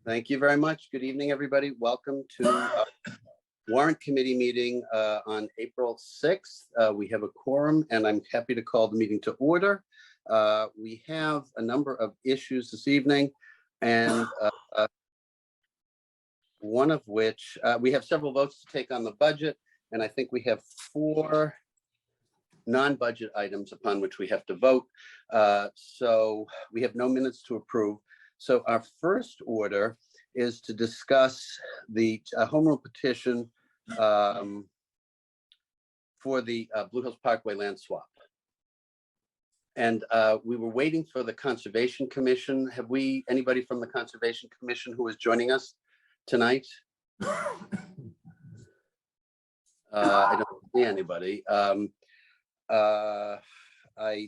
Thank you very much. Good evening, everybody. Welcome to Warrant Committee meeting on April 6th. We have a quorum and I'm happy to call the meeting to order. We have a number of issues this evening and one of which we have several votes to take on the budget, and I think we have 4 non-budget items upon which we have to vote. So we have no minutes to approve. So our first order is to discuss the home rule petition for the Blue Hills Parkway land swap. And we were waiting for the Conservation Commission. Have we, anybody from the Conservation Commission who is joining us tonight? I don't see anybody. I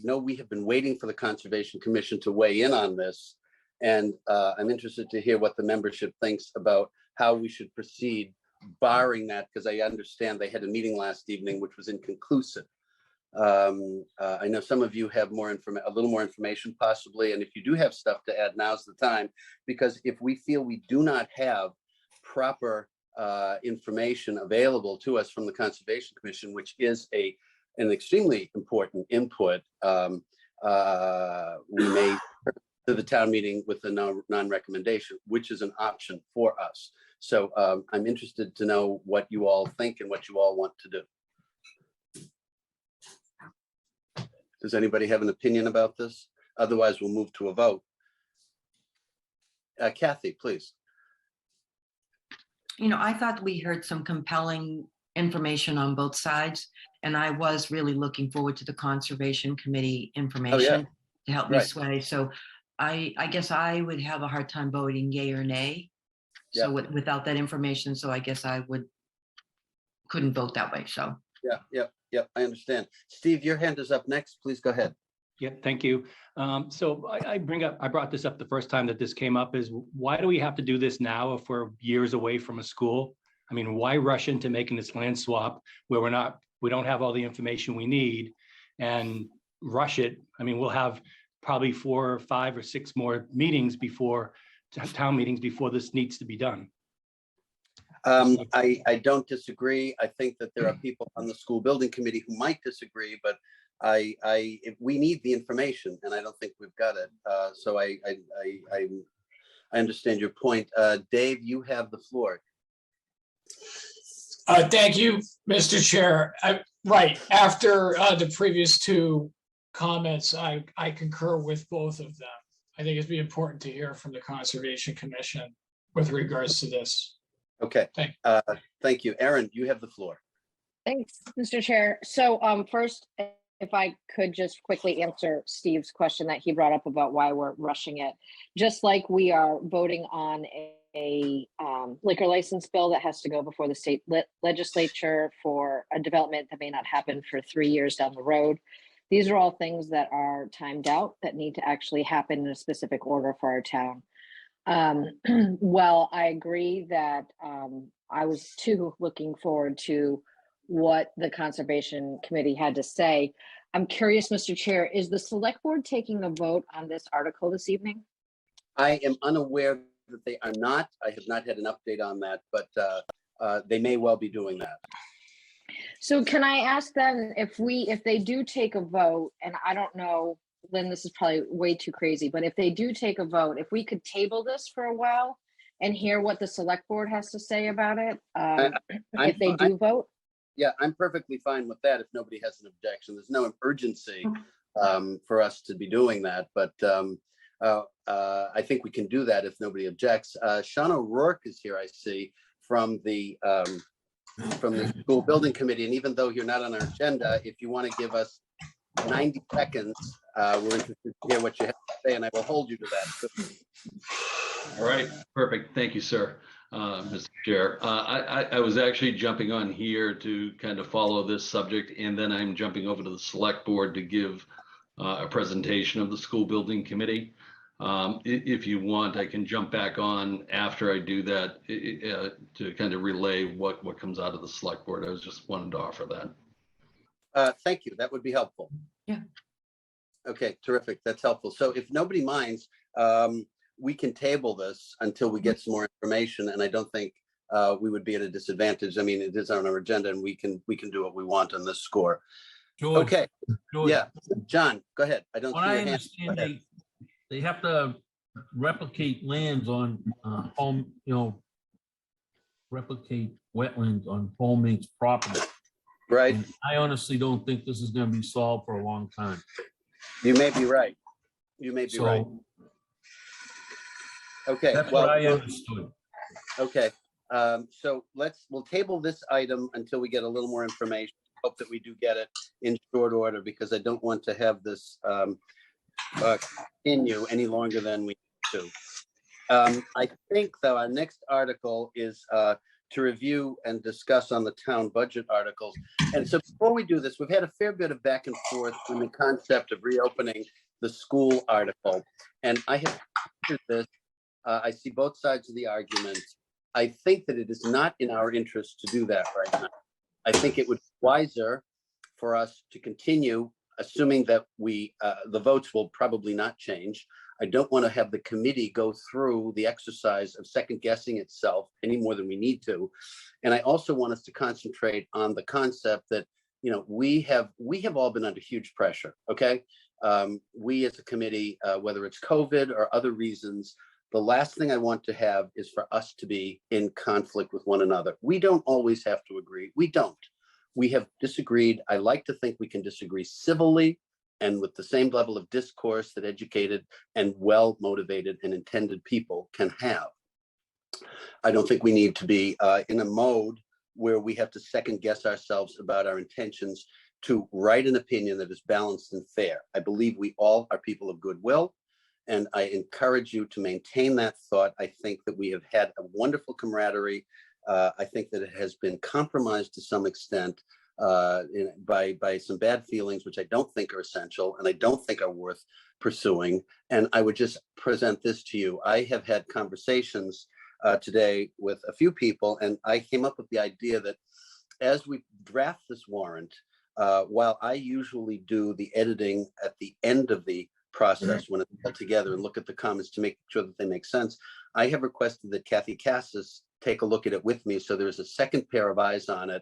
know we have been waiting for the Conservation Commission to weigh in on this. And I'm interested to hear what the membership thinks about how we should proceed, barring that, because I understand they had a meeting last evening, which was inconclusive. I know some of you have a little more information possibly, and if you do have stuff to add, now's the time, because if we feel we do not have proper information available to us from the Conservation Commission, which is an extremely important input, we may to the town meeting with a non-recommendation, which is an option for us. So I'm interested to know what you all think and what you all want to do. Does anybody have an opinion about this? Otherwise, we'll move to a vote. Kathy, please. You know, I thought we heard some compelling information on both sides, and I was really looking forward to the Conservation Committee information to help me sway. So I guess I would have a hard time voting yay or nay. So without that information, so I guess I couldn't vote that way. So yeah, I understand. Steve, your hand is up next. Please go ahead. Yeah, thank you. So I brought this up the first time that this came up, is why do we have to do this now if we're years away from a school? I mean, why rush into making this land swap where we don't have all the information we need and rush it? I mean, we'll have probably 4 or 5 or 6 more meetings town meetings before this needs to be done. I don't disagree. I think that there are people on the school building committee who might disagree, but if we need the information, and I don't think we've got it. So I understand your point. Dave, you have the floor. Thank you, Mr. Chair. Right after the previous 2 comments, I concur with both of them. I think it'd be important to hear from the Conservation Commission with regards to this. Okay. Thank you. Erin, you have the floor. Thanks, Mr. Chair. So first, if I could just quickly answer Steve's question that he brought up about why we're rushing it. Just like we are voting on a liquor license bill that has to go before the state legislature for a development that may not happen for 3 years down the road. These are all things that are timed out that need to actually happen in a specific order for our town. Well, I agree that I was too looking forward to what the Conservation Committee had to say. I'm curious, Mr. Chair, is the Select Board taking a vote on this article this evening? I am unaware that they are not. I have not had an update on that, but they may well be doing that. So can I ask then if they do take a vote, and I don't know, Lynn, this is probably way too crazy, but if they do take a vote, if we could table this for a while and hear what the Select Board has to say about it, if they do vote? Yeah, I'm perfectly fine with that if nobody has an objection. There's no urgency for us to be doing that, but I think we can do that if nobody objects. Sean O'Rourke is here, I see, from the school building committee, and even though you're not on our agenda, if you want to give us 90 seconds, we're interested to hear what you have to say, and I will hold you to that. All right, perfect. Thank you, sir, Mr. Chair. I was actually jumping on here to kind of follow this subject, and then I'm jumping over to the Select Board to give a presentation of the school building committee. If you want, I can jump back on after I do that to kind of relay what comes out of the Select Board. I was just wanted to offer that. Thank you. That would be helpful. Yeah. Okay, terrific. That's helpful. So if nobody minds, we can table this until we get some more information, and I don't think we would be at a disadvantage. I mean, it is on our agenda, and we can do what we want on this score. George, Okay, George, yeah, John, go ahead. I don't see what your I hand. understand, they have to replicate lands on home, replicate wetlands on homemade's property. Right, And I honestly don't think this is going to be solved for a long time. you may be right. You may be right. So Okay, that's well, what I understood. okay. So we'll table this item until we get a little more information. Hope that we do get it in short order, because I don't want to have this continue any longer than we need to. I think though our next article is to review and discuss on the town budget articles. And so before we do this, we've had a fair bit of back and forth on the concept of reopening the school article. And I have considered this. I see both sides of the argument. I think that it is not in our interest to do that right now. I think it would be wiser for us to continue, assuming that the votes will probably not change. I don't want to have the committee go through the exercise of second guessing itself any more than we need to. And I also want us to concentrate on the concept that, we have all been under huge pressure. Okay. We as a committee, whether it's COVID or other reasons, the last thing I want to have is for us to be in conflict with one another. We don't always have to agree. We don't. We have disagreed. I like to think we can disagree civilly and with the same level of discourse that educated and well-motivated and intended people can have. I don't think we need to be in a mode where we have to second guess ourselves about our intentions to write an opinion that is balanced and fair. I believe we all are people of goodwill, and I encourage you to maintain that thought. I think that we have had a wonderful camaraderie. I think that it has been compromised to some extent by some bad feelings, which I don't think are essential and I don't think are worth pursuing. And I would just present this to you. I have had conversations today with a few people, and I came up with the idea that as we draft this warrant, while I usually do the editing at the end of the process when it's all together and look at the comments to make sure that they make sense, I have requested that Kathy Cassis take a look at it with me, so there's a second pair of eyes on it,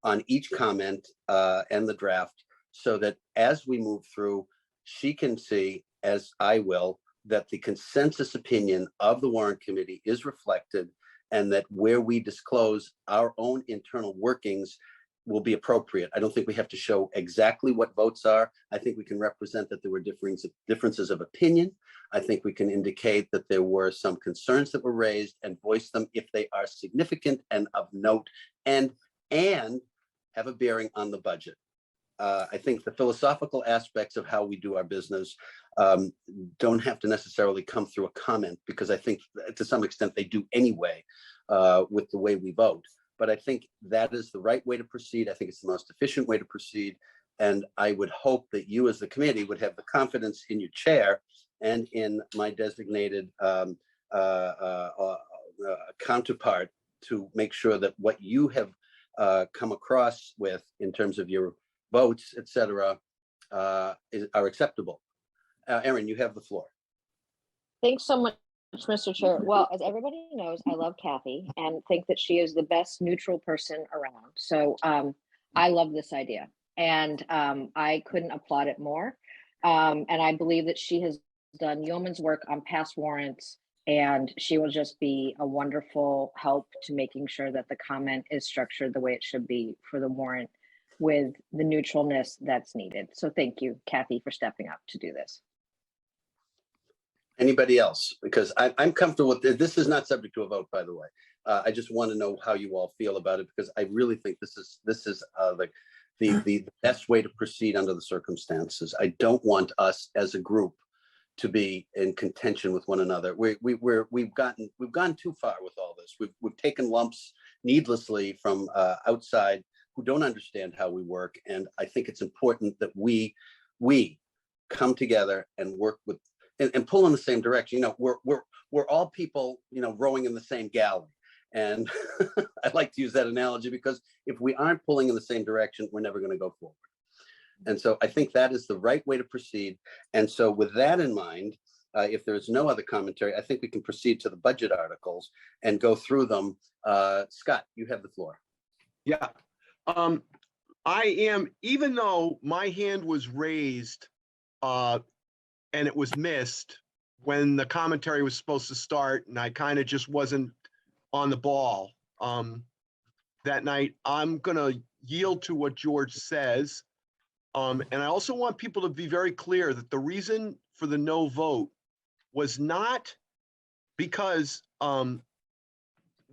on each comment and the draft, so that as we move through, she can see, as I will, that the consensus opinion of the warrant committee is reflected, and that where we disclose our own internal workings will be appropriate. I don't think we have to show exactly what votes are. I think we can represent that there were differences of opinion. I think we can indicate that there were some concerns that were raised and voice them if they are significant and of note, and have a bearing on the budget. I think the philosophical aspects of how we do our business don't have to necessarily come through a comment, because I think to some extent they do anyway with the way we vote. But I think that is the right way to proceed. I think it's the most efficient way to proceed. And I would hope that you as the committee would have the confidence in your chair and in my designated counterpart to make sure that what you have come across with in terms of your votes, et cetera, are acceptable. Erin, you have the floor. Thanks so much, Mr. Chair. Well, as everybody knows, I love Kathy and think that she is the best neutral person around. So I love this idea, and I couldn't applaud it more. And I believe that she has done yeoman's work on past warrants, and she will just be a wonderful help to making sure that the comment is structured the way it should be for the warrant, with the neutralness that's needed. So thank you, Kathy, for stepping up to do this. Anybody else? Because I'm comfortable with this. This is not subject to a vote, by the way. I just want to know how you all feel about it, because I really think this is the best way to proceed under the circumstances. I don't want us as a group to be in contention with one another. We've gone too far with all this. We've taken lumps needlessly from outside who don't understand how we work, and I think it's important that we come together and work with and pull in the same direction. We're all people, rowing in the same galley. And I like to use that analogy, because if we aren't pulling in the same direction, we're never going to go forward. And so I think that is the right way to proceed. And so with that in mind, if there is no other commentary, I think we can proceed to the budget articles and go through them. Scott, you have the floor. Yeah. I am, even though my hand was raised and it was missed when the commentary was supposed to start, and I kind of just wasn't on the ball that night, I'm gonna yield to what George says. And I also want people to be very clear that the reason for the no vote was not because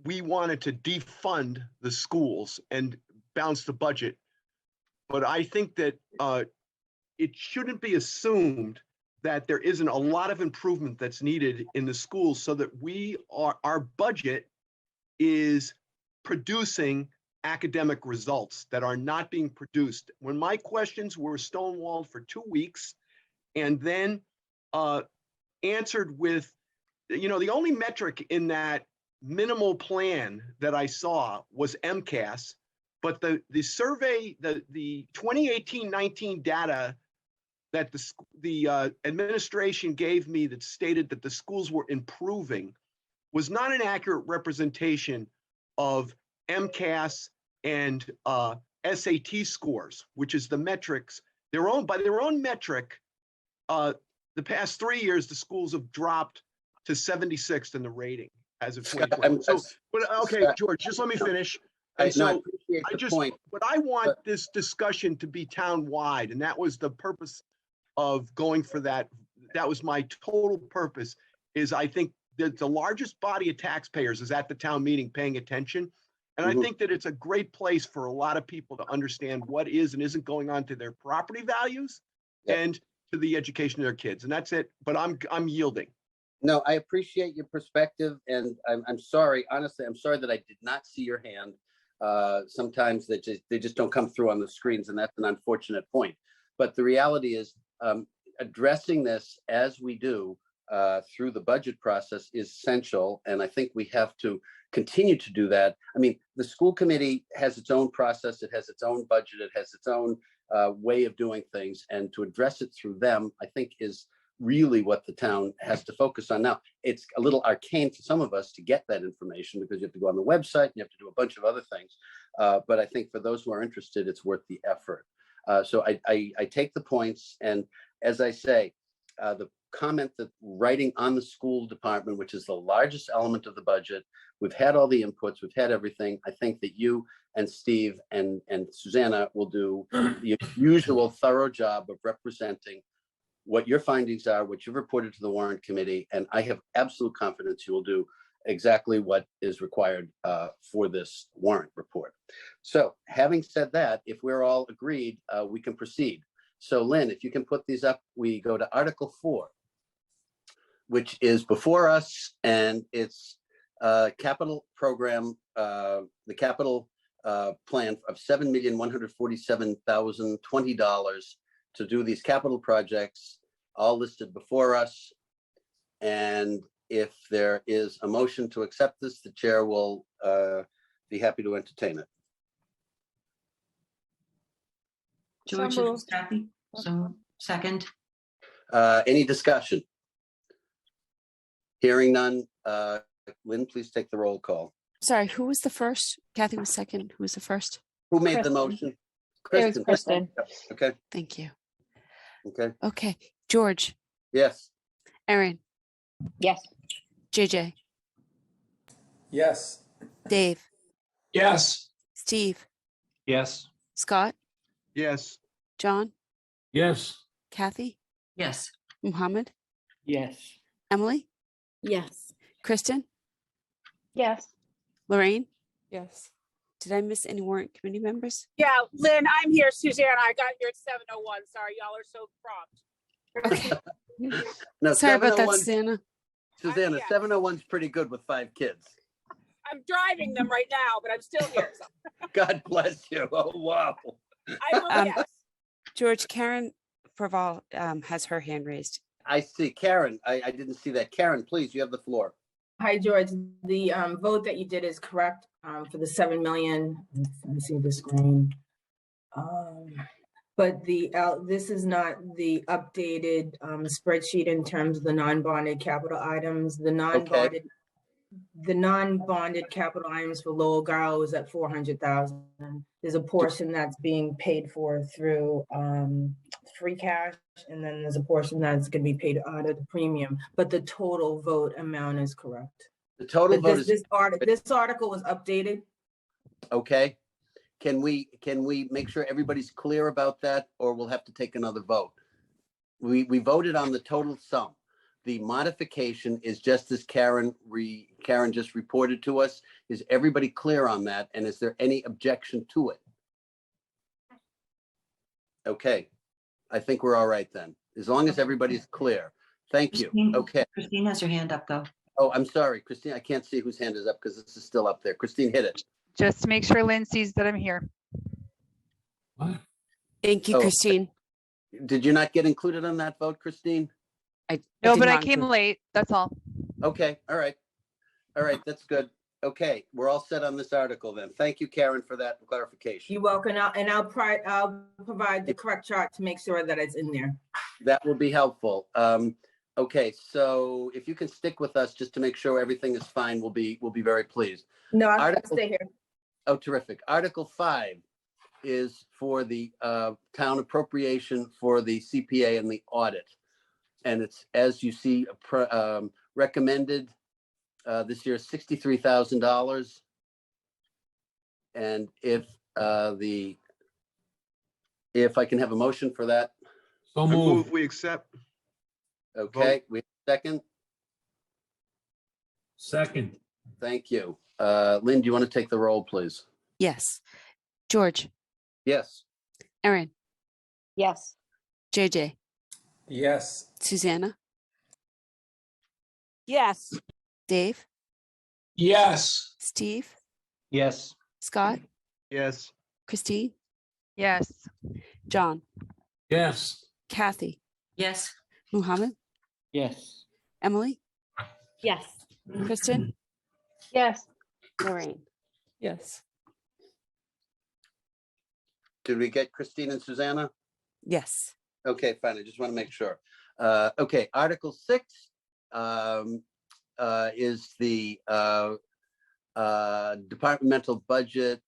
we wanted to defund the schools and balance the budget. But I think that it shouldn't be assumed that there isn't a lot of improvement that's needed in the schools so that our budget is producing academic results that are not being produced. When my questions were stonewalled for 2 weeks and then answered with, the only metric in that minimal plan that I saw was MCAS, but the survey, the 2018-19 data that the administration gave me that stated that the schools were improving was not an accurate representation of MCAS and SAT scores, which is the metrics. By their own metric, the past 3 years, the schools have dropped to 76th in the rating as of 2020. Okay, George, just let me finish. And so but I want this discussion to be town-wide, and that was the purpose of going for that. That was my total purpose, is I think that the largest body of taxpayers is at the town meeting paying attention. And I think that it's a great place for a lot of people to understand what is and isn't going on to their property values and to the education of their kids. And that's it. But I'm yielding. No, I appreciate your perspective, and I'm sorry, honestly, I'm sorry that I did not see your hand. Sometimes they just don't come through on the screens, and that's an unfortunate point. But the reality is, addressing this as we do through the budget process is essential, and I think we have to continue to do that. I mean, the school committee has its own process, it has its own budget, it has its own way of doing things, and to address it through them, I think, is really what the town has to focus on. Now, it's a little arcane for some of us to get that information because you have to go on the website and you have to do a bunch of other things. But I think for those who are interested, it's worth the effort. So I take the points, and as I say, the comment that writing on the school department, which is the largest element of the budget, we've had all the inputs, we've had everything. I think that you and Steve and Susanna will do the usual thorough job of representing what your findings are, what you've reported to the Warrant Committee, and I have absolute confidence you will do exactly what is required for this warrant report. So having said that, if we're all agreed, we can proceed. So Lynn, if you can put these up, we go to Article 4, which is before us, and it's capital program, the capital plan of $7,147,020 to do these capital projects, all listed before us. And if there is a motion to accept this, the chair will be happy to entertain it. George, So and moved. Kathy, so second. Any discussion? Hearing none. Lynn, please take the roll call. Sorry, who was the first? Kathy was second. Who was the first? Who made the Kristen. motion? It was Kristen. Okay, Thank you. okay, Okay, George, yes. Erin, Yes. JJ, Yes. Dave, Yes. Steve, Yes. Scott, Yes. John, yes, Kathy, Yes. Muhammad, Yes. Emily, Yes. Kristen, Yes. Lorraine. Yes. Did I miss any warrant committee members? Yeah, Lynn, I'm here. Suzanne, I got here at 7:01. Sorry, y'all are so prompt. No, Sorry about that, 701 Susanna. Susanna, Yeah. 701's pretty good with 5 kids. I'm driving them right now, but I'm still here. So God bless you. Oh, wow. I will, yes. George, Karen Praval has her hand raised. I see. Karen, I didn't see that. Karen, please, you have the floor. Hi, George. The vote that you did is correct for the 7 million. Let me see the screen. But this is not the updated spreadsheet in terms of the non-bonded capital items. The non-bonded capital items for Lowell Garrow is at 400,000. There's a portion that's being paid for through free cash, and then there's a portion that's going to be paid out of the premium. But the total vote amount is correct. The total vote is This article was updated. okay. Can we make sure everybody's clear about that, or we'll have to take another vote? We voted on the total sum. The modification is just as Karen just reported to us. Is everybody clear on that? And is there any objection to it? Okay, I think we're all right then, as long as everybody's clear. Thank you. Okay. Christine has her hand up though. Oh, I'm sorry, Christine. I can't see whose hand is up because this is still up there. Christine, hit it. Just to make sure Lynn sees that I'm here. Thank you, Oh, Christine. Did you not get included on that vote, Christine? No, did but I not came include- late. That's all. Okay, all right. All right, that's good. Okay, we're all set on this article then. Thank you, Karen, for that clarification. You're welcome. I'll provide the correct chart to make sure that it's in there. That will be helpful. Okay, so if you can stick with us just to make sure everything is fine, we'll be very pleased. No, I'll Article- stay here. Oh, terrific. Article 5 is for the town appropriation for the CPA and the audit. And it's, as you see, recommended this year, $63,000. And if I can have a motion for that. So I move. move we accept. Okay, we have a second. Second. Thank you. Lynn, do you want to take the roll, please? Yes. George, Yes. Erin, Yes. JJ, Yes. Susanna, Yes. Dave, Yes. Steve, Yes. Scott, Yes. Christine, Yes. John, Yes. Kathy, Yes. Muhammad, Yes. Emily, Yes. Kristen, Yes. Lorraine. Yes. Did we get Christine and Susanna? Yes. Okay, fine. I just want to make sure. Okay, Article 6 is the departmental budget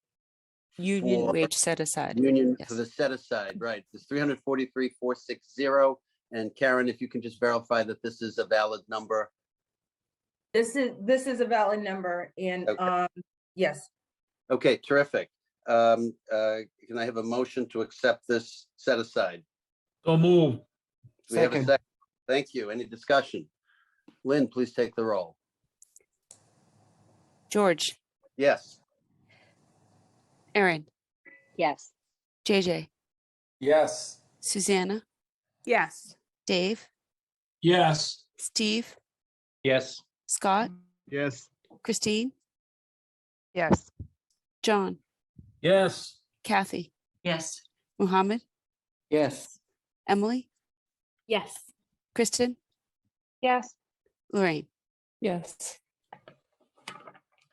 Union for wage set aside. union Yes. for the set aside, right? It's 343,460. And Karen, if you can just verify that this is a valid number. This is a valid number, and Okay. yes. Okay, terrific. Can I have a motion to accept this set aside? So move. We have a Second. second. Thank you. Any discussion? Lynn, please take the roll. George, Yes. Erin, Yes. JJ, Yes. Susanna, Yes. Dave, Yes. Steve, Yes. Scott, Yes. Christine, Yes. John, Yes. Kathy, Yes. Muhammad, Yes. Emily, Yes. Kristen, Yes. Lorraine. Yes.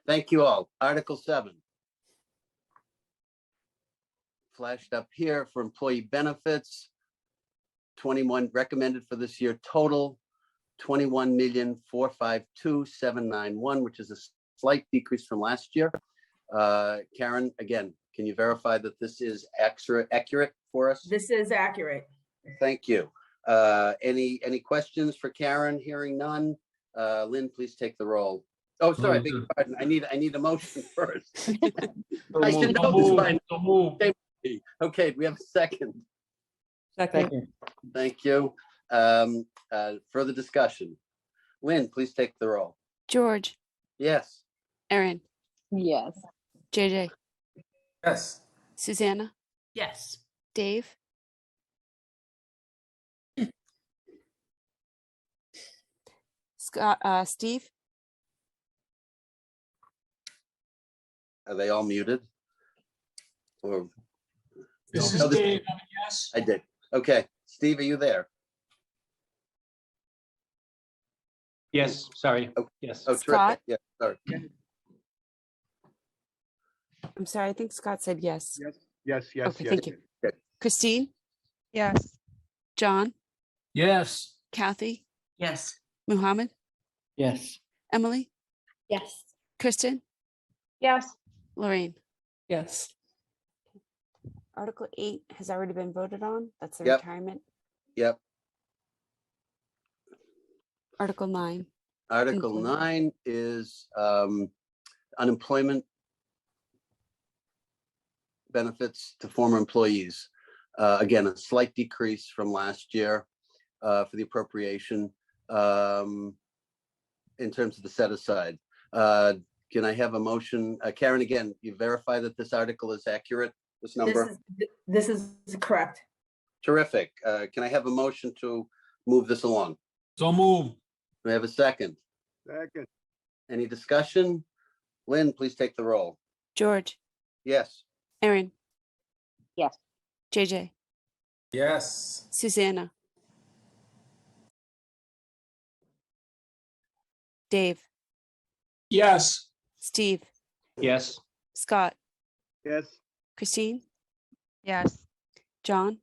Thank you all. Article 7. Flashed up here for employee benefits. 21 recommended for this year total, 21,452,791, which is a slight decrease from last year. Karen, again, can you verify that this is accurate for us? This is accurate. Thank you. Any questions for Karen? Hearing none. Lynn, please take the roll. Oh, sorry, I beg your pardon. I need a motion first. I should know this by So move. now. Okay, we have a second. Second. Thank you. Further discussion. Lynn, please take the roll. George, Yes. Erin, Yes. JJ, Yes. Susanna, Yes. Dave, Scott, Steve, Are they all muted? Or This No, is this- Dave. I'm a yes. I did. Okay, Steve, are you there? Yes. Sorry. Oh, Yes. Oh, Scott? terrific. Yeah, sorry. I'm sorry, I think Scott said yes. Yes. Yes. Yes. Okay, Yes. thank you. Christine, Yes. John, Yes. Kathy, Yes. Muhammad, Yes. Emily, Yes. Kristen, Yes. Lorraine. Yes. Article 8 has already been voted on. That's the Yep. retirement. Yep. Article 9. Article Employment. 9 is unemployment benefits to former employees. Again, a slight decrease from last year for the appropriation in terms of the set aside. Can I have a motion? Karen, again, you verify that this article is accurate, this number? This is correct. Terrific. Can I have a motion to move this along? So moved. Do we have a second? Second. Any discussion? Lynn, please take the roll. George, Yes. Erin, Yes. JJ, Yes. Susanna, Dave, Yes. Steve, Yes. Scott, Yes. Christine, Yes. John,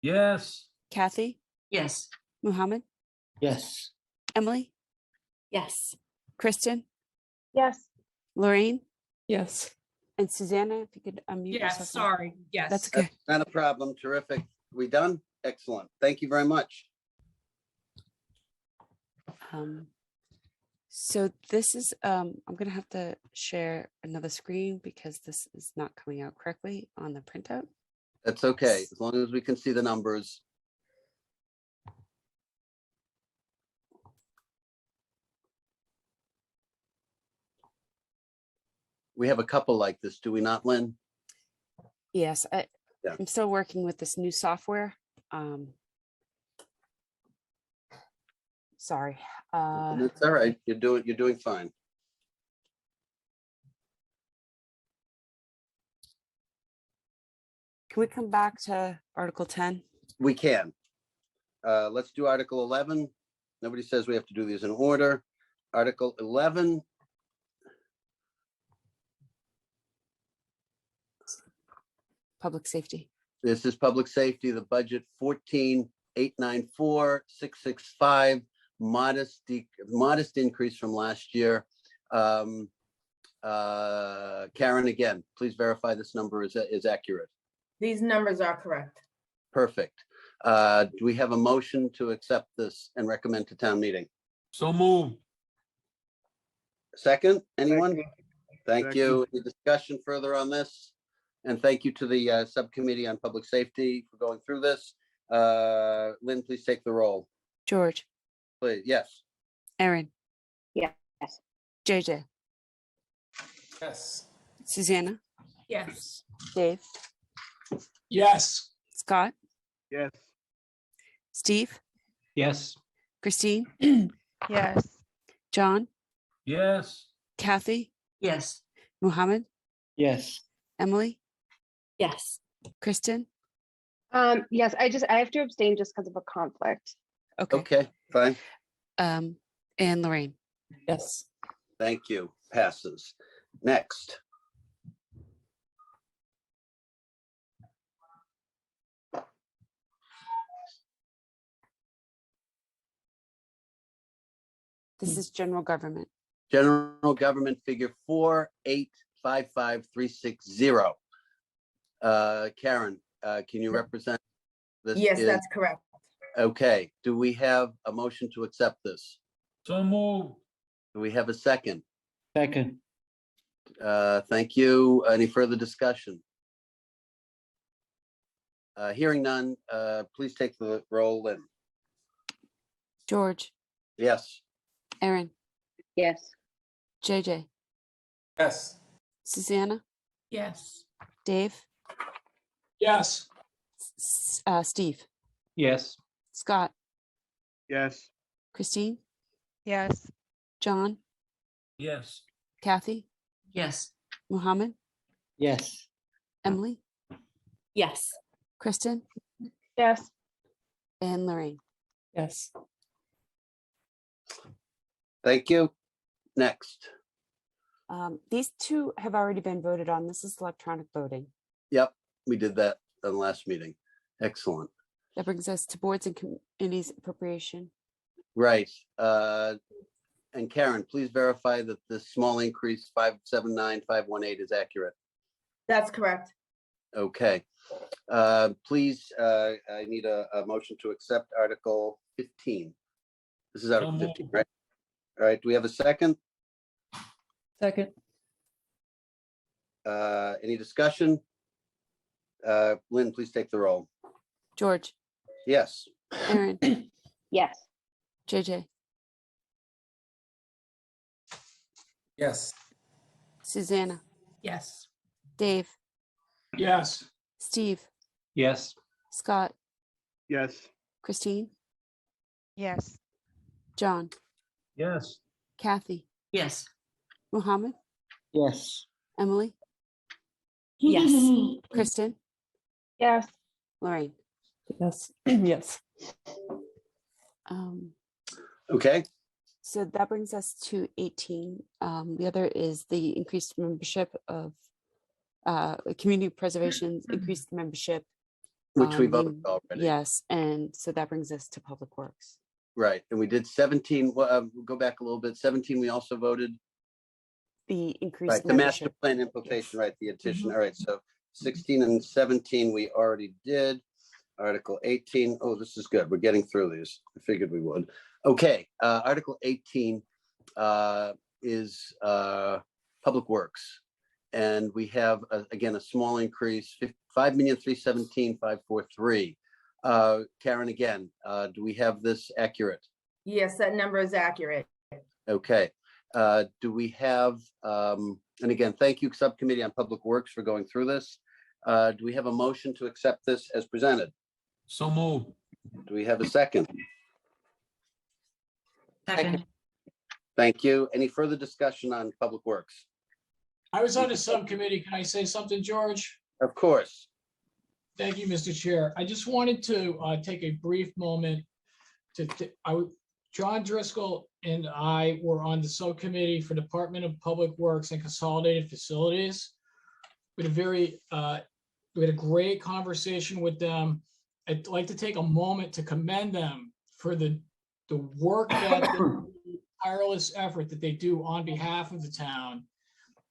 Yes. Kathy, Yes. Muhammad, Yes. Emily, Yes. Kristen, Yes. Lorraine, Yes. and Susanna, if you could unmute yourself. Yes, sorry. Yes. That's okay. Not a problem. Terrific. We done? Excellent. Thank you very much. So this is, I'm gonna have to share another screen because this is not coming out correctly on the printout. That's okay, as long as we can see the numbers. We have a couple like this, do we not, Lynn? Yes, Yeah. I'm still working with this new software. Sorry. It's all right. You're doing fine. Can we come back to Article 10? We can. Let's do Article 11. Nobody says we have to do these in order. Article 11. Public safety. This is public safety, the budget 14,894,665, modest increase from last year. Karen, again, please verify this number is accurate. These numbers are correct. Perfect. Do we have a motion to accept this and recommend to town meeting? So moved. Second, anyone? Second. Thank Second. you. Any discussion further on this? And thank you to the Subcommittee on Public Safety for going through this. Lynn, please take the roll. George, Please, yes. Erin. Yes. JJ, Yes. Susanna, Yes. Dave, Yes. Scott, Yes. Steve, Yes. Christine, Yes. John, Yes. Kathy, Yes. Muhammad, Yes. Emily, Yes. Kristen. Yes, I have to abstain just because of a conflict. Okay. Okay, fine. And Lorraine. Yes. Thank you. Passes. Next. This is general government. General Government Figure 4855360. Karen, can you represent this? Yes, is- that's correct. Okay, do we have a motion to accept this? So moved. Do we have a second? Second. Thank you. Any further discussion? Hearing none, please take the roll, Lynn. George, Yes. Erin, Yes. JJ, Yes. Susanna, Yes. Dave, Yes. Steve, Yes. Scott, Yes. Christine, Yes. John, Yes. Kathy, Yes. Muhammad, Yes. Emily, Yes. Kristen, Yes. and Lorraine. Yes. Thank you. Next. These two have already been voted on. This is electronic voting. Yep, we did that in the last meeting. Excellent. That brings us to boards and committees appropriation. Right. And Karen, please verify that the small increase 579,518 is accurate. That's correct. Okay. Please, I need a motion to accept Article 15. This is Article 15, right? All right, do we have a second? Second. Any discussion? Lynn, please take the roll. George, Yes. Aaron, Yes. JJ, Yes. Susanna, Yes. Dave, Yes. Steve, Yes. Scott, Yes. Christine, Yes. John, Yes. Kathy, Yes. Muhammad, Yes. Emily, Yes. Kristen, Yes. Lorraine. Yes. Yes. Okay. So that brings us to 18. The other is the increased membership of community preservation, increased membership. Which we voted already. Yes, and so that brings us to public works. Right, and we did 17, we'll go back a little bit, 17, we also voted, The increased right, the master membership. plan implementation, right, the addition, all right, so 16 and 17, we already did. Article 18, oh, this is good, we're getting through these, I figured we would. Okay, Article 18 is Public Works. And we have, again, a small increase, 5,317,543. Karen, again, do we have this accurate? Yes, that number is accurate. Okay. Do we have, and again, thank you, Subcommittee on Public Works, for going through this. Do we have a motion to accept this as presented? So moved. Do we have a second? Second. Thank you. Any further discussion on Public Works? I was on the subcommittee. Can I say something, George? Of course. Thank you, Mr. Chair. I just wanted to take a brief moment John Driscoll and I were on the subcommittee for Department of Public Works and Consolidated Facilities. We had a great conversation with them. I'd like to take a moment to commend them for the work tireless effort that they do on behalf of the town,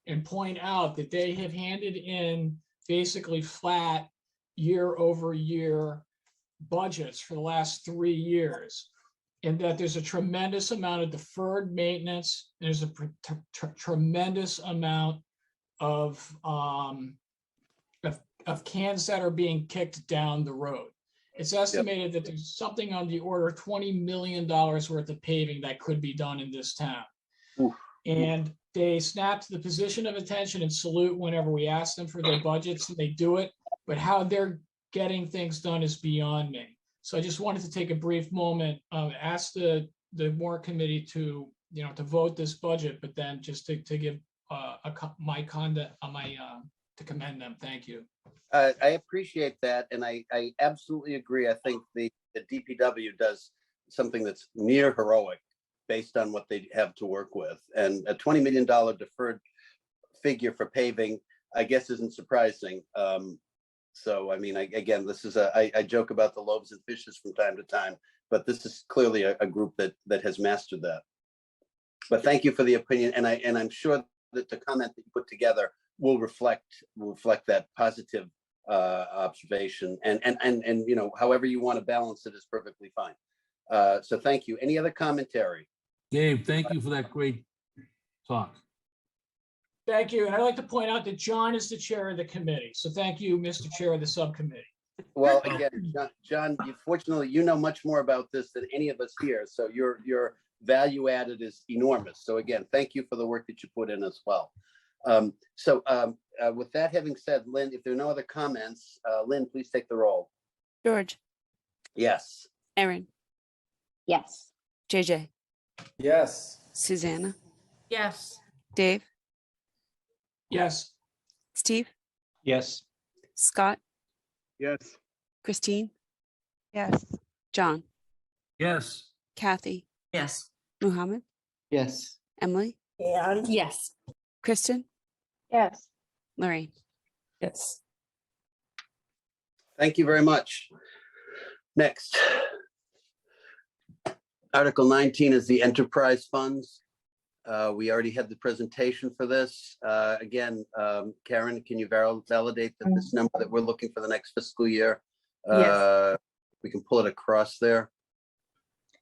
and point out that they have handed in basically flat year-over-year budgets for the last 3 years, and that there's a tremendous amount of deferred maintenance. There's a tremendous amount of cans that are being kicked down the road. It's estimated that there's something on the order of $20 million worth of paving that could be done in this town. Oof. And they snap to the position of attention and salute whenever we ask them for their budgets, and they do it. But how they're getting things done is beyond me. So I just wanted to take a brief moment, ask the Warrant Committee to vote this budget, but then just to give to commend them. Thank you. I appreciate that, and I absolutely agree. I think the DPW does something that's near heroic based on what they have to work with, and a $20 million deferred figure for paving, I guess, isn't surprising. So, I mean, again, this is I joke about the loaves and fishes from time to time, but this is clearly a group that has mastered that. But thank you for the opinion, and I'm sure that the comment that you put together will reflect that positive observation, and however you want to balance it is perfectly fine. So thank you. Any other commentary? Dave, thank you for that great talk. Thank you. And I'd like to point out that John is the chair of the committee. So thank you, Mr. Chair of the subcommittee. Well, again, John, fortunately, you know much more about this than any of us here. So your value added is enormous. So again, thank you for the work that you put in as well. With that having said, Lynn, if there are no other comments, Lynn, please take the roll. George, Yes. Aaron, Yes. JJ, Yes. Susanna, Yes. Dave, Yes. Steve, Yes. Scott, Yes. Christine, Yes. John, Yes. Kathy, Yes. Muhammad, Yes. Emily, And Yes. Kristen, Yes. Lorraine. Yes. Thank you very much. Next. Article 19 is the enterprise funds. We already had the presentation for this. Again, Karen, can you validate that this number that we're looking for the next fiscal year? Yes. We can pull it across there.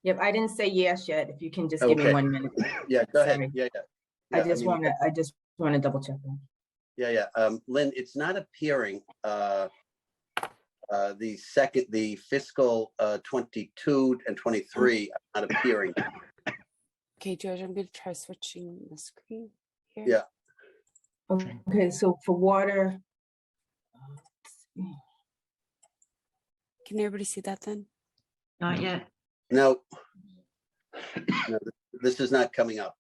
Yep, I didn't say yes yet. If you can just give me Okay. 1 minute. Yeah, go ahead. Sorry. Yeah. I just want to double check that. Yeah. Lynn, it's not appearing. The fiscal 22 and 23 are not appearing. Okay, George, I'm going to try switching the screen here. Yeah. Okay, so for water. Can everybody see that then? Not yet. No, this is not coming up.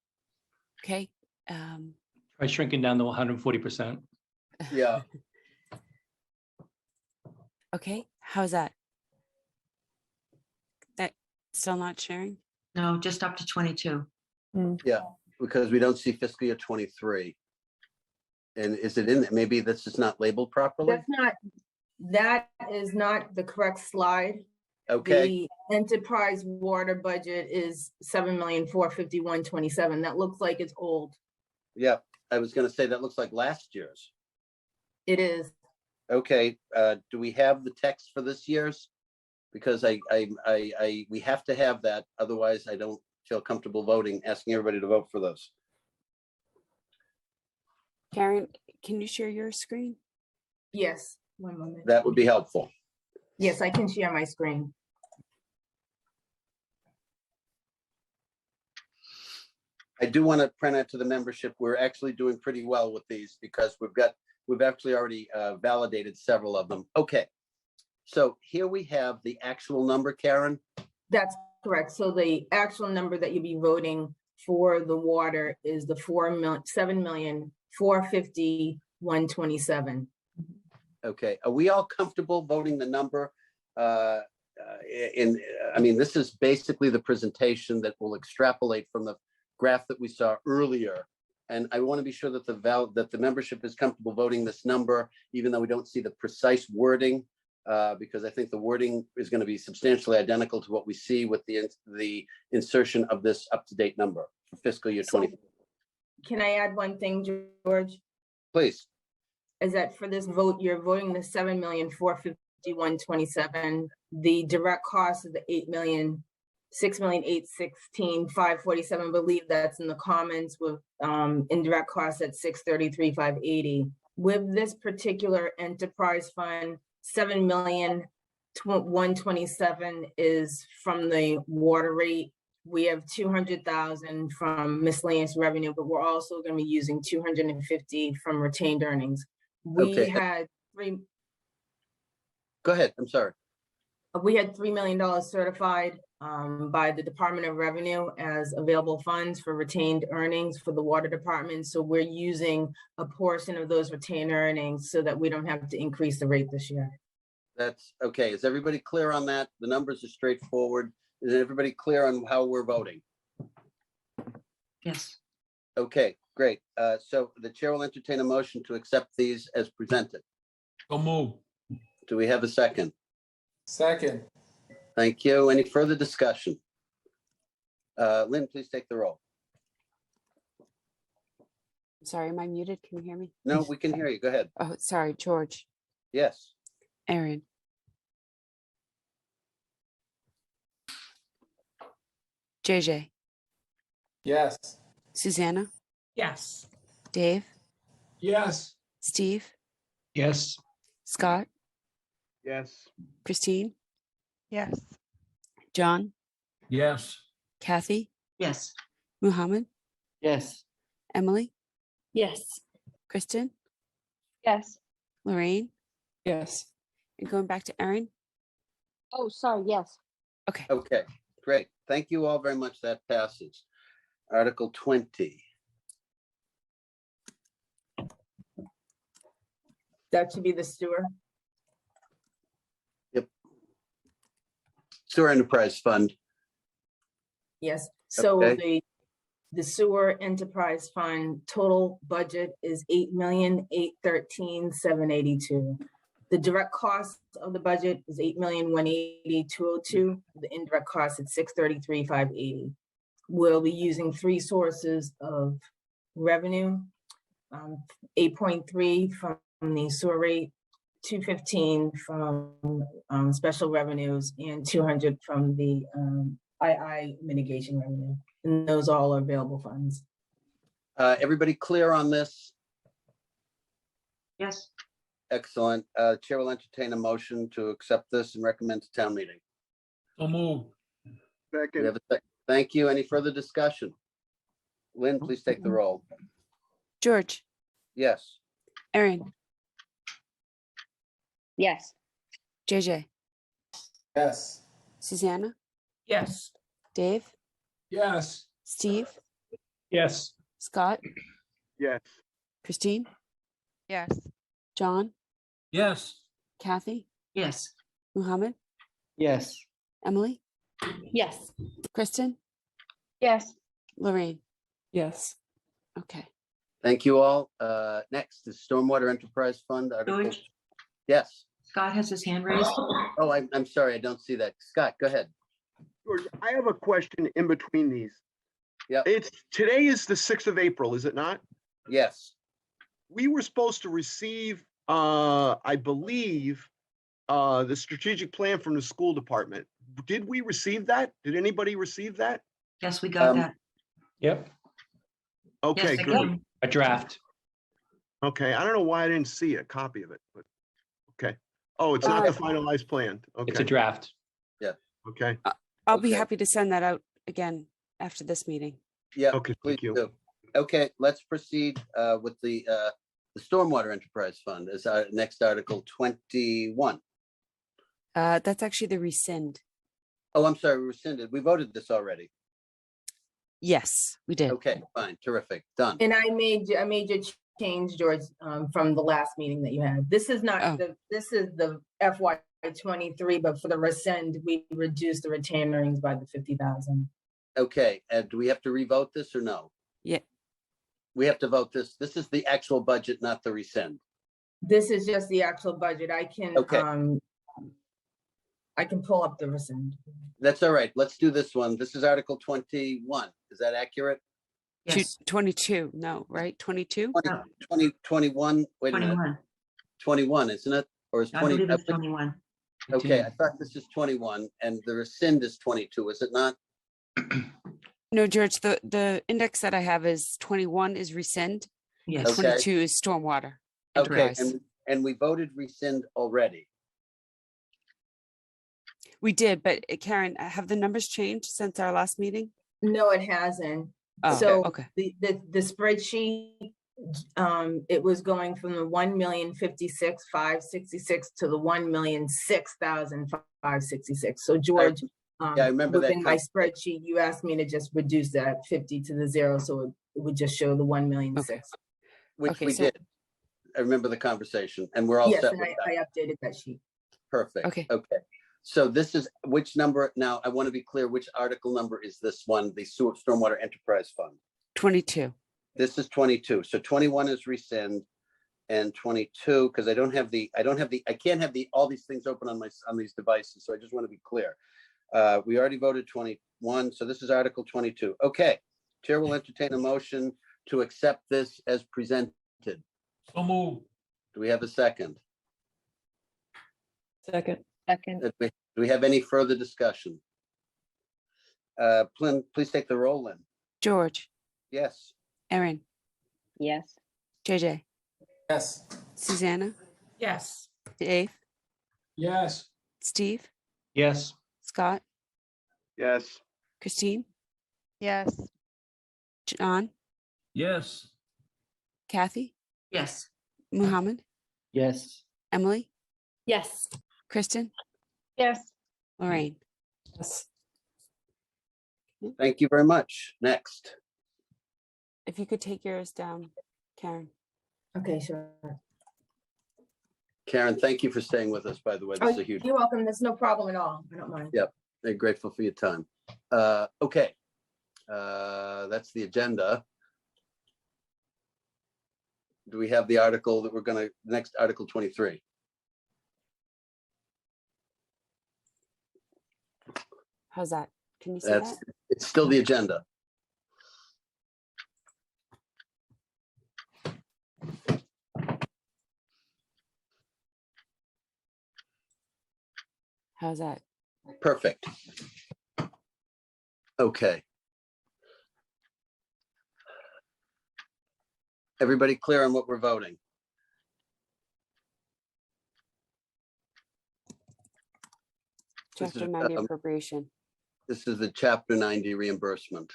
Okay. Try shrinking down to 140%. Yeah. Okay, how's that? That still not sharing? No, just up to 22. Yeah, because we don't see fiscal year 23. And is it in, maybe this is not labeled properly? That is not the correct slide. Okay. The enterprise water budget is 7,451,27. That looks like it's old. Yeah, I was gonna say that looks like last year's. It is. Okay, do we have the text for this year's? Because we have to have that, otherwise I don't feel comfortable voting, asking everybody to vote for those. Karen, can you share your screen? Yes, 1 moment. That would be helpful. Yes, I can share my screen. I do want to print out to the membership, we're actually doing pretty well with these because we've actually already validated several of them. Okay, so here we have the actual number, Karen. That's correct. So the actual number that you'll be voting for the water is the 7,450,127. Okay, are we all comfortable voting the number? I mean, this is basically the presentation that will extrapolate from the graph that we saw earlier. And I want to be sure that the membership is comfortable voting this number, even though we don't see the precise wording, because I think the wording is going to be substantially identical to what we see with the insertion of this up-to-date number for fiscal year 20. Can I add one thing, George? Please. Is that for this vote, you're voting the 7,451,27. The direct cost of the 6,816,547. I believe that's in the comments with indirect costs at 633,580. With this particular enterprise fund, 7,127 is from the water rate. We have 200,000 from miscellaneous revenue, but we're also going to be using 250 from retained earnings. We had Go ahead. I'm sorry. We had $3 million certified by the Department of Revenue as available funds for retained earnings for the water department. So we're using a portion of those retained earnings so that we don't have to increase the rate this year. That's okay. Is everybody clear on that? The numbers are straightforward. Is everybody clear on how we're voting? Yes. Okay, great. So the chair will entertain a motion to accept these as presented. So move. Do we have a second? Second. Thank you. Any further discussion? Lynn, please take the roll. I'm sorry, am I muted? Can you hear me? No, we can hear you. Go ahead. Oh, sorry, George. Yes. Aaron. JJ. Yes. Susanna. Yes. Dave. Yes. Steve. Yes. Scott. Yes. Christine. Yes. John. Yes. Kathy. Yes. Muhammad. Yes. Emily. Yes. Kristen. Yes. Lorraine. Yes. And going back to Aaron. Oh, sorry, yes. Okay. Okay, great. Thank you all very much. That passes. Article 20. That should be the sewer. Yep. Sewer Enterprise Fund. Yes. So Okay. the sewer enterprise fund total budget is 8,813,782. The direct cost of the budget is 8,180,202. The indirect cost is 633,580. We'll be using three sources of revenue. 8.3 from the sewer rate, 215 from special revenues, and 200 from the II mitigation revenue. And those all are available funds. Everybody clear on this? Yes. Excellent. Chair will entertain a motion to accept this and recommend to town meeting. So move. We Second, have a sec. Thank you. Any further discussion? Lynn, please take the roll. George, Yes. Erin, Yes. JJ, Yes. Susanna, Yes. Dave, Yes. Steve, Yes. Scott, yes. Christine, Yes. John, Yes. Kathy, Yes. Muhammad, Yes. Emily, Yes. Kristen, Yes. Lorraine. Yes. Okay. Thank you all. Next is Stormwater Enterprise Fund. Article. George, Yes. Scott has his hand raised. Oh, I'm sorry. I don't see that. Scott, go ahead. George, I have a question in between these. Yep. Today is the 6th of April, is it not? Yes. We were supposed to receive, I believe, the strategic plan from the school department. Did we receive that? Did anybody receive that? Yes, we got that. Yep. Okay, Yes, I good. can. A draft. Okay, I don't know why I didn't see a copy of it, but, okay. Oh, it's not the finalized plan. It's a Okay, draft. okay, I'll be Okay. happy to send that out again after this meeting. Yeah. okay, Please thank you. do. Okay, let's proceed with the Stormwater Enterprise Fund as our next Article 21. That's actually the rescind. Oh, I'm sorry, we rescinded. We voted this already. Yes, we did. Okay, fine, terrific, done. And I made your change, George, from the last meeting that you had. This is not Oh. this is the FY 23, but for the rescind, we reduced the retained earnings by the 50,000. Okay, and do we have to revote this or no? Yeah. We have to vote this. This is the actual budget, not the rescind. This is just the actual budget. Okay. I can pull up the rescind. That's all right. Let's do this one. This is Article 21. Is that accurate? Yes. 22, no, right? 22? 21, wait a minute, 21. 21, isn't it? Or is I 20? believe it's 21. Okay, I thought this is 21 and the rescind is 22, is it not? No, George, the index that I have is 21 is rescind, Yes. Okay. 22 is stormwater. Okay, enterprise. and we voted rescind already. We did, but Karen, have the numbers changed since our last meeting? No, it hasn't. Oh, So okay. the spreadsheet, it was going from the 1,056,566 to the 1,006,566. So George, I remember that within my concept. spreadsheet, you asked me to just reduce that 50 to the 0, so it would just show the 1,006,000. Which Okay, we so- did. I remember the conversation and we're all Yes, set and with I that. updated that sheet. Perfect. Okay. Okay. So this is which number? Now, I want to be clear, which article number is this one? The Stormwater Enterprise Fund. 22. This is 22. So 21 is rescind and 22, because I can't have all these things open on these devices. So I just want to be clear. We already voted 21. So this is Article 22. Okay. Chair will entertain a motion to accept this as presented. So move. Do we have a second? Second. Second. Do we have any further discussion? Please take the roll in. George, Yes. Erin, Yes. JJ, Yes. Susanna, Yes. Dave, Yes. Steve, Yes. Scott, Yes, Christine, Yes. John, Yes. Kathy, Yes. Muhammad, Yes. Emily, Yes. Kristen, Yes. Lorraine. Yes. Thank you very much. Next. If you could take yours down, Karen. Okay, sure. Karen, thank you for staying with us, by the way. This is a huge, You're welcome. There's no problem at all. I don't mind. Yeah. I'm grateful for your time. Okay. That's the agenda. Do we have the article that next Article 23? How's that? Can you see That's, that? it's still the agenda. How's that? Perfect. Okay. Everybody clear on what we're voting? This Chapter is, 90 appropriation. This is the Chapter 90 reimbursement.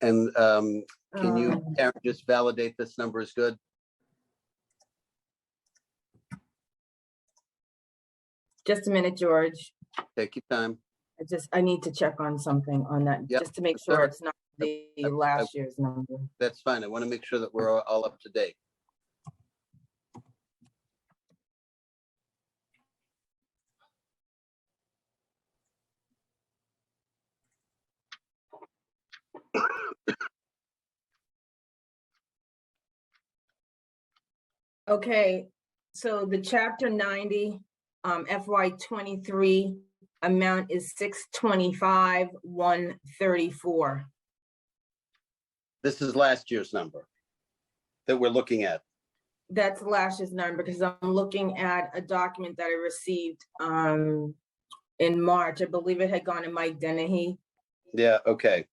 And can you, Karen, just validate this number is good? Just a minute, George. Take your time. I need to check on something on that, Yep, just to make that's all sure right. it's not the last year's number. That's fine. I want to make sure that we're all up to date. Okay, so the chapter 90, FY 23 amount is 625,134. This is last year's number that we're looking at. That's last year's number because I'm looking at a document that I received in March. I believe it had gone to Mike Dennehy Yeah, okay.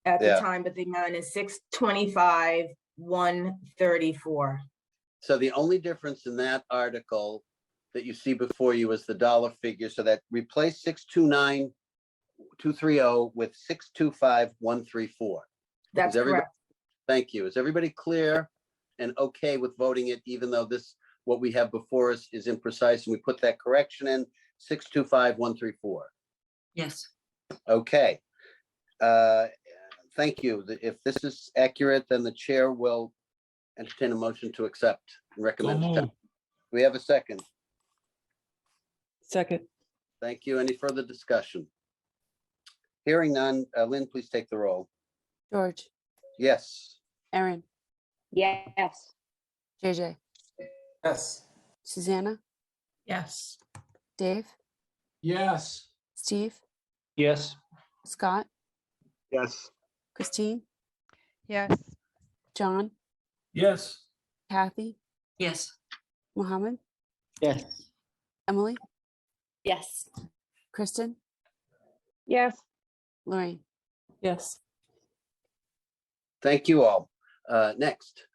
at the Yeah. time, but the amount is 625,134. So the only difference in that article that you see before you is the dollar figure. So that replace 629,230 with 625,134. That's correct. Thank you. Is everybody clear and okay with voting it, even though what we have before us is imprecise and we put that correction in 625,134? Yes. Okay. Thank you. If this is accurate, then the chair will entertain a motion to accept and recommend. So moved. We have a second. Second. Thank you. Any further discussion? Hearing none, Lynn, please take the roll. George, Yes. Erin, Yes. JJ, Yes. Susanna, Yes. Dave, Yes. Steve, Yes. Scott, Yes. Christine, Yes. John, Yes. Kathy, Yes. Mohammed, Yes. Emily, Yes. Kristen, Yes. Lorraine. Yes. Thank you all. Next.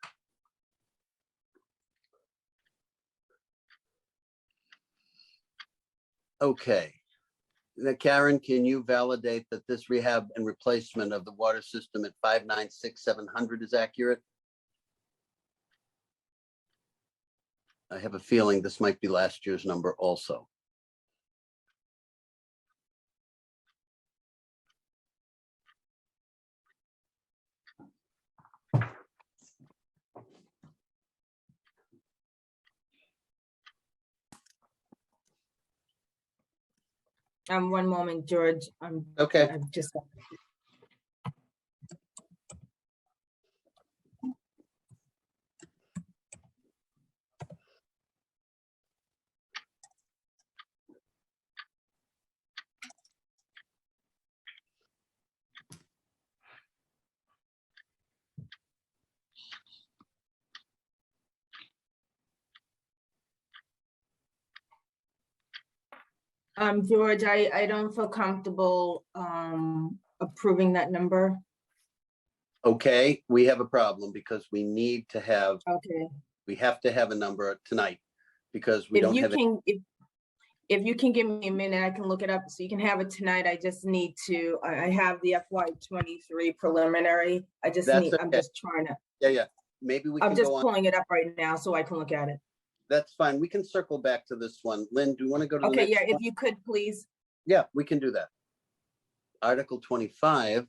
Okay. Now, Karen, can you validate that this rehab and replacement of the water system at 596,700 is accurate? I have a feeling this might be last year's number also. One moment, George. Okay. I've just. George, I don't feel comfortable approving that number. Okay, we have a problem because we need to have, Okay. we have to have a number tonight because we don't have. If you can give me a minute, I can look it up so you can have it tonight. I just need to, I have the FY 23 preliminary. I'm just trying to. Yeah. Maybe we I'm can just go on. pulling it up right now so I can look at it. That's fine. We can circle back to this one. Lynn, do you want to go to the Okay, next yeah, one? if you could, please. Yeah, we can do that. Article 25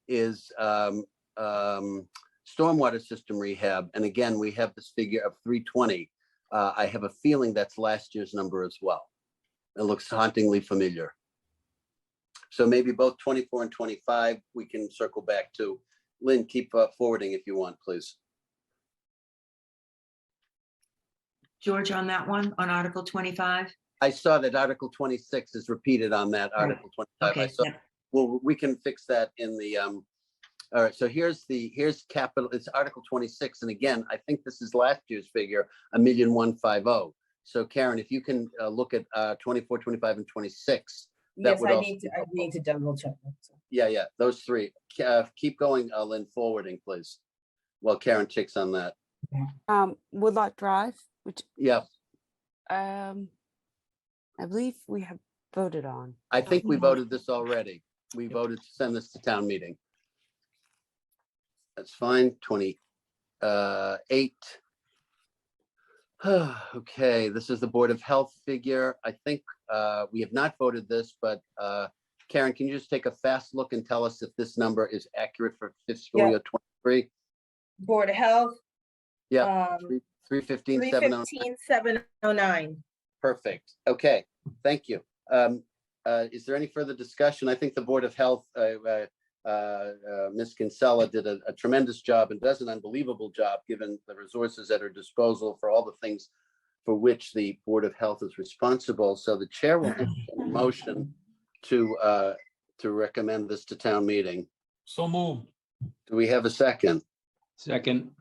is stormwater system rehab. And again, we have this figure of 320. I have a feeling that's last year's number as well. It looks hauntingly familiar. So maybe both 24 and 25, we can circle back to. Lynn, keep forwarding if you want, please. George, on that one, on Article 25? I saw that Article 26 is repeated on that Article 25. I Okay, saw, yeah. well, we can fix that in the, all right, so here's capital, it's Article 26. And again, I think this is last year's figure, 1,150,000. So Karen, if you can look at 24, 25, and 26. That Yes, would I also need be to, I helpful. need to double check. Yeah, those three. Keep going, Lynn, forwarding, please. While Karen checks on that. Woodlot Drive, which Yeah, I believe we have voted on. I think we voted this already. We voted to send this to town meeting. That's fine, 28. Okay, this is the Board of Health figure. I think we have not voted this, but Karen, can you just take a fast look and tell us if this number is accurate for fiscal Yeah. year 23? Board of Health. Yeah, 315, 315, 709. Perfect. Okay, thank you. Is there any further discussion? I think the Board of Health, Ms. Kinsella did a tremendous job and does an unbelievable job given the resources at her disposal for all the things for which the Board of Health is responsible. So the chair will entertain a motion to recommend this to town meeting. So moved. Do we have a second? Second.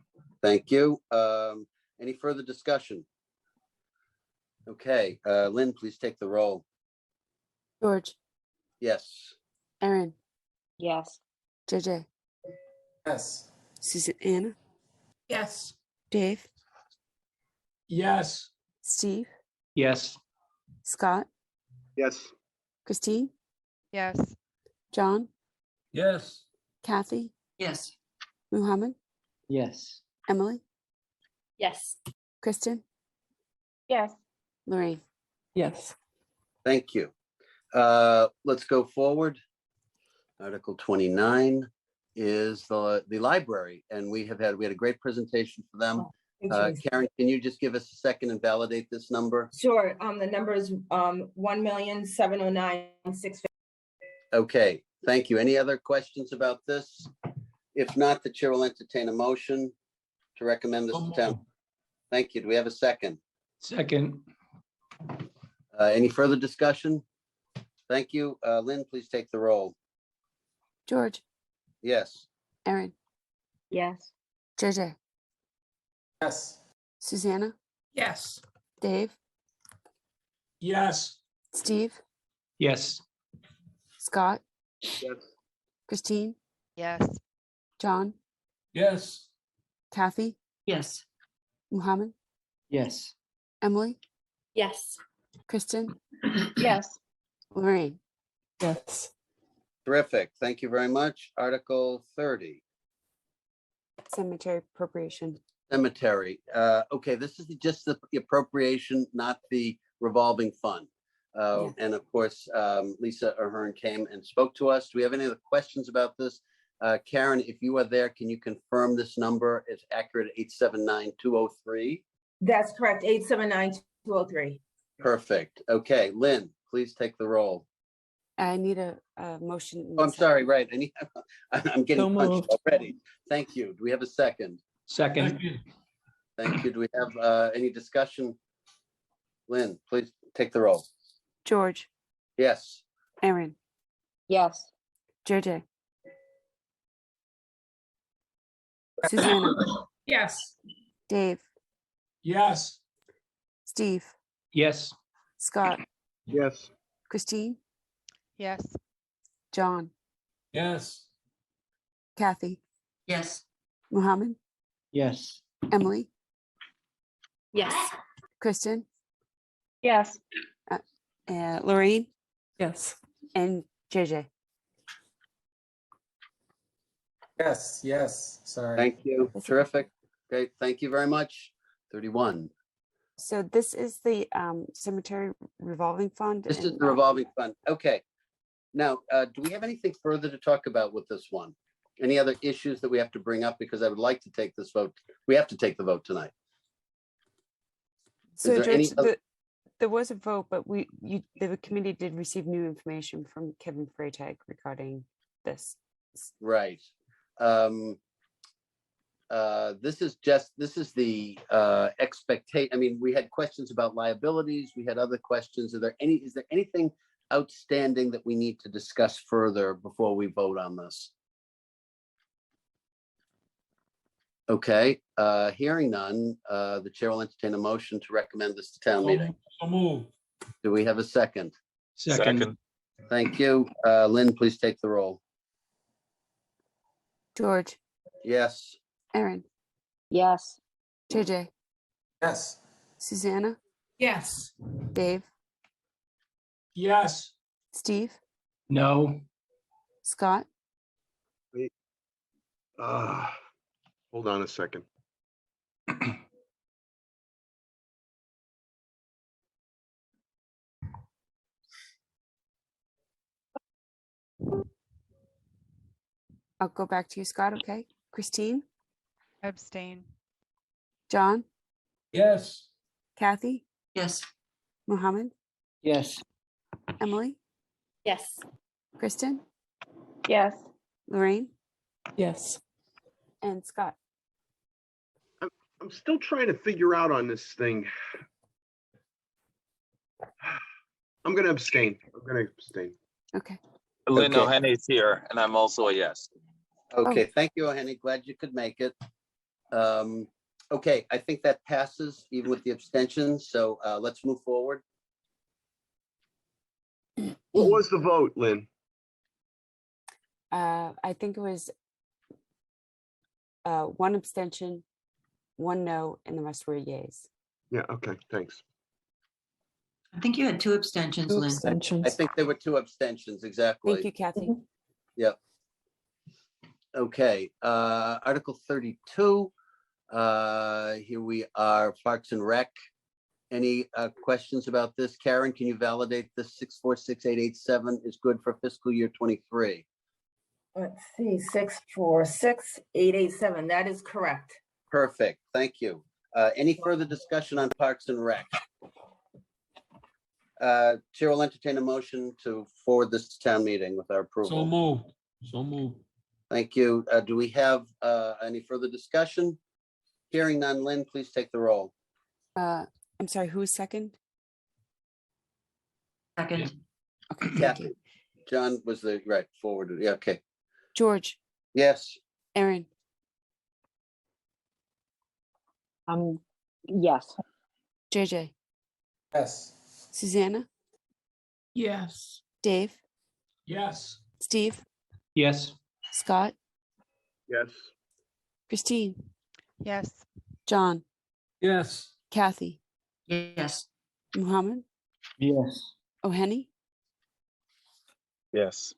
Thank you. Any further discussion? Okay, Lynn, please take the roll. George, Yes. Erin, Yes. JJ, Yes. Susanna, Yes. Dave, Yes. Steve, Yes. Scott, Yes. Christine, Yes. John, Yes. Kathy, Yes. Muhammad, Yes. Emily, Yes. Kristen, Yes. Lorraine. Yes. Thank you. Let's go forward. Article 29 is the library, and we had a great presentation for them. Karen, can you just give us a second and validate this number? Sure, the number is 1,709,650. Okay, thank you. Any other questions about this? If not, the chair will entertain a motion to recommend this to town. Thank you. Do we have a second? Second. Any further discussion? Thank you. Lynn, please take the roll. George, Yes. Erin, Yes. JJ, Yes. Susanna, Yes. Dave, Yes. Steve, Yes. Scott, Yes. Christine, Yes. John, Yes. Kathy, Yes. Muhammad, Yes. Emily, Yes. Kristen, Yes. Lorraine. Yes. Terrific. Thank you very much. Article 30. Cemetery appropriation. Cemetery. Okay, this is just the appropriation, not the revolving fund. Yeah. And of course, Lisa Ahern came and spoke to us. Do we have any other questions about this? Karen, if you are there, can you confirm this number is accurate, 879,203? That's correct, 879,203. Perfect. Okay, Lynn, please take the roll. I need a motion. Oh, I'm sorry, right. I'm getting So punched moved. already. Thank you. Do we have a second? Second. Thank you. Do we have any discussion? Lynn, please take the roll. George, Yes. Erin, Yes. JJ, Susanna, Yes. Dave, Yes. Steve, Yes. Scott, Yes. Christine, Yes. John, Yes. Kathy, Yes. Muhammad, Yes. Emily, Yes. Kristen, Yes. Lorraine, Yes. and JJ. Yes. Yes. Sorry. Thank you. That's okay. Terrific. Great. Thank you very much. 31. So this is the cemetery revolving fund. This is and, the revolving fund. Okay. Now, do we have anything further to talk about with this one? Any other issues that we have to bring up? Because I would like to take this vote. We have to take the vote tonight. So there any George, other- there was a vote, but the committee did receive new information from Kevin Freytag regarding this. Right. this is the expectation. I mean, we had questions about liabilities. We had other questions. Is there anything outstanding that we need to discuss further before we vote on this? Okay, hearing none, the chair will entertain a motion to recommend this to town meeting. So move. Do we have a second? Second. Thank you. Lynn, please take the roll. George, Yes. Erin, Yes. JJ, Yes. Susanna, Yes. Dave, Yes. Steve, No. Scott, Hold on a second. I'll go back to you, Scott, okay? Christine, Abstain. John, Yes. Kathy, Yes. Mohammed, Yes. Emily, Yes. Kristen, Yes. Lorraine, Yes. and Scott. I'm still trying to figure out on this thing. I'm gonna abstain. Okay. Lynn Okay. O'Henny is here, and I'm also a yes. Okay, thank you, Henny. Glad you could make it. Okay, I think that passes even with the abstention. So let's move forward. What was the vote, Lynn? I think it was one abstention, one no, and the rest were yays. Yeah, okay, thanks. I think you had two abstentions, Two Lynn. abstentions. I think there were two abstentions, exactly. Thank you, Kathy. Yep. Okay, Article 32. Here we are, Parks and Rec. Any questions about this? Karen, can you validate this 646,887 is good for fiscal year 23? Let's see, 646,887. That is correct. Perfect, thank you. Any further discussion on Parks and Rec? Chair will entertain a motion to forward this to town meeting with our approval. So moved. So moved. Thank you. Do we have any further discussion? Hearing none, Lynn, please take the roll. I'm sorry, who was second? Second. Okay, thank Kathy. you. John was the right forwarded. Yeah, okay. George, Yes. Erin, Yes. JJ, Yes. Susanna, Yes. Dave, Yes. Steve, Yes. Scott, Yes. Christine, Yes. John, Yes. Kathy, Yes. Muhammad, Yes. O'Henny, Yes.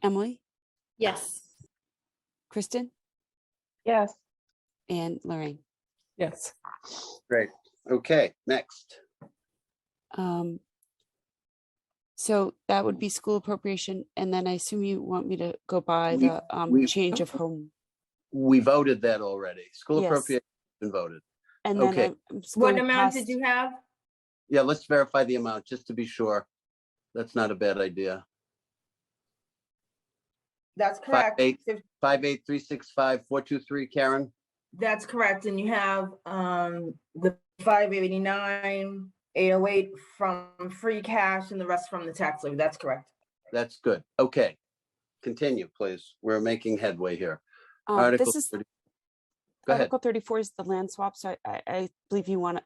Emily, Yes. Kristen, Yes. and Lorraine. Yes. Great. Okay, next. So that would be school appropriation, and then I assume you want me to go by We- the we- change of home. We voted that already. School Yes. appropriation has been voted. And then Okay. I'm just What going amount past- did you have? Yeah, let's verify the amount just to be sure. That's not a bad idea. That's correct. 58365,423, Karen? That's correct. And you have the 589, 808 from free cash and the rest from the tax levy. That's correct. That's good. Okay. Continue, please. We're making headway here. Article This is 30. Go ahead. Article 34 is the land swap, so I believe you want to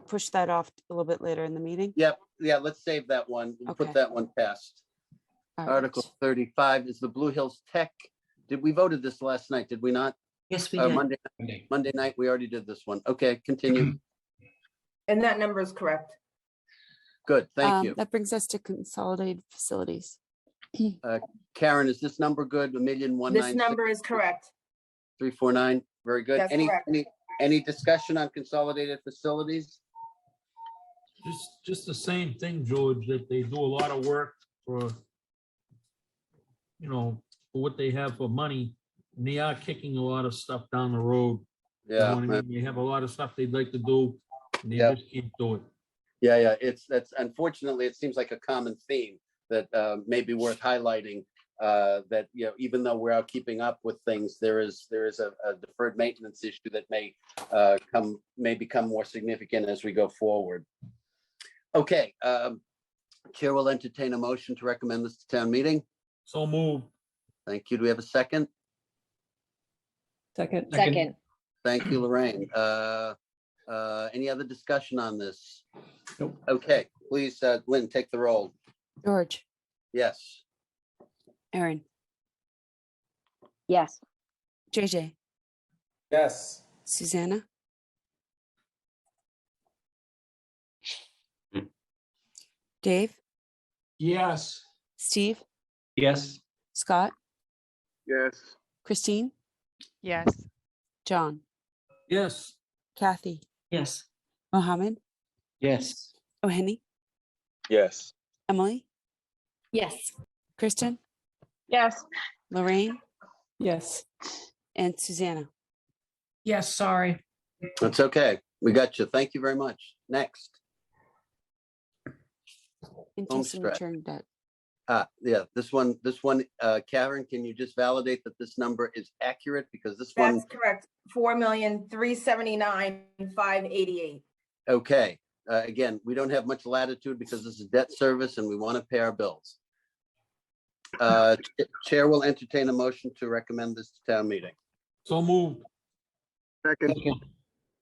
push that off a little bit later in the meeting. Yep, yeah, let's save that one. We'll Okay. put that one past. All right. Article 35 is the Blue Hills Tech. We voted this last night, did we not? Yes, we did. Monday night, we already did this one. Okay, continue. And that number is correct. Good, thank you. That brings us to consolidated facilities. Karen, is this number good? This number is correct. 1,196,349. Very good. That's correct. Any discussion on consolidated facilities? Just the same thing, George, that they do a lot of work for, for what they have for money. And they are kicking a lot of stuff down the road. You know Yeah. what I mean? They have a lot of stuff they'd like to do, and they Yeah. just can't do it. Yeah, that's unfortunately, it seems like a common theme that may be worth highlighting. that, even though we're out keeping up with things, there is a deferred maintenance issue that may become more significant as we go forward. Okay, Chair will entertain a motion to recommend this to town meeting. So moved. Thank you. Do we have a second? Second. Second. Thank you, Lorraine. Any other discussion on this? Nope. Okay, please, Lynn, take the roll. George, Yes. Aaron, Yes. JJ, Yes. Susanna, Dave, Yes. Steve, Yes. Scott, Yes. Christine, Yes. John, Yes. Yes. Kathy, Mohammed, Yes. O'Henny, Yes. Emily, Yes. Kristen, Yes. Lorraine, Yes. and Susanna. Yes, sorry. That's okay. We got you. Thank you very much. Next. Interest and stretch. return debt. Yeah, this one, Karen, can you just validate that this number is accurate? Because this one, That's correct. 4,379,588. okay. Again, we don't have much latitude because this is debt service and we want to pay our bills. Chair will entertain a motion to recommend this to town meeting. So moved. Second.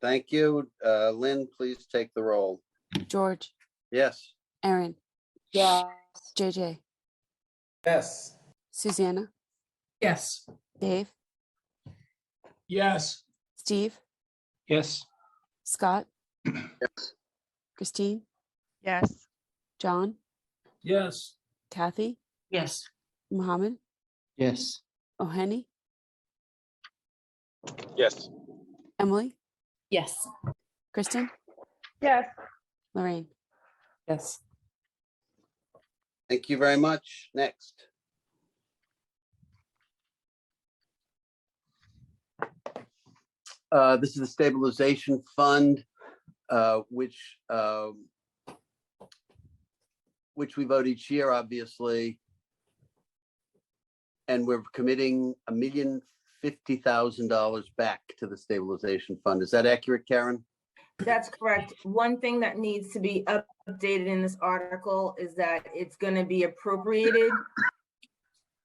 Thank you. Lynn, please take the roll. George, Yes. Aaron, Yes. JJ, Yes. Susanna, Yes. Dave, Yes. Steve, Yes. Scott, Yes. Christine, Yes. John, Yes. Kathy, Yes. Mohammed, Yes. O'Henny, Yes. Emily, Yes. Kristen, Yes. Lorraine. Yes. Thank you very much. Next. This is the stabilization fund, which we vote each year, obviously. And we're committing $1,050,000 back to the stabilization fund. Is that accurate, Karen? That's correct. One thing that needs to be updated in this article is that it's going to be appropriated.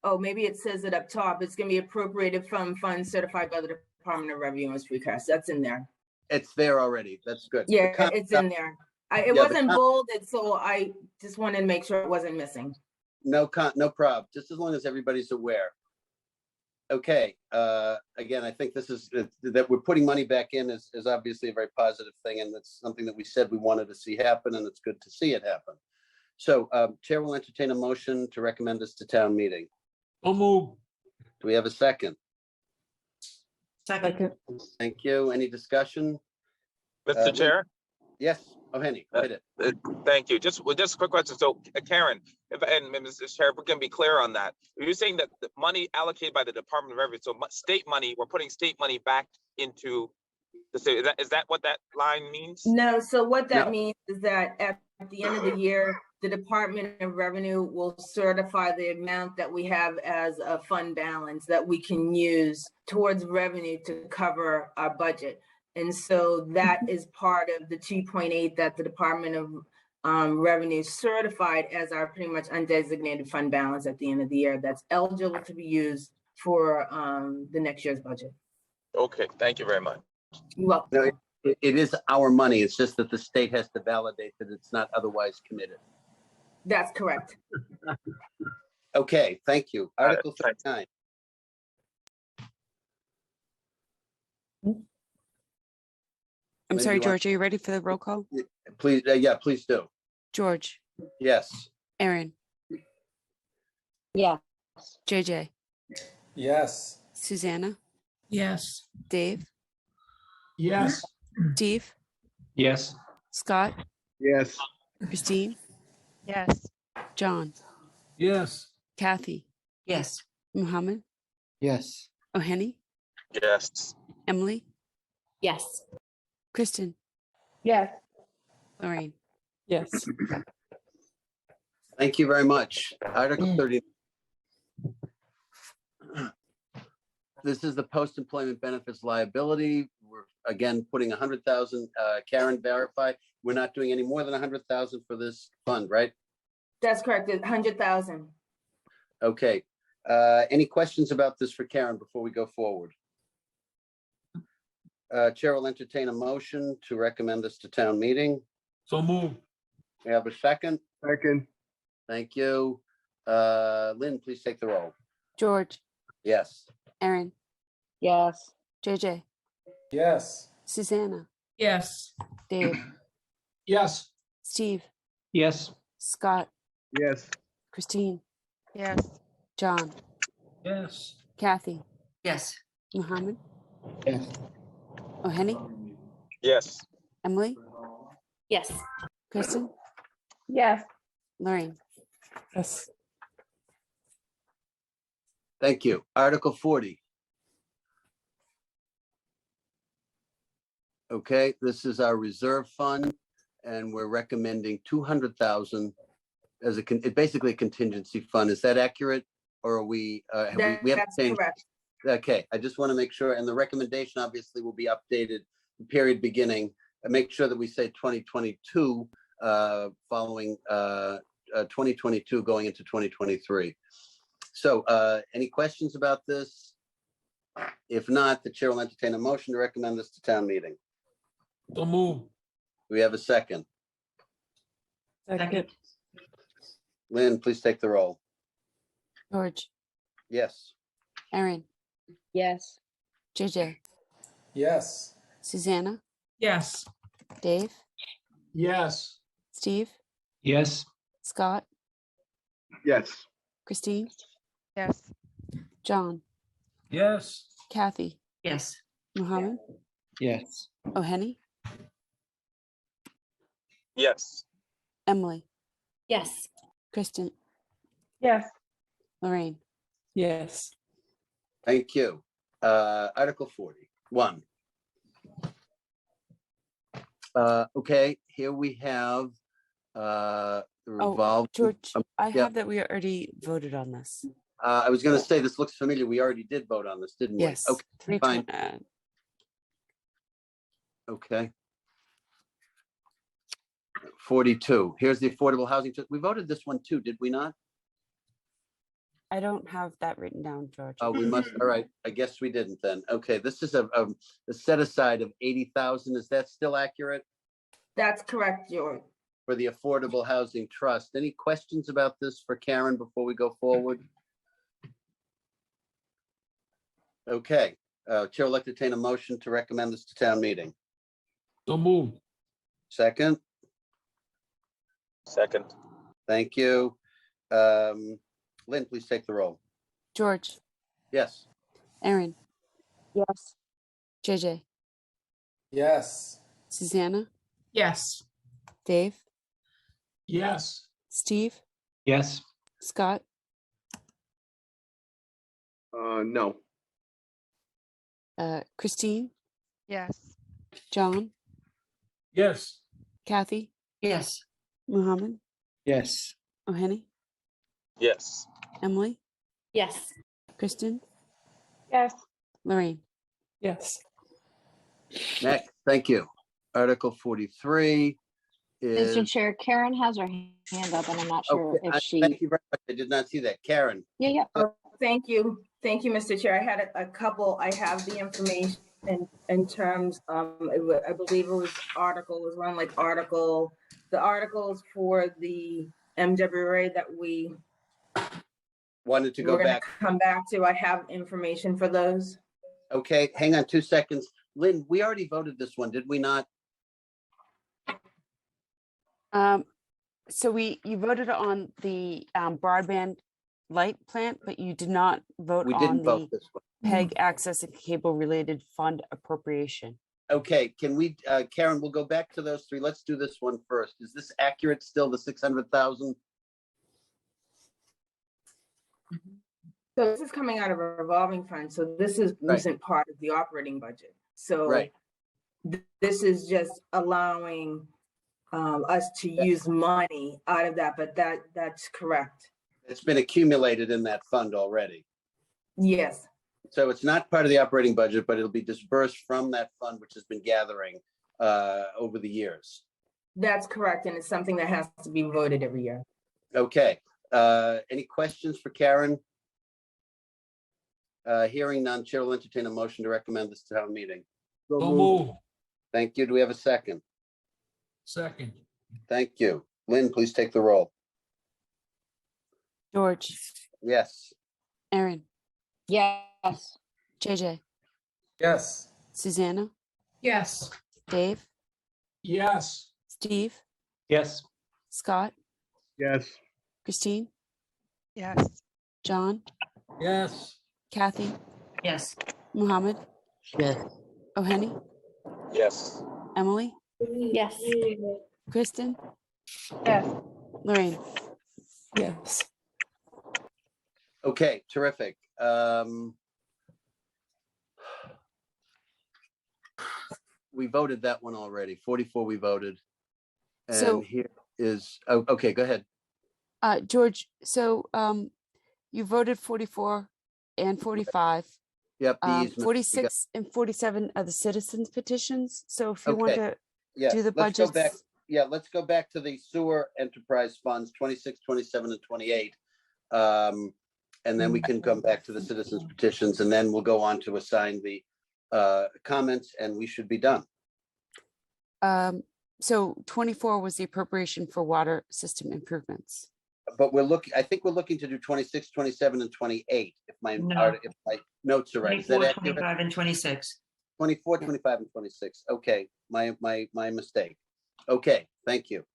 Oh, maybe it says it up top. It's going to be appropriated from funds certified by the Department of Revenue as free cash. That's in there. It's there already. That's good. Yeah, it's in there. It wasn't bolded, so I just wanted to make sure it wasn't missing. No problem. Just as long as everybody's aware. Okay. Again, I think this is that we're putting money back in is obviously a very positive thing, and that's something that we said we wanted to see happen, and it's good to see it happen. So, Chair will entertain a motion to recommend this to town meeting. So moved. Do we have a second? Second. Thank you. Any discussion? Mr. Chair? Yes. Oh, Henny, go ahead. Thank you. Just a quick question. So Karen, and Mr. Chair, if we can be clear on that. You're saying that the money allocated by the Department of Revenue, so state money, we're putting state money back into the state. Is that what that line means? No, so what that No. means is that at the end of the year, the Department of Revenue will certify the amount that we have as a fund balance that we can use towards revenue to cover our budget. And so that is part of the 2.8 that the Department of Revenue certified as our pretty much undesignated fund balance at the end of the year that's eligible to be used for the next year's budget. Okay, thank you very much. You're welcome. No, it is our money. It's just that the state has to validate that it's not otherwise committed. That's correct. Okay, thank you. Article 39. I'm Maybe sorry, you want- George, are you ready for the roll call? Please, yeah, please do. George, Yes. Aaron, Yes. JJ, Yes. Susanna, Yes. Dave, Yes. Steve, Yes. Scott, Yes. Christine, Yes. John, Yes. Kathy, Yes. Mohammed, Yes. O'Henny, Yes. Emily, Yes. Kristen, Yes. Lorraine. Yes. Thank you very much. Article 30. This is the post-employment benefits liability. We're again putting 100,000, Karen, verify. We're not doing any more than 100,000 for this fund, right? That's correct, 100,000. Okay. Any questions about this for Karen before we go forward? Chair will entertain a motion to recommend this to town meeting. So move. We have a second. Second. Thank you. Lynn, please take the roll. George, Yes. Aaron, Yes. JJ, Yes. Susanna, Yes. Dave, Yes. Steve, Yes. Scott, Yes. Christine, Yes. John, Yes. Kathy, Yes. Muhammad, Yes. O'Henny, Yes. Emily, Yes. Kristen, Yes. Lorraine. Yes. Thank you. Article 40. Okay, this is our reserve fund, and we're recommending 200,000 as basically a contingency fund. Is that accurate? Or are we, we have That's changed? correct. Okay, I just want to make sure, and the recommendation obviously will be updated period beginning, and make sure that we say 2022 following 2022 going into 2023. So any questions about this? If not, the chair will entertain a motion to recommend this to town meeting. So move. We have a second. Second. Lynn, please take the roll. George, Yes. Aaron, Yes. JJ, Yes. Susanna, Yes. Dave, Yes. Steve, Yes. Scott, Yes. Christine, Yes. John, Yes. Kathy, Yes. Muhammad, Yes. O'Henny, Yes. Emily, Yes. Kristen, Yes. Lorraine. Yes. Thank you. Article 41. Okay, here we have the revolving. George, I yeah. have that we already voted on this. I was going to say, this looks familiar. We already did vote on this, didn't we? Yes. Okay, fine. 320 Okay. 42. Here's the affordable housing. We voted this one too, did we not? I don't have that written down, George. Oh, we must. All right. I guess we didn't then. Okay. This is a set aside of 80,000. Is that still accurate That's correct, George. for the Affordable Housing Trust? Any questions about this for Karen before we go forward? Okay. Chair will entertain a motion to recommend this to town meeting. So move. Second. Second. Thank you. Lynn, please take the roll. George, Yes. Aaron, Yes. JJ, Yes. Susanna, Yes. Dave, Yes. Steve, Yes. Scott, No. Christine, Yes. John, Yes. Kathy, Yes. Muhammad, Yes. O'Henny, Yes. Emily, Yes. Kristen, Yes. Lorraine. Yes. Next. Thank you. Article 43 Mr. is. Chair, Karen has her hand up and I'm not sure Okay, if she, thank you very much. I did not see that. Karen. yeah. Oh, thank you. Thank you, Mr. Chair. I had a couple, I have the information in terms, I believe it was around like the articles for the MWA that we Wanted to we're go gonna back. come back to. I have information for those. Okay, hang on 2 seconds. Lynn, we already voted this one, did we not? So you voted on the broadband light plant, but you did not vote We on didn't the vote this one. PEG access and cable related fund appropriation. Okay, can we, Karen, we'll go back to those three. Let's do this one first. Is this accurate still, the 600,000? So this is coming out of a revolving fund. So this isn't part of the operating budget. So Right. This is just allowing us to use money out of that, but that's correct. It's been accumulated in that fund already. Yes. So it's not part of the operating budget, but it'll be dispersed from that fund, which has been gathering over the years. That's correct, and it's something that has to be voted every year. Okay, any questions for Karen? Hearing none, Chair will entertain a motion to recommend this to town meeting. So move. Thank you. Do we have a second? Second. Thank you. Lynn, please take the roll. George, Yes. Aaron, Yes. JJ, Yes. Susanna, Yes. Dave, Yes. Steve, Yes. Scott, Yes. Christine, Yes. John, Yes. Kathy, Yes. Muhammad, Yes. O'Henny, Yes. Emily, Yes. Kristen, Yes. Lorraine. Yes. Okay, terrific. We voted that one already. 44 we voted. So- And here is, oh, okay, go ahead. George, so you voted 44 and 45. Yep. the easement, we got- 46 and 47 are the citizens petitions. So if you want Okay. to Yeah, do the let's go back. budgets. Yeah, let's go back to the sewer enterprise funds, 26, 27, and 28. And then we can come back to the citizens petitions, and then we'll go on to assign the comments, and we should be done. So 24 was the appropriation for water system improvements. But I think we're looking to do 26, 27, and 28, if my No. notes are right. Is that 24, accurate? 25, and 26. 24, 25, and 26. Okay, my mistake. Okay, thank you.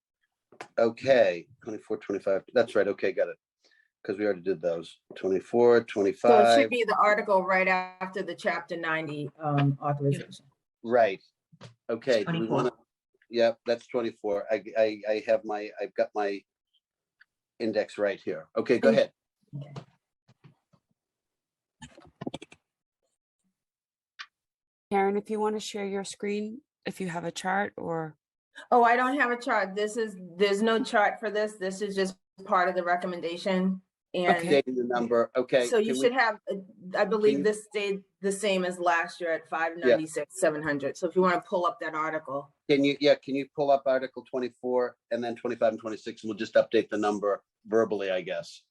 Okay, 24, 25. That's right. Okay, got it. Because we already did those. 24, So it 25. should be the article right after the chapter 90 authorization. Right. Okay, do we 24. want to? Yeah, that's 24. I've got my index right here. Okay, go ahead. Karen, if you want to share your screen, if you have a chart or. Oh, I don't have a chart. There's no chart for this. This is just part of the recommendation. And Updating the number. Okay. so you can we- should have, I believe you- this stayed the same as last year at 596, 700. So if you want to pull up that article. Can you pull up Article 24 and then 25 and 26, and we'll just update the number verbally, I guess.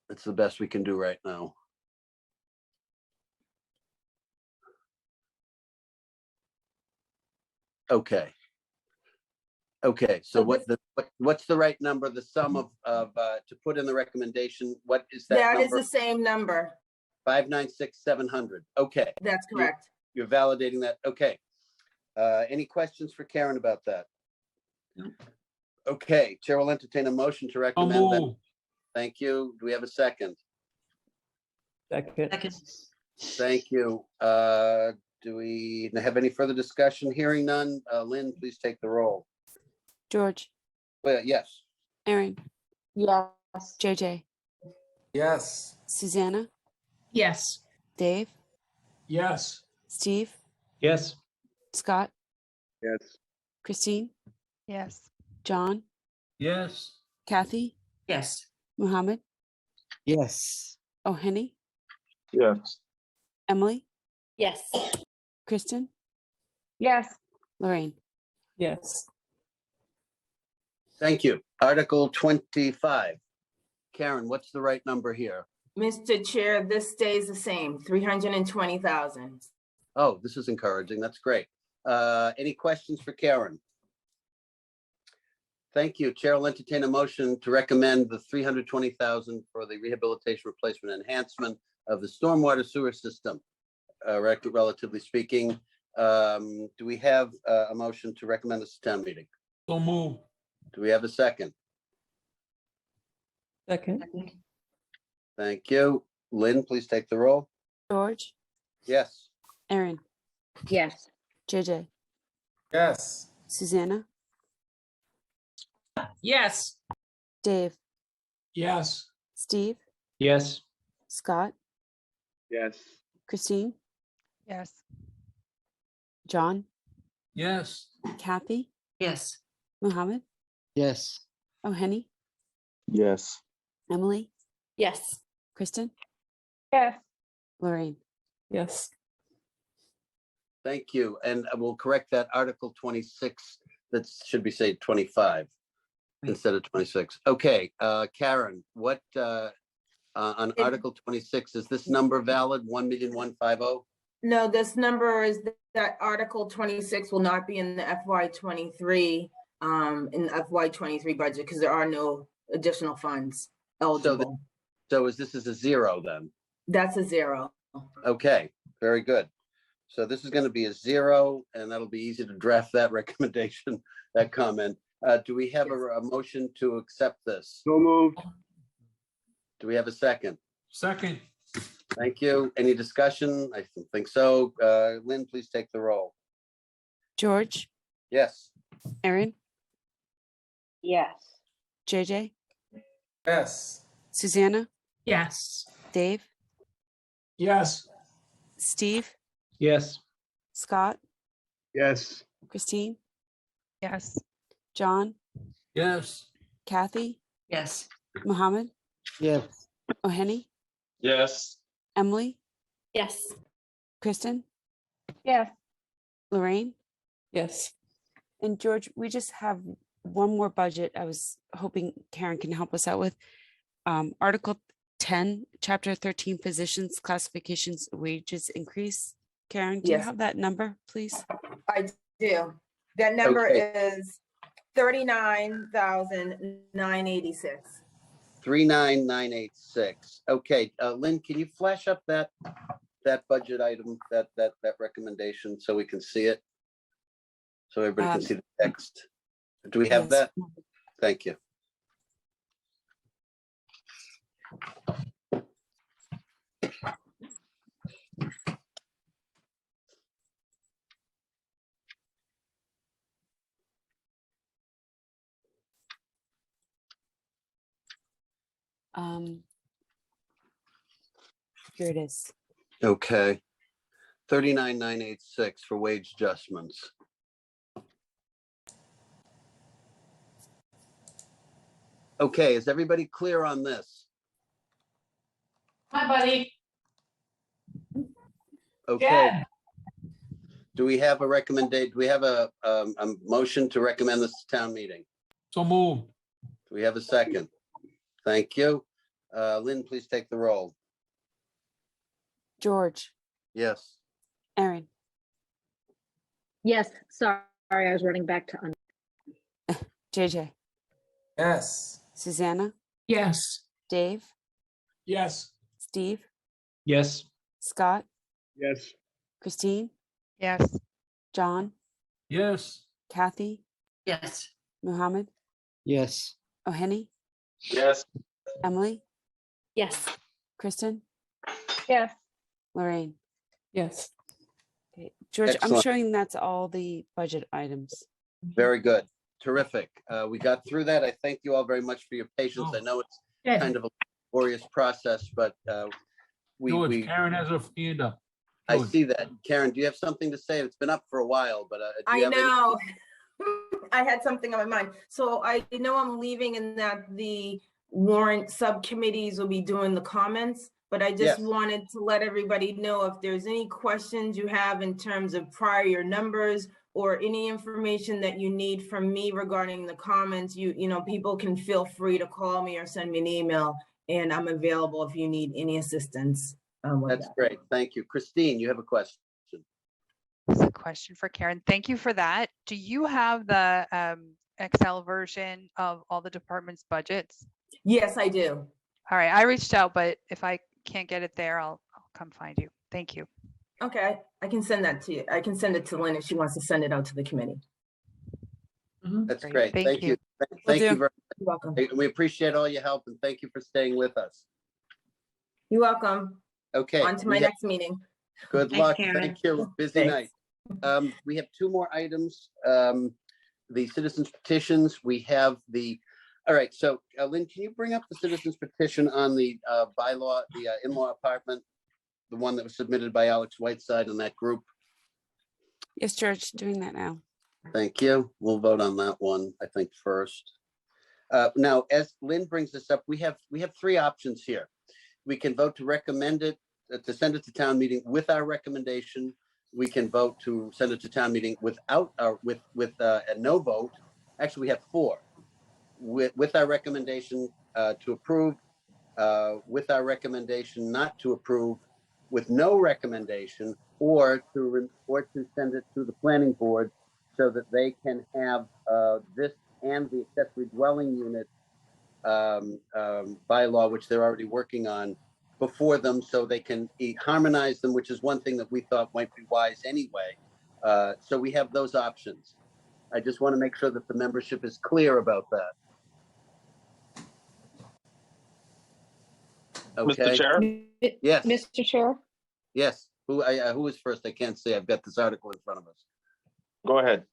It's the best we can do right now. Okay. Okay, so So what's the right number, the sum of, to put in the recommendation, what is that That is number? the same number. 596, 700, okay. That's correct. You're validating that, okay. Any questions for Karen about that? Okay, Chair will entertain a motion to So recommend that. move. Thank you. Do we have a second? Second. Second. Thank you. Do we have any further discussion? Hearing none. Lynn, please take the roll. George, Well, yes. Aaron, Yes. JJ, Yes. Susanna, Yes. Dave, Yes. Steve, Yes. Scott, Yes. Christine, Yes. John, Yes. Kathy, Yes. Muhammad, Yes. O'Henny, Yes. Emily, Yes. Kristen, Yes. Lorraine. Yes. Thank you. Article 25. Karen, what's the right number here? Mr. Chair, this stays the same, 320,000. Oh, this is encouraging. That's great. Any questions for Karen? Thank you. Chair will entertain a motion to recommend the 320,000 for the rehabilitation, replacement, enhancement of the stormwater sewer system. Relatively speaking, do we have a motion to recommend this to town meeting? So move. Do we have a second? Second. Thank you. Lynn, please take the roll. George, Yes. Aaron, Yes. JJ, Yes. Susanna, Yes. Dave, Yes. Steve, Yes. Scott, Yes. Christine, Yes. John, Yes. Kathy, Yes. Muhammad, Yes. O'Henny, Yes. Emily, Yes. Kristen, Yes. Lorraine. Yes. Thank you. And we'll correct that Article 26. That should be say 25 instead of 26. Okay, Karen, what on Article 26, is this number valid? 1,150,000? No, this number is that Article 26 will not be in the FY23 in the FY23 budget because there are no additional funds eligible. So is this a zero then? That's a zero. Okay, very good. So this is going to be a zero, and that'll be easy to draft that recommendation, that comment. Do we have a motion to accept this? So moved. Do we have a second? Second. Thank you. Any discussion? I don't think so. Lynn, please take the roll. George, Yes. Erin, Yes. JJ, Yes. Susanna, Yes. Dave, Yes. Steve, Yes. Scott, Yes. Christine, Yes. John, Yes. Yes. Kathy, Mohammed, Yes. O'Henny, Yes. Emily, Yes. Kristen, Yes. Lorraine, Yes. and George. We just have one more budget. I was hoping Karen can help us out with Article 10, Chapter 13, Physicians, Classifications, Wages Increase. Karen, do you Yes. have that number, please? I do. That number Okay. is 39,986. 39986. Okay, Lynn, can you flash up that budget item, that recommendation, so we can see it? So everybody can see the text. Do we have Yes. that? Thank you. Here it is. Okay. 39986 for wage adjustments. Okay, is everybody clear on this? Hi, buddy. Okay. Do we have a recommendation? Do we have a motion to recommend this to town meeting? So moved. Do we have a second? Thank you. Lynn, please take the roll. George, Yes. Erin, Yes. Sorry, I was running back to. JJ, Yes. Susanna, Yes. Dave, Yes. Steve, Yes. Scott, Yes. Christine, Yes. John, Yes. Kathy, Yes. Mohammed, Yes. O'Henny, Yes. Emily, Yes. Kristen, Yes. Lorraine. Yes. Okay. George, I'm Excellent. showing that's all the budget items. Very good. Terrific. We got through that. I thank you all very much for your patience. I know it's kind of a laborious process, but George, Karen has her hand up. I George. see that. Karen, do you have something to say? It's been up for a while, but do you I have any- know. I had something on my mind. So I know I'm leaving and that the warrant subcommittees will be doing the comments, but I just Yes. wanted to let everybody know if there's any questions you have in terms of prior numbers or any information that you need from me regarding the comments, you know, people can feel free to call me or send me an email, and I'm available if you need any assistance. With That's that. great. Thank you. Christine, you have a question. This is a question for Karen. Thank you for that. Do you have the Excel version of all the departments' budgets? Yes, I do. All right, I reached out, but if I can't get it there, I'll come find you. Thank you. Okay, I can send that to you. I can send it to Lynn if she wants to send it out to the committee. That's great. Thank Thank you. you. Thank you do. very You're welcome. much. We appreciate all your help and thank you for staying with us. You're welcome. Okay. On to my we have- next meeting. Good Thanks, luck. Karen. Thank you. Busy Thanks. night. We have two more items. The citizens petitions. We have all right. So Lynn, can you bring up the citizens petition on the bylaw, the in-law apartment, the one that was submitted by Alex Whiteside and that group? Yes, George, doing that now. Thank you. We'll vote on that one, I think, first. Now, as Lynn brings this up, we have three options here. we can vote to recommend it, to send it to town meeting with our recommendation. We can vote to send it to town meeting without our, with a no vote. Actually, we have 4. With our recommendation to approve, with our recommendation not to approve, with no recommendation, or to send it to the planning board so that they can have this and the accessory dwelling unit bylaw, which they're already working on, before them, so they can harmonize them, which is one thing that we thought might be wise anyway. So we have those options. I just want to make sure that the membership is clear about that. Okay. Mr. Chair? Yes. Mr. Chair? Yes. Who is first? I can't say. I've got this article in front of us. Go ahead.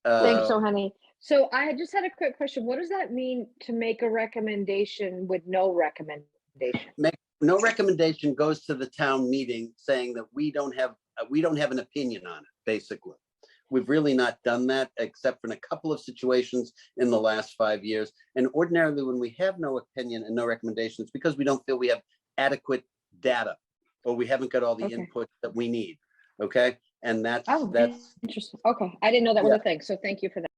Thanks, Honey. So I just had a quick question. What does that mean to make a recommendation with no recommendation? No recommendation goes to the town meeting saying that we don't have an opinion on it, basically. We've really not done that except for in a couple of situations in the last 5 years. And ordinarily when we have no opinion and no recommendations, because we don't feel we have adequate data or we haven't got all the input that we need. Okay. And that's interesting. Okay. I didn't know that was a thing. So thank you for that.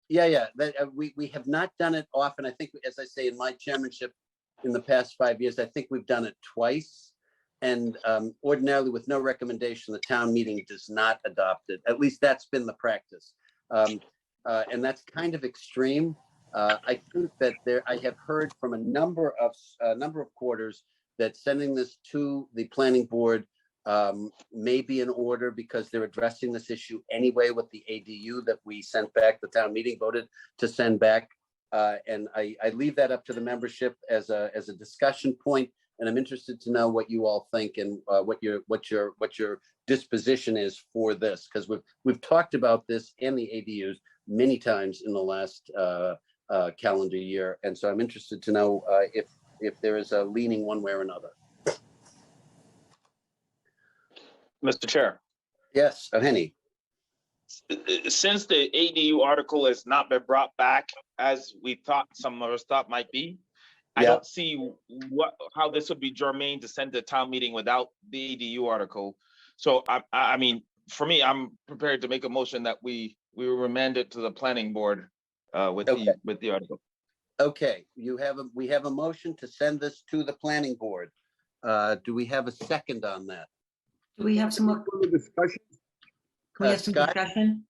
Yeah. We have not done it often. I think, as I say, in my chairmanship in the past 5 years, I think we've done it twice. And ordinarily with no recommendation, the town meeting does not adopt it. At least that's been the practice. And that's kind of extreme. I think that I have heard from a number of quarters that sending this to the planning board may be in order because they're addressing this issue anyway with the ADU that we sent back, the town meeting voted to send back. And I leave that up to the membership as a discussion point. And I'm interested to know what you all think and what your disposition is for this, because we've talked about this and the ADUs many times in the last calendar year, and so I'm interested to know if there is a leaning one way or another. Mr. Chair. Yes, Henny. Since the ADU article has not been brought back as we thought, some of us thought might be, I don't see how this would be germane to send to the town meeting without the ADU article. So I mean, for me, I'm prepared to make a motion that we remand it to the planning board with the article. Okay, we have a motion to send this to the planning board. Do we have a second on that? Do we have some more discussion? Can we have some discussion?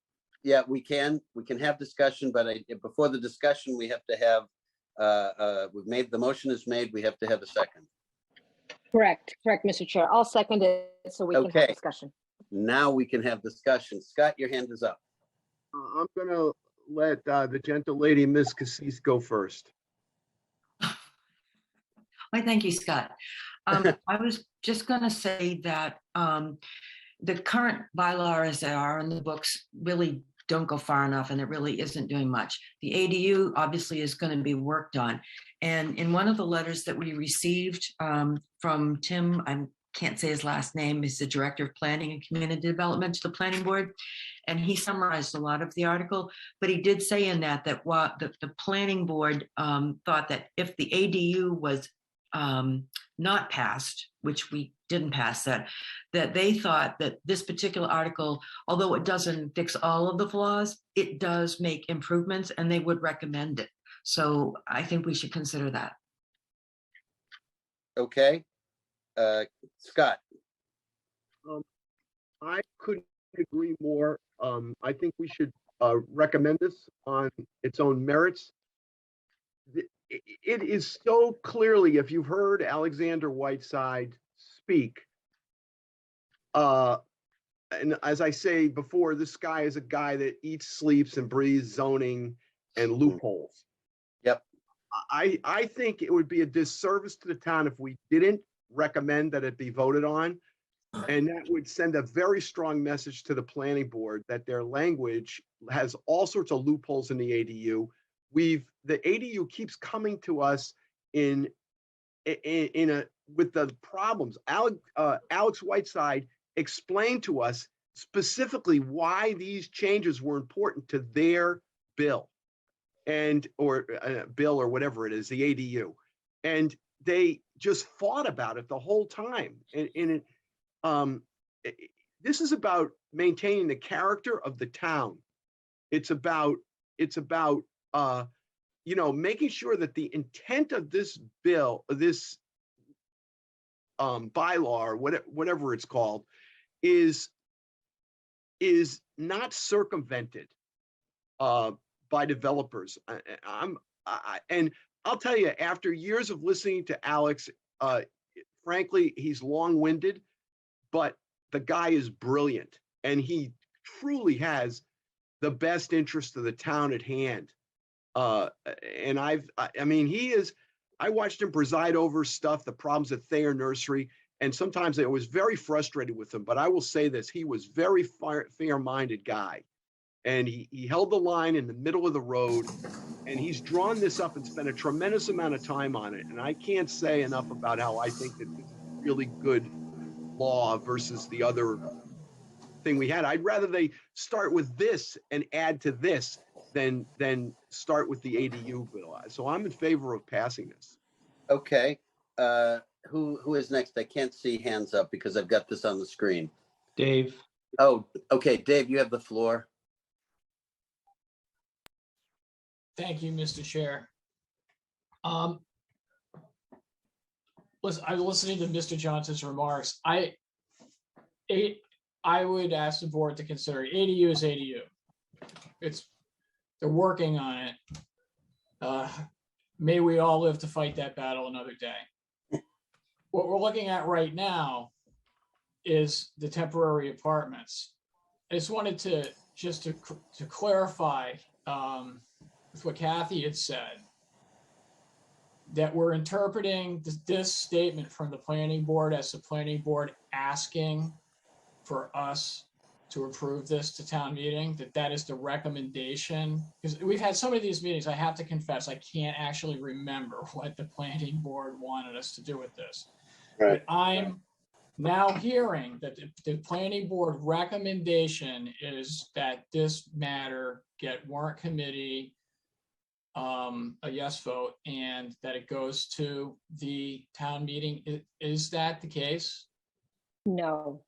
Yeah, we can have discussion, but before the discussion, we have to have the motion is made. We have to have a second. Correct, Mr. Chair. I'll second it so we can have discussion. Now we can have discussion. Scott, your hand is up. I'm gonna let the gentle lady, Ms. Cassis, go first. Why, thank you, Scott. I was just going to say that the current bylaws as they are in the books really don't go far enough, and it really isn't doing much. The ADU obviously is going to be worked on. And in one of the letters that we received from Tim, I can't say his last name, he's the Director of Planning and Community Development to the Planning Board, and he summarized a lot of the article, but he did say in that what the Planning Board thought that if the ADU was not passed, which we didn't pass that they thought that this particular article, although it doesn't fix all of the flaws, it does make improvements and they would recommend it. So I think we should consider that. Okay. Scott. I couldn't agree more. I think we should recommend this on its own merits. It is so clearly, if you've heard Alexander Whiteside speak, and as I say before, this guy is a guy that eats, sleeps, and breathes zoning and loopholes. Yep. I think it would be a disservice to the town if we didn't recommend that it be voted on. And that would send a very strong message to the planning board that their language has all sorts of loopholes in the ADU. The ADU keeps coming to us with the problems. Alex Whiteside explained to us specifically why these changes were important to their bill or whatever it is, the ADU. And they just fought about it the whole time. This is about maintaining the character of the town. It's about making sure that the intent of this bill, this bylaw, or whatever it's called, is not circumvented by developers. And I'll tell you, after years of listening to Alex, frankly, he's long-winded, but the guy is brilliant, and he truly has the best interest of the town at hand. And I watched him preside over stuff, the problems at Thayer Nursery, and sometimes I was very frustrated with him, but I will say this, he was very fair-minded guy. And he held the line in the middle of the road, and he's drawn this up and spent a tremendous amount of time on it. And I can't say enough about how I think that this is really good law versus the other thing we had. I'd rather they start with this and add to this than start with the ADU bill. So I'm in favor of passing this. Okay. Who is next? I can't see hands up because I've got this on the screen. Dave. Oh, okay. Dave, you have the floor. Thank you, Mr. Chair. Listen, I was listening to Mr. Johnson's remarks. I would ask the board to consider ADU is ADU. They're working on it. May we all live to fight that battle another day. What we're looking at right now is the temporary apartments. I just wanted to clarify with what Kathy had said, that we're interpreting this statement from the planning board as the planning board asking for us to approve this to town meeting, that is the recommendation. Because we've had some of these meetings, I have to confess, I can't actually remember what the planning board wanted us to do with this. Right. But I'm now hearing that the planning board recommendation is that this matter get warrant committee a yes vote, and that it goes to the town meeting. Is that the case? No.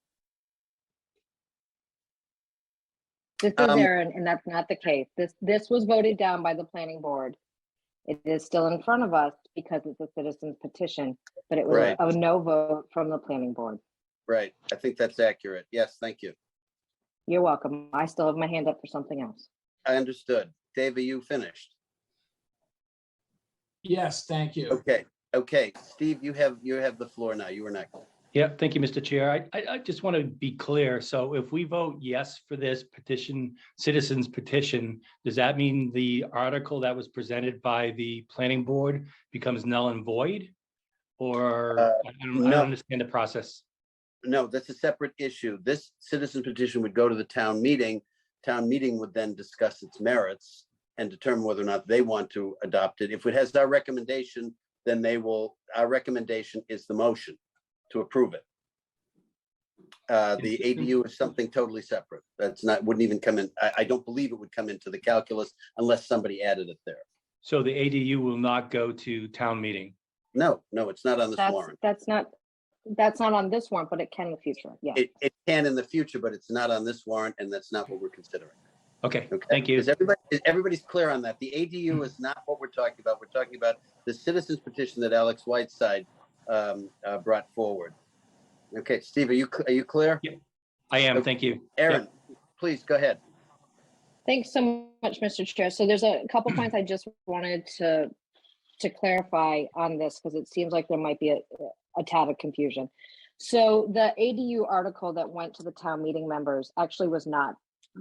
This is Aaron, and that's not the case. This was voted down by the planning board. It is still in front of us because it's a citizen's petition, but it was Right. a no vote from the planning board. Right. I think that's accurate. Yes, thank you. You're welcome. I still have my hand up for something else. I understood. Dave, are you finished? Yes, thank you. Okay. Steve, you have the floor now. You were next. Yeah, thank you, Mr. Chair. I just want to be clear. So if we vote yes for this petition, citizens petition, does that mean the article that was presented by the planning board becomes null and void? Or I don't understand the process. No, that's a separate issue. This citizen petition would go to the town meeting. Town meeting would then discuss its merits and determine whether or not they want to adopt it. If it has our recommendation, then our recommendation is the motion to approve it. The ADU is something totally separate. Wouldn't even come in. I don't believe it would come into the calculus unless somebody added it there. So the ADU will not go to town meeting? No, it's not on this warrant. That's not on this warrant, but it can in the future. Yeah. It can in the future, but it's not on this warrant, and that's not what we're considering. Okay, thank you. Everybody's clear on that. The ADU is not what we're talking about. We're talking about the citizens petition that Alex Whiteside brought forward. Okay, Steve, are you clear? Yeah, I am. Thank you. Aaron, please go ahead. Thanks so much, Mr. Chair. So there's a couple points I just wanted to clarify on this, because it seems like there might be a tad of confusion. So the ADU article that went to the town meeting members actually was not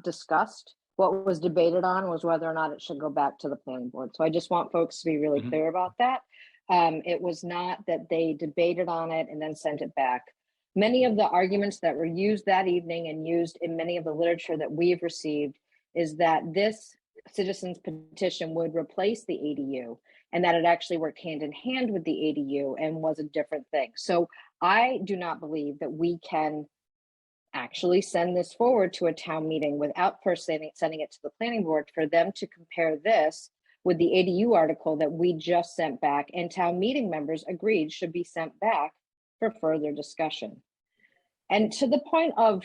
discussed. What was debated on was whether or not it should go back to the planning board. So I just want folks to be really clear about that. It was not that they debated on it and then sent it back. Many of the arguments that were used that evening and used in many of the literature that we've received is that this citizens petition would replace the ADU, and that it actually worked hand in hand with the ADU and was a different thing. So I do not believe that we can actually send this forward to a town meeting without first sending it to the planning board for them to compare this with the ADU article that we just sent back and town meeting members agreed should be sent back for further discussion. And to the point of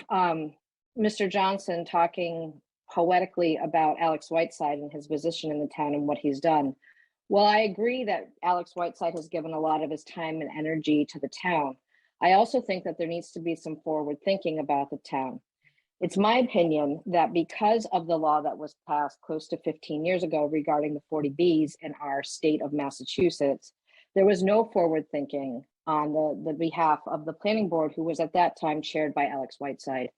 Mr. Johnson talking poetically about Alex Whiteside and his position in the town and what he's done. Well, I agree that Alex Whiteside has given a lot of his time and energy to the town. I also think that there needs to be some forward thinking about the town. It's my opinion that because of the law that was passed close to 15 years ago regarding the 40Bs in our state of Massachusetts, there was no forward thinking on the behalf of the planning board, who was at that time chaired by Alex Whiteside.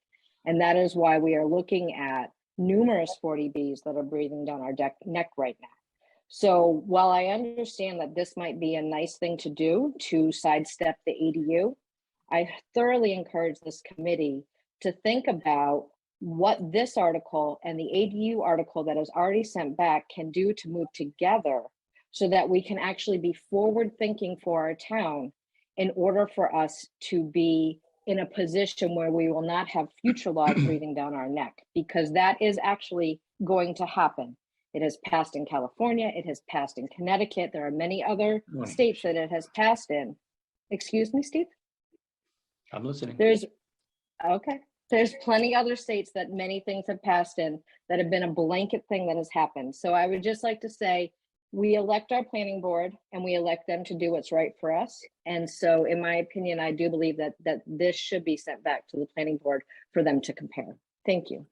And that is why we are looking at numerous 40Bs that are breathing down our neck right now. So while I understand that this might be a nice thing to do to sidestep the ADU, I thoroughly encourage this committee to think about what this article and the ADU article that is already sent back can do to move together so that we can actually be forward thinking for our town in order for us to be in a position where we will not have future laws breathing down our neck, because that is actually going to happen. It has passed in California. It has passed in Connecticut. There are many other states that it has passed in. Excuse me, Steve? I'm listening. There's plenty other states that many things have passed in that have been a blanket thing that has happened. So I would just like to say, we elect our planning board and we elect them to do what's right for us. And so in my opinion, I do believe that this should be sent back to the planning board for them to compare. Thank you.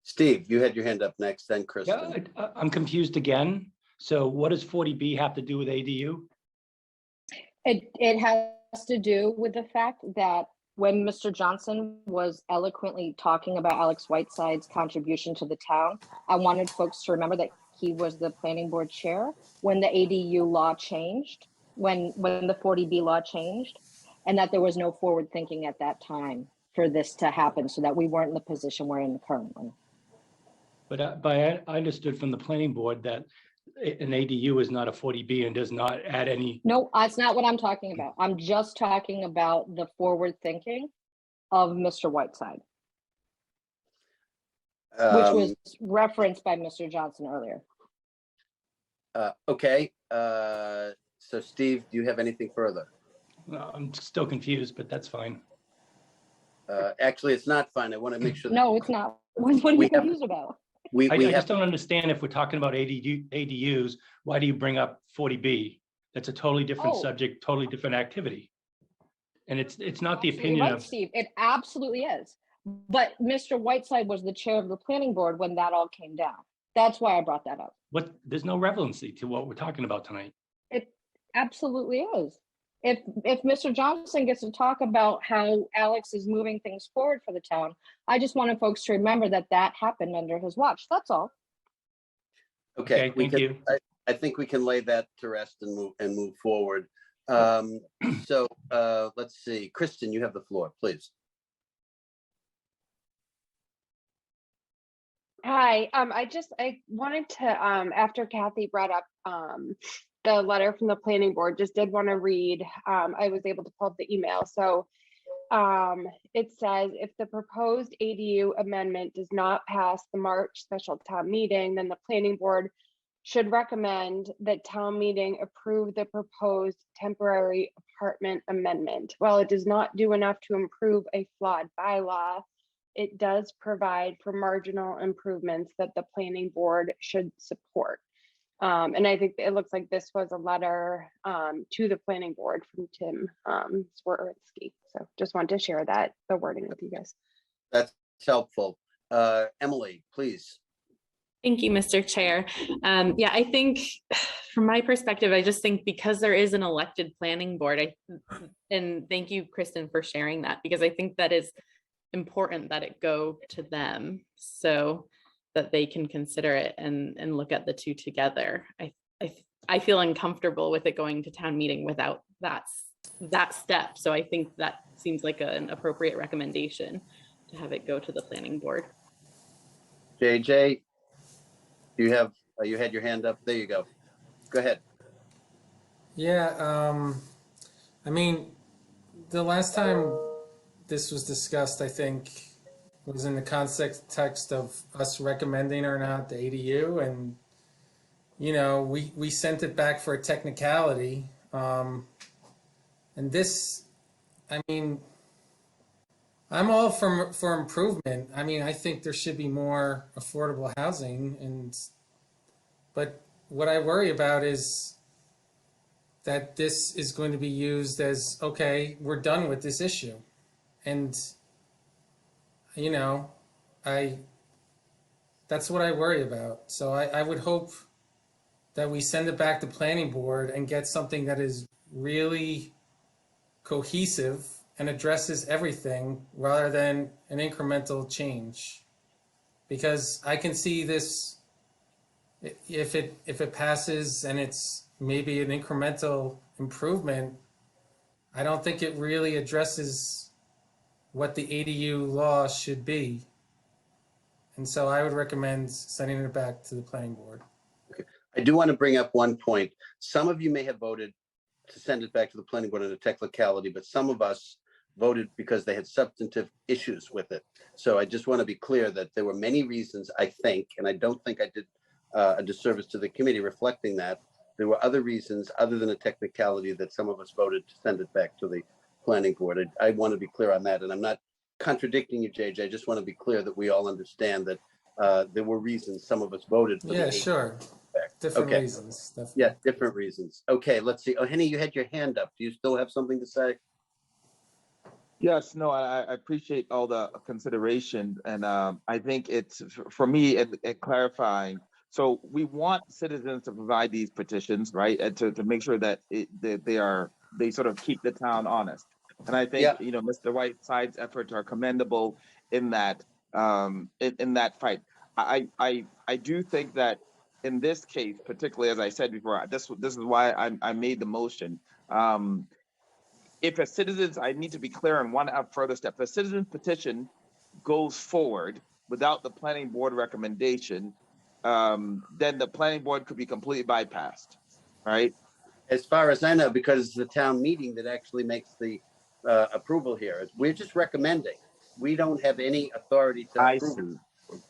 Steve, you had your hand up next, then Kristen. Yeah, I'm confused again. So what does 40B have to do with ADU? It has to do with the fact that when Mr. Johnson was eloquently talking about Alex Whiteside's contribution to the town, I wanted folks to remember that he was the planning board chair when the ADU law changed, when the 40B law changed, and that there was no forward thinking at that time for this to happen, so that we weren't in the position we're in currently. But I understood from the planning board that an ADU is not a 40B and does not add any. No, that's not what I'm talking about. I'm just talking about the forward thinking of Mr. Whiteside, which was referenced by Mr. Johnson earlier. Okay. So Steve, do you have anything further? No, I'm still confused, but that's fine. Actually, it's not fine. I want to make sure. No, it's not. What are you confused about? I just don't understand, if we're talking about ADUs, why do you bring up 40B? That's a totally different subject, totally different activity. And it's not the opinion of Steve. It absolutely is. But Mr. Whiteside was the chair of the planning board when that all came down. That's why I brought that up. There's no relevancy to what we're talking about tonight. It absolutely is. If Mr. Johnson gets to talk about how Alex is moving things forward for the town, I just wanted folks to remember that that happened under his watch. That's all. Okay, thank you. I think we can lay that to rest and move forward. So let's see, Kristen, you have the floor, please. Hi, I wanted to, after Kathy brought up the letter from the planning board, just did want to read, I was able to pull up the email. So it says, if the proposed ADU amendment does not pass the March special town meeting, then the planning board should recommend that town meeting approve the proposed temporary apartment amendment. While it does not do enough to improve a flawed bylaw, it does provide for marginal improvements that the planning board should support. And I think it looks like this was a letter to the planning board from Tim Swerwinski. So just wanted to share the wording with you guys. That's helpful. Emily, please. Thank you, Mr. Chair. Yeah, I think from my perspective, I just think because there is an elected planning board, and thank you, Kristen, for sharing that, because I think that is important that it go to them so that they can consider it and look at the two together. I feel uncomfortable with it going to town meeting without that step. So I think that seems like an appropriate recommendation to have it go to the planning board. JJ, you have you had your hand up. There you go. Go ahead. Yeah, I mean, the last time this was discussed, I think, was in the context of us recommending or not the ADU, and we sent it back for a technicality. And this, I mean, I'm all for improvement. I mean, I think there should be more affordable housing, but what I worry about is that this is going to be used as, okay, we're done with this issue. And, that's what I worry about. So I would hope that we send it back to planning board and get something that is really cohesive and addresses everything rather than an incremental change. Because I can see this, if it passes and it's maybe an incremental improvement, I don't think it really addresses what the ADU law should be. And so I would recommend sending it back to the planning board. I do want to bring up one point. Some of you may have voted to send it back to the planning board on a technicality, but some of us voted because they had substantive issues with it. So I just want to be clear that there were many reasons, I think, and I don't think I did a disservice to the committee reflecting that. There were other reasons other than a technicality that some of us voted to send it back to the planning board. I want to be clear on that. And I'm not contradicting you, JJ. I just want to be clear that we all understand that there were reasons some of us voted for Yeah, the sure. Different reasons. Definitely. Yeah, different reasons. Okay, let's see. Oh, Henny, you had your hand up. Do you still have something to say? Yes, no, I appreciate all the consideration, and I think it's for me it clarifying. So we want citizens to provide these petitions, right, and to make sure that they sort of keep the town honest. And I think Mr. Whiteside's efforts are commendable in that in that fight. I do think that in this case, particularly as I said before, this is why I made the motion. If a citizen's, I need to be clear on one further step. If a citizen's petition goes forward without the planning board recommendation, then the planning board could be completely bypassed, right? As far as I know, because it's the town meeting that actually makes the approval here. We're just recommending. We don't have any authority to approve it.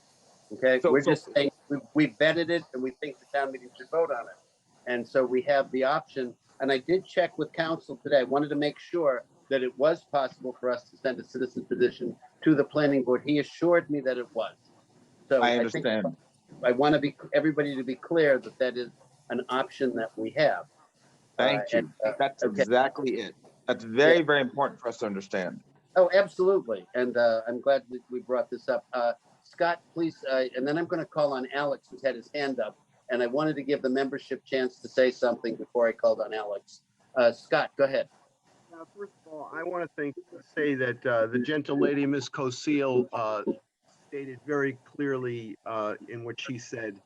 Okay, we're just saying we vetted it and we think the town meeting should vote on it. And so we have the option. And I did check with council today. I wanted to make sure that it was possible for us to send a citizen petition to the planning board. He assured me that it was. So I understand. I want everybody to be clear that that is an option that we have. Thank you. That's exactly it. That's very, very important for us to understand. Oh, absolutely. And I'm glad that we brought this up. Scott, please, and then I'm going to call on Alex, who's had his hand up. And I wanted to give the membership chance to say something before I called on Alex. Scott, go ahead. First of all, I want to say that the gentle lady, Ms. Cosile, stated very clearly in what she said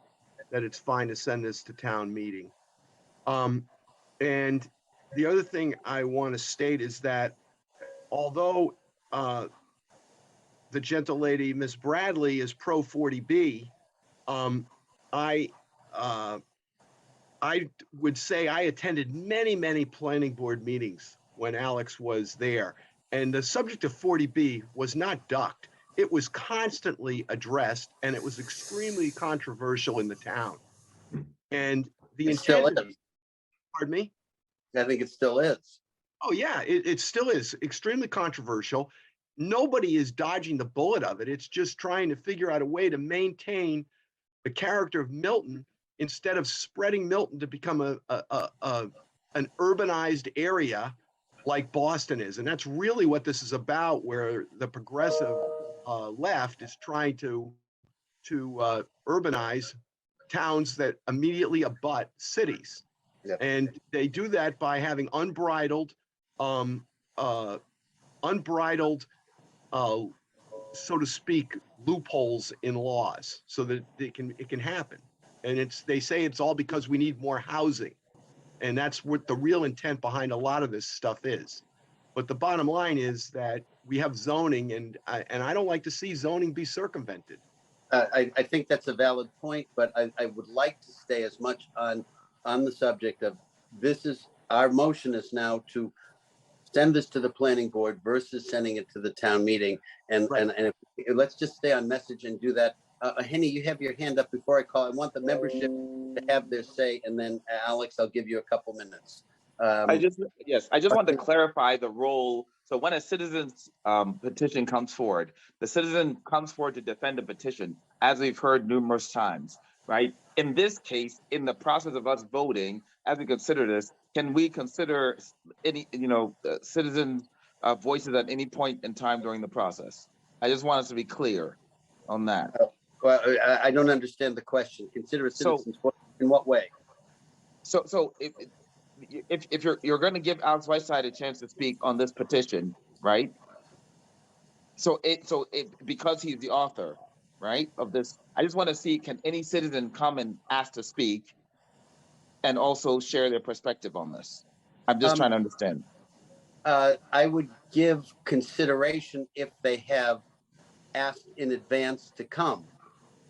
that it's fine to send this to town meeting. And the other thing I want to state is that although the gentle lady, Ms. Bradley, is pro 40B, I would say I attended many, many planning board meetings when Alex was there. And the subject of 40B was not ducked. It was constantly addressed and it was extremely controversial in the town. And the intent, pardon me? I think it still is. Oh yeah, it still is extremely controversial. Nobody is dodging the bullet of it. It's just trying to figure out a way to maintain the character of Milton instead of spreading Milton to become an urbanized area like Boston is. And that's really what this is about, where the progressive left is trying to urbanize towns that immediately abut cities. Yep. And they do that by having unbridled, so to speak, loopholes in laws so that it can happen. And they say it's all because we need more housing. And that's what the real intent behind a lot of this stuff is. But the bottom line is that we have zoning, and I don't like to see zoning be circumvented. I think that's a valid point, but I would like to stay as much on the subject of our motion is now to send this to the planning board versus sending it to the town meeting. And let's just stay on message and do that. Henny, you have your hand up before I call. I want the membership to to have their say, and then Alex, I'll give you a couple minutes. I just wanted to clarify the role. So when a citizen's petition comes forward, the citizen comes forward to defend a petition, as we've heard numerous times, right? In this case, in the process of us voting, as we consider this, can we consider any, citizen voices at any point in time during the process? I just want us to be clear on that. Well, I don't understand the question. Consider a citizen's voice in what way? So if you're going to give Alex Whiteside a chance to speak on this petition, right? So because he's the author, right, of this, I just want to see, can any citizen come and ask to speak and also share their perspective on this? I'm just trying to understand. I would give consideration if they have asked in advance to come.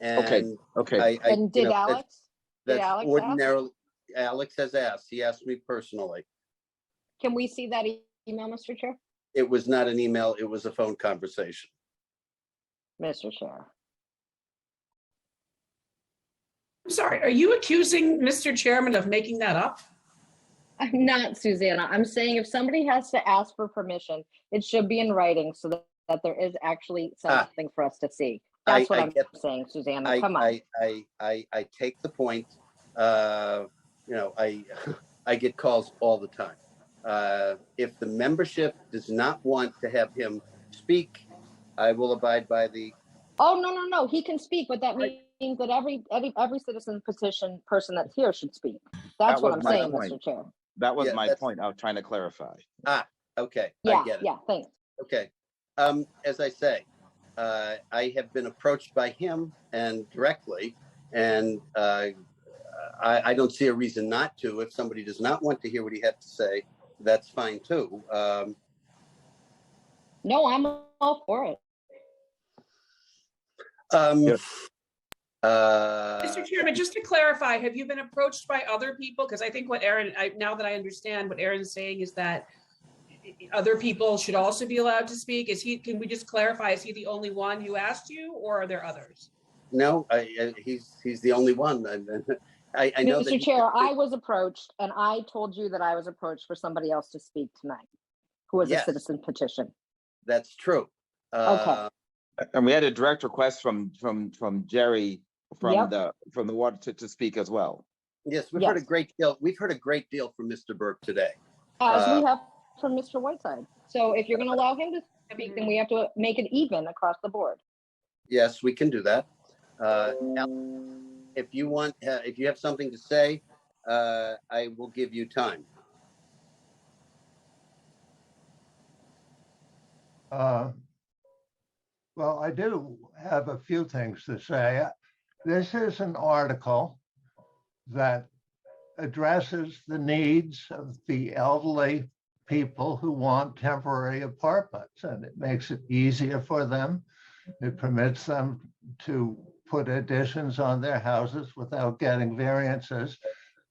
And okay. And did Alex? That's Did Alex ask? ordinarily, Alex has asked. He asked me personally. Can we see that email, Mr. Chair? It was not an email, it was a phone conversation. Mr. Chair. I'm sorry, are you accusing Mr. Chairman of making that up? I'm not, Susanna. I'm saying if somebody has to ask for permission, it should be in writing so that there is actually something for us to see. That's what I'm saying, Susanna. Come on. I take the point. I get calls all the time. If the membership does not want to have him speak, I will abide by the. Oh, no. He can speak, but that means that every citizen petition person that's here should speak. That's what I'm saying, Mr. Chair. That was my point. I was trying to clarify. Okay. Yeah, I get it. yeah, thanks. Okay. As I say, I have been approached by him and directly, and I don't see a reason not to. If somebody does not want to hear what he had to say, that's fine too. No, I'm all for it. Mr. Chairman, just to clarify, have you been approached by other people? Because I think what now that I understand what Aaron's saying is that other people should also be allowed to speak. Can we just clarify, is he the only one who asked you, or are there others? No, he's the only one. I know Mr. Chair, I was approached, and I told you that I was approached for somebody else to speak tonight, who was a citizen petition. That's true. Okay. And we had a direct request from Jerry from the water to speak as well. Yes, we've heard a great deal. We've heard a great deal from Mr. Burke today. As we have from Mr. Whiteside. So if you're going to allow him to speak, then we have to make it even across the board. Yes, we can do that. If you want, if you have something to say, I will give you time. Well, I do have a few things to say. This is an article that addresses the needs of the elderly people who want temporary apartments, and it makes it easier for them. It permits them to put additions on their houses without getting variances.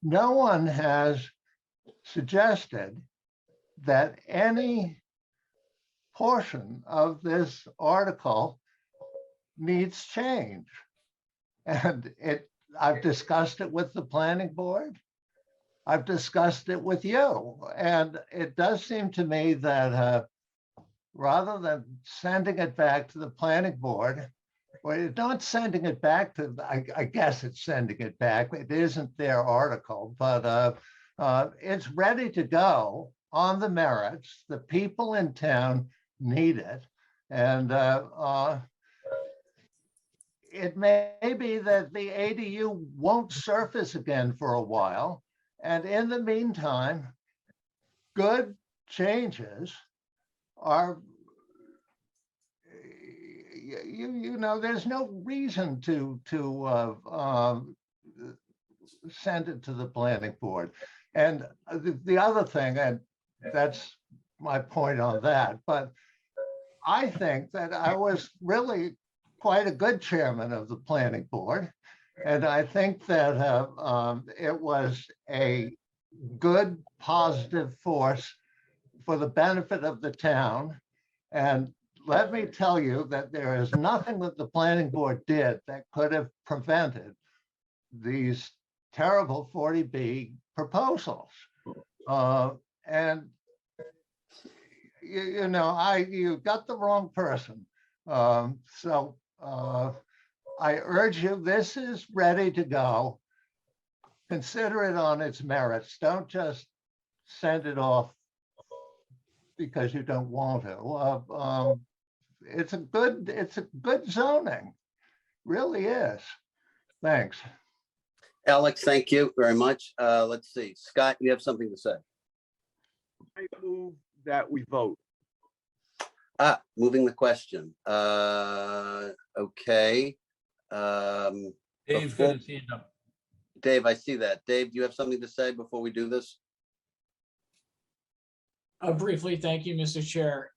No one has suggested that any portion of this article needs change. And I've discussed it with the planning board. I've discussed it with you. And it does seem to me that rather than sending it back to the planning board, or not sending it back to, I guess it's sending it back. It isn't their article, but it's ready to go on the merits. The people in town need it. And it may be that the ADU won't surface again for a while. And in the meantime, good changes are, there's no reason to send it to the planning board. And the other thing, and that's my point on that, but I think that I was really quite a good chairman of the planning board. And I think that it was a good, positive force for the benefit of the town. And let me tell you that there is nothing that the planning board did that could have prevented these terrible 40B proposals. And you know, you got the wrong person. So I urge you, this is ready to go. Consider it on its merits. Don't just send it off because you don't want to. It's a good zoning, really is. Thanks. Alex, thank you very much. Let's see. Scott, you have something to say? I move that we vote. Moving the question. Okay. Dave's got his hand up. Dave, I see that. Dave, do you have something to say before we do this? Briefly, thank you, Mr. Chair.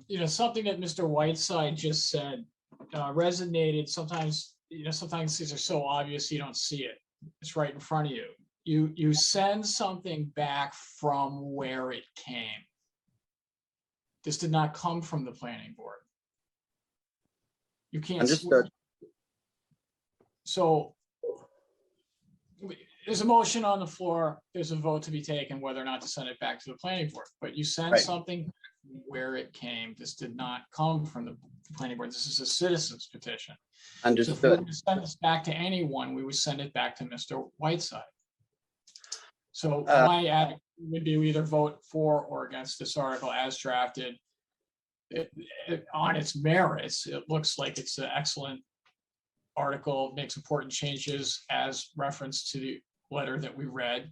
You know, something that Mr. Whiteside just said resonated. Sometimes, you know, sometimes things are so obvious you don't see it. It's right in front of you. You send something back from where it came. This did not come from the planning board. You can't. Understood. So there's a motion on the floor. There's a vote to be taken whether or not to send it back to the planning board. But you send Right. something where it came. This did not come from the planning board. This is a citizen's petition. So if we Understood. were to send this back to anyone, we would send it back to Mr. Whiteside. So my advocate would be we either vote for or against this article as drafted. On its merits, it looks like it's an excellent article, makes important changes as reference to the letter that we read.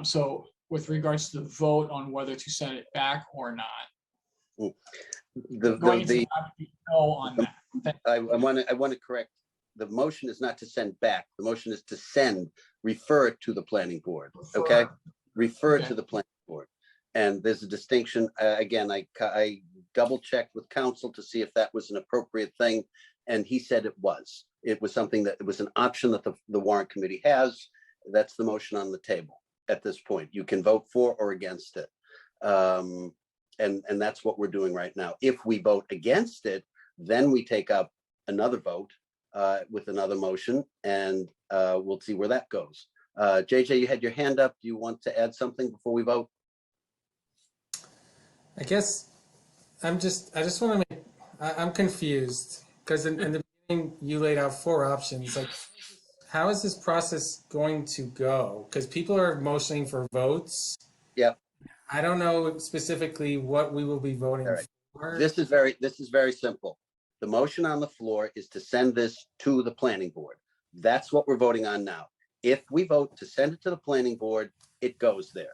So with regards to the vote on whether to send it back or not, I want to correct. The motion is not to send back. The motion is to send, refer it to the planning board. Okay, refer it to the planning board. And there's a distinction. Again, I double checked with counsel to see if that was an appropriate thing, and he said it was. It was something that it was an option that the warrant committee has. That's the motion on the table at this point. You can vote for or against it, and that's what we're doing right now. If we vote against it, then we take up another vote with another motion, and we'll see where that goes. JJ, you had your hand up. Do you want to add something before we vote? I guess I just want to make, I'm confused because in the beginning you laid out 4 options. Like, how is this process going to go? Because people are motioning for votes. Yeah. I don't know specifically what we will be voting for. This is very simple. The motion on the floor is to send this to the planning board. That's what we're voting on now. If we vote to send it to the planning board, it goes there.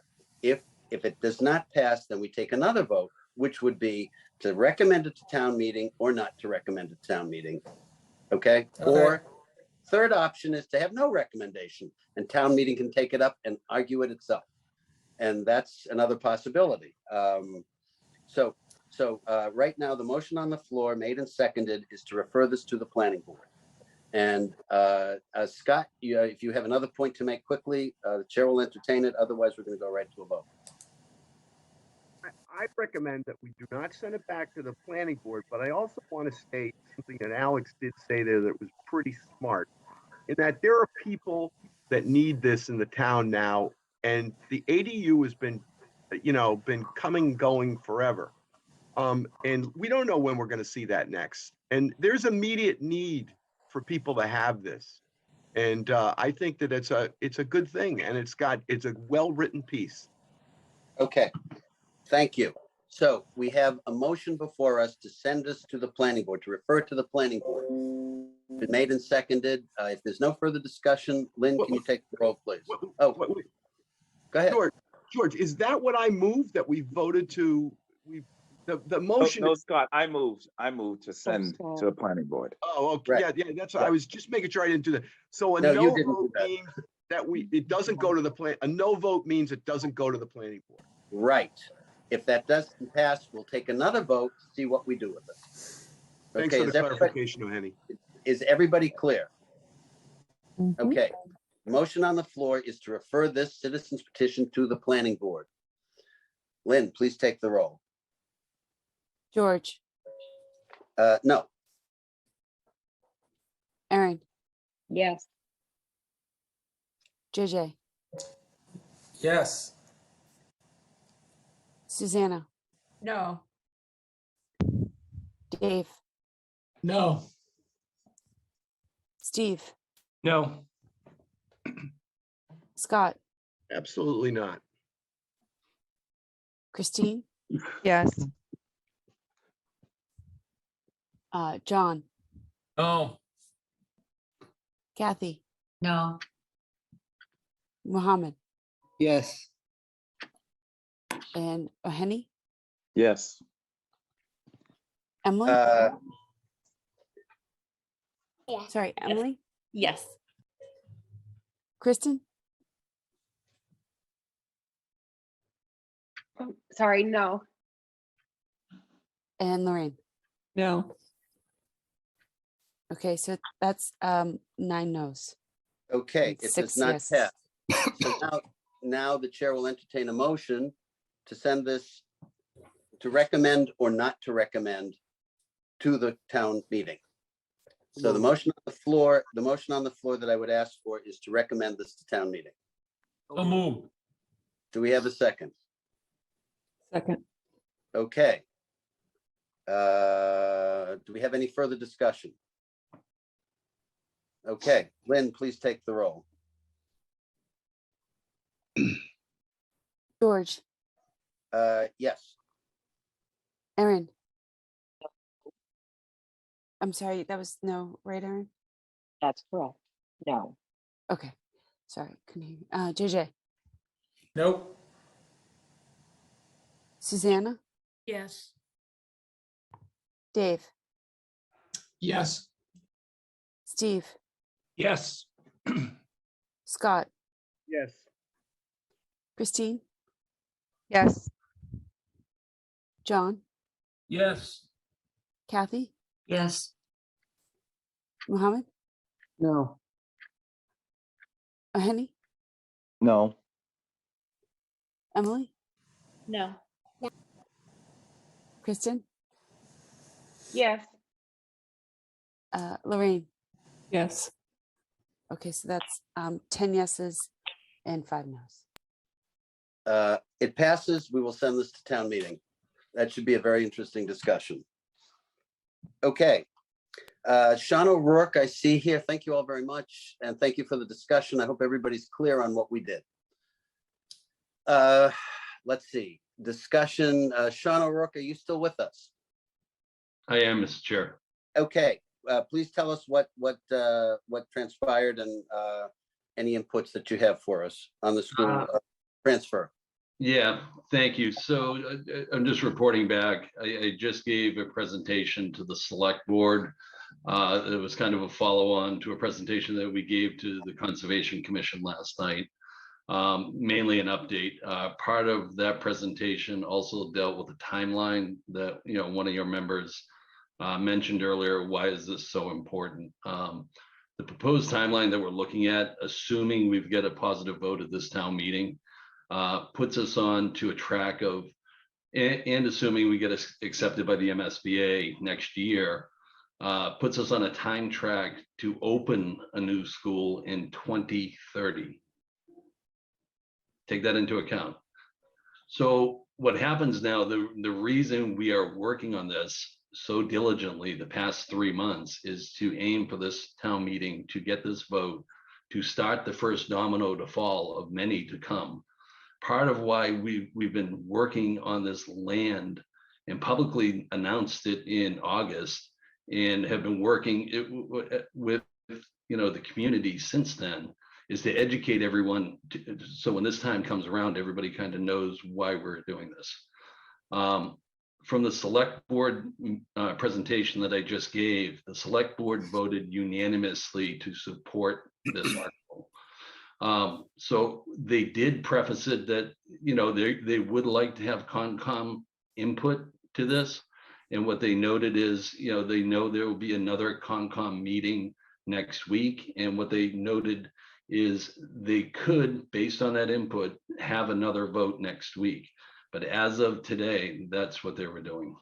If it does not pass, then we take another vote, which would be to recommend it to town meeting or not to recommend it to town meeting. Okay? Or third option is to have no recommendation and town meeting can take it up and argue it itself. And that's another possibility. So right now, the motion on the floor made and seconded is to refer this to the planning board. And Scott, if you have another point to make quickly, the chair will entertain it. Otherwise, we're going to go right to a vote. I recommend that we do not send it back to the planning board, but I also want to state something that Alex did say there that was pretty smart, in that there are people that need this in the town now, and the ADU has been, been coming and going forever. And we don't know when we're going to see that next. And there's immediate need for people to have this. And I think that it's a good thing, and it's a well-written piece. Okay, thank you. So we have a motion before us to send this to the planning board, to refer to the planning board. Been made and seconded. If there's no further discussion, Lynn, can you take the roll, please? Oh, go ahead. George, is that what I moved, that we voted to? The motion. No, Scott, I moved to send to the planning board. Oh, okay. Right. Yeah, that's what I was just making sure I didn't do that. So No, you no didn't do vote that. means that it doesn't go to the plan. A no vote means it doesn't go to the planning board. Right. If that doesn't pass, we'll take another vote to see what we do with it. Thanks for the clarification, O'Henny. Is everybody clear? Okay. Motion on the floor is to refer this citizen's petition to the planning board. Lynn, please take the roll. George, No. Erin, Yes. JJ, Yes. Susanna, No. Dave, No. Steve, No. Scott, Absolutely not. Christine, Yes. John, No. Kathy, No. Mohammed, Yes. and Oheni, Yes. Emily. Yeah. Sorry, Emily, Yes. Kristen, Oh, sorry, no. and Lorraine. No. Okay, so that's 9 no's. Okay, and it does 6 not yeses. pass. So now the chair will entertain a motion to send this, to recommend or not to recommend to the town meeting. So the motion on the floor that I would ask for is to recommend this to town meeting. So moved. Do we have a second? Second. Okay. Do we have any further discussion? Okay, Lynn, please take the roll. George, Yes. Erin. I'm sorry, that was no, right, Erin? That's correct. No. Okay, sorry, couldn't hear you. JJ, Nope. Susanna, Yes. Dave, Yes. Steve, Yes. Scott, Yes. Christine, Yes. John, Yes. Kathy, Yes. Mohammed, No. Oheni, No. Emily, No. Kristen, Yes. Lorraine. Yes. Okay, so that's 10 yeses and 5 no's. It passes. We will send this to town meeting. That should be a very interesting discussion. Okay. Sean O'Rourke, I see here. Thank you all very much. And thank you for the discussion. I hope everybody's clear on what we did. Let's see. Discussion. Sean O'Rourke, are you still with us? I am, Mr. Chair. Okay. Please tell us what transpired and any inputs that you have for us on the school transfer. Yeah, thank you. So I'm just reporting back. I just gave a presentation to the select board. It was kind of a follow-on to a presentation that we gave to the Conservation Commission last night. Mainly an update. Part of that presentation also dealt with the timeline that, you know, one of your members mentioned earlier. Why is this so important? The proposed timeline that we're looking at, assuming we've got a positive vote at this town meeting, puts us on to a track of, and assuming we get accepted by the MSBA next year, puts us on a time track to open a new school in 2030. Take that into account. So what happens now, the reason we are working on this so diligently the past 3 months is to aim for this town meeting to get this vote, to start the first domino to fall of many to come. Part of why we've been working on this land and publicly announced it in August and have been working with, you know, the community since then, is to educate everyone so when this time comes around, everybody kind of knows why we're doing this. From the select board presentation that I just gave, the select board voted unanimously to support this article. So they did preface it that, you know, they would like to have Concom input to this. And what they noted is, you know, they know there will be another Concom meeting next week. And what they noted is they could, based on that input, have another vote next week. But as of today, that's what they were doing.